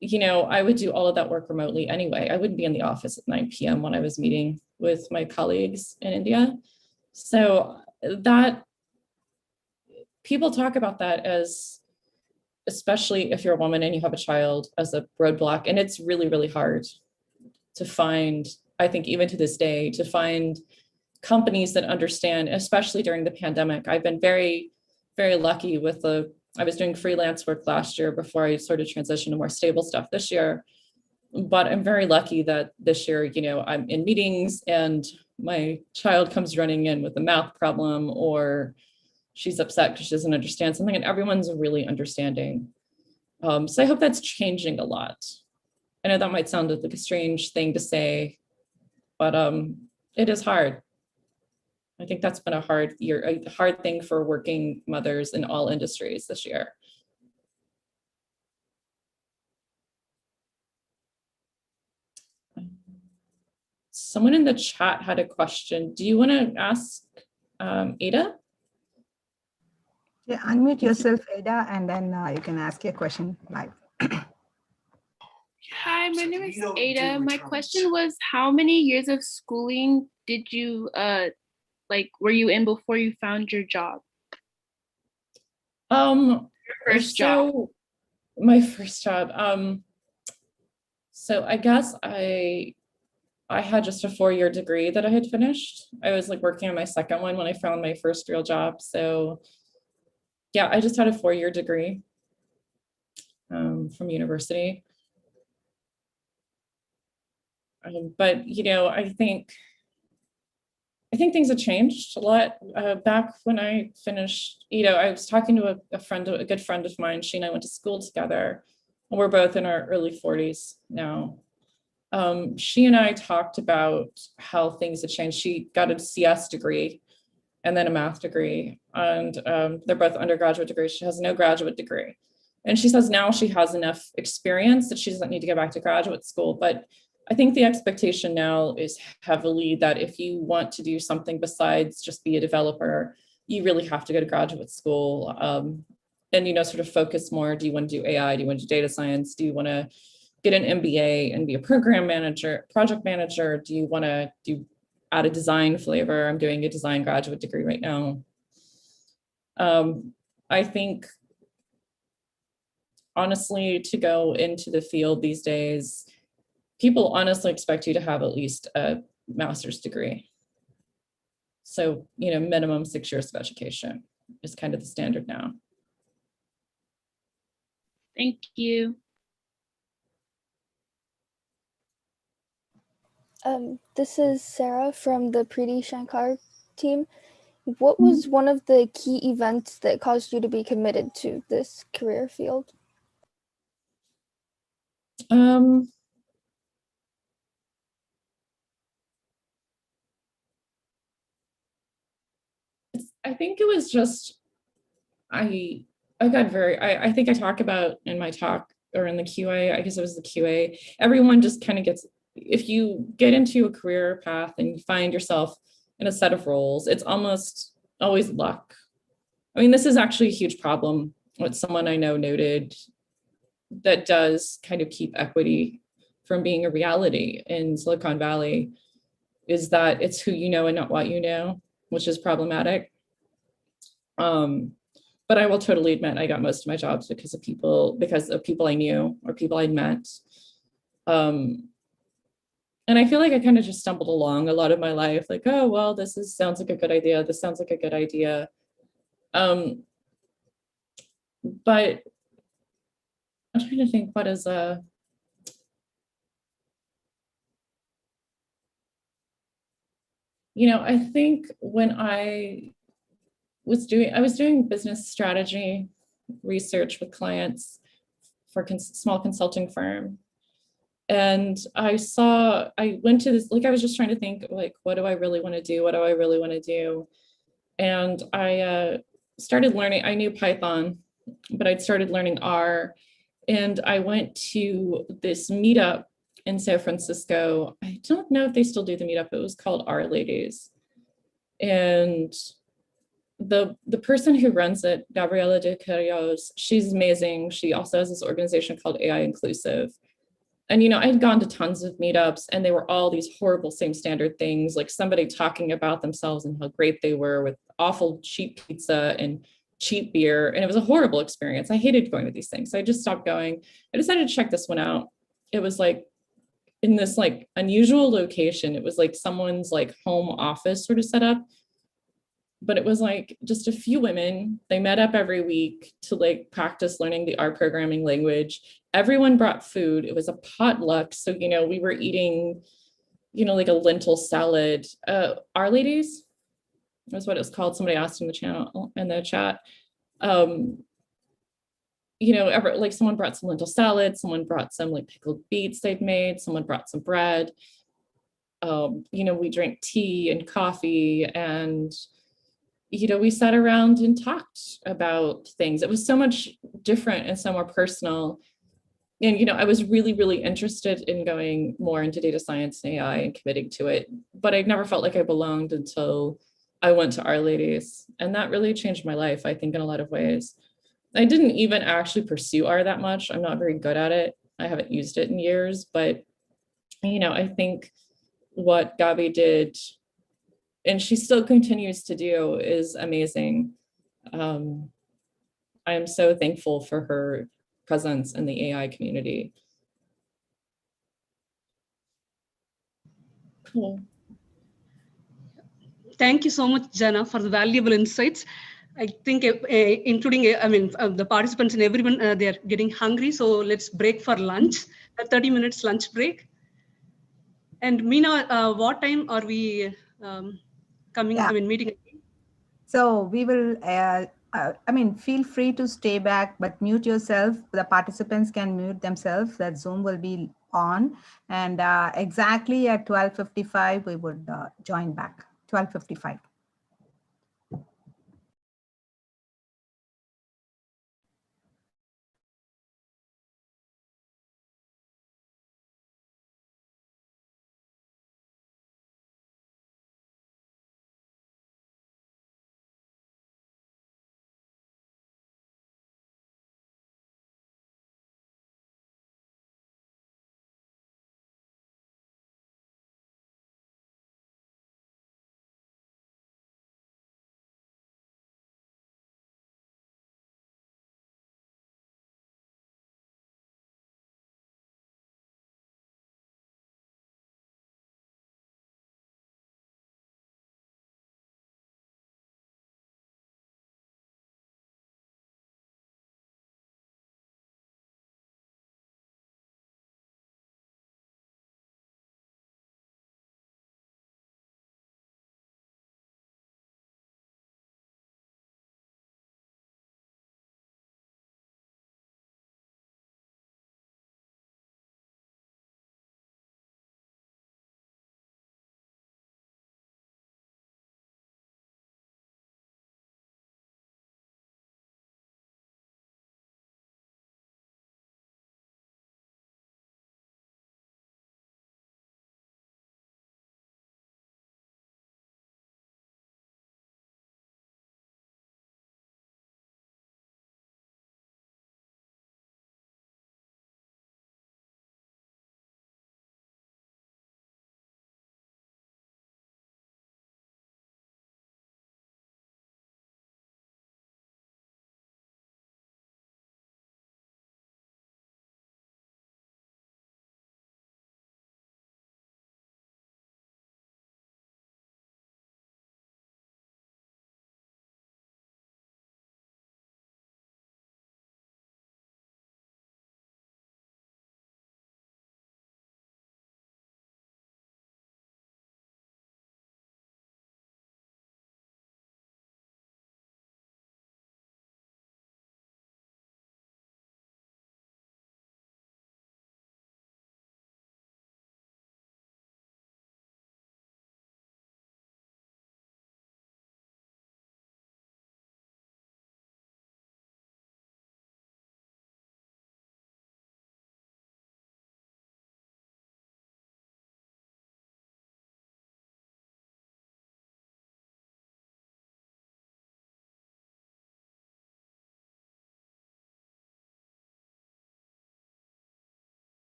I would do all of that work remotely anyway. I wouldn't be in the office at 9 p.m. when I was meeting with my colleagues in India. So that people talk about that as, especially if you're a woman and you have a child, as a roadblock. And it's really, really hard to find, I think even to this day, to find companies that understand, especially during the pandemic. I've been very, very lucky I was doing freelance work last year before I sort of transitioned to more stable stuff this year. But I'm very lucky that this year, I'm in meetings and my child comes running in with a math problem, or she's upset because she doesn't understand something, and everyone's really understanding. So I hope that's changing a lot. I know that might sound like a strange thing to say, but it is hard. I think that's been a hard thing for working mothers in all industries this year. Someone in the chat had a question. Do you want to ask Ada? Yeah, unmute yourself, Ada, and then you can ask your question live. Hi, my name is Ada. My question was, how many years of schooling did you were you in before you found your job? Your first job. My first job. So I guess I had just a 4-year degree that I had finished. I was working on my second one when I found my first real job. So yeah, I just had a 4-year degree from university. But I think things have changed a lot. Back when I finished, I was talking to a good friend of mine. She and I went to school together, and we're both in our early 40s now. She and I talked about how things have changed. She got a CS degree and then a math degree, and they're both undergraduate degrees. She has no graduate degree. And she says now she has enough experience that she doesn't need to go back to graduate school. But I think the expectation now is heavily that if you want to do something besides just be a developer, you really have to go to graduate school and, sort of focus more. Do you want to do AI? Do you want to do data science? Do you want to get an MBA and be a program manager, project manager? Do you want to add a design flavor? I'm doing a design graduate degree right now. I think, honestly, to go into the field these days, people honestly expect you to have at least a master's degree. So, minimum 6 years of education is kind of the standard now. Thank you. This is Sarah from the Preeti Shankar team. What was one of the key events that caused you to be committed to this career field? I think it was just, I think I talk about in my talk or in the QA, I guess it was the QA, everyone just kind of gets, if you get into a career path and you find yourself in a set of roles, it's almost always luck. I mean, this is actually a huge problem. What someone I know noted that does kind of keep equity from being a reality in Silicon Valley is that it's who you know and not what you know, which is problematic. But I will totally admit I got most of my jobs because of people I knew or people I'd met. And I feel like I kind of just stumbled along a lot of my life, like, oh, well, sounds like a good idea. This sounds like a good idea. But I'm trying to think, what is I think when I was doing business strategy research with clients for small consulting firm. And I went to this, like, I was just trying to think, like, what do I really want to do? What do I really want to do? And I started learning, I knew Python, but I'd started learning R. And I went to this meetup in San Francisco. I don't know if they still do the meetup. It was called R Ladies. And the person who runs it, Gabriela de Carrios, she's amazing. She also has this organization called AI Inclusive. And, I had gone to tons of meetups and they were all these horrible same standard things, like somebody talking about themselves and how great they were with awful cheap pizza and cheap beer. And it was a horrible experience. I hated going to these things. So I just stopped going. I decided to check this one out. It was like in this like unusual location. It was like someone's like home office sort of setup. But it was like just a few women. They met up every week to like practice learning the R programming language. Everyone brought food. It was a potluck. So, we were eating, like a lentil salad. Our Ladies, that's what it was called. Somebody asked in the chat. Like someone brought some lentil salad. Someone brought some like pickled beets they'd made. Someone brought some bread. We drank tea and coffee and we sat around and talked about things. It was so much different and so more personal. And, I was really, really interested in going more into data science and AI and committing to it, but I never felt like I belonged until I went to Our Ladies. And that really changed my life, I think, in a lot of ways. I didn't even actually pursue R that much. I'm not very good at it. I haven't used it in years, but, I think what Gabi did, and she still continues to do, is amazing. I am so thankful for her presence in the AI community. Cool. Thank you so much, Jana, for the valuable insights. I think including, the participants and everyone, they're getting hungry. So let's break for lunch, a 30 minutes lunch break. And Meena, what time are we coming, Yeah. meeting? So we will, feel free to stay back, but mute yourself. The participants can mute themselves. That Zoom will be on. And exactly at 12:55, we would join back, 12:55.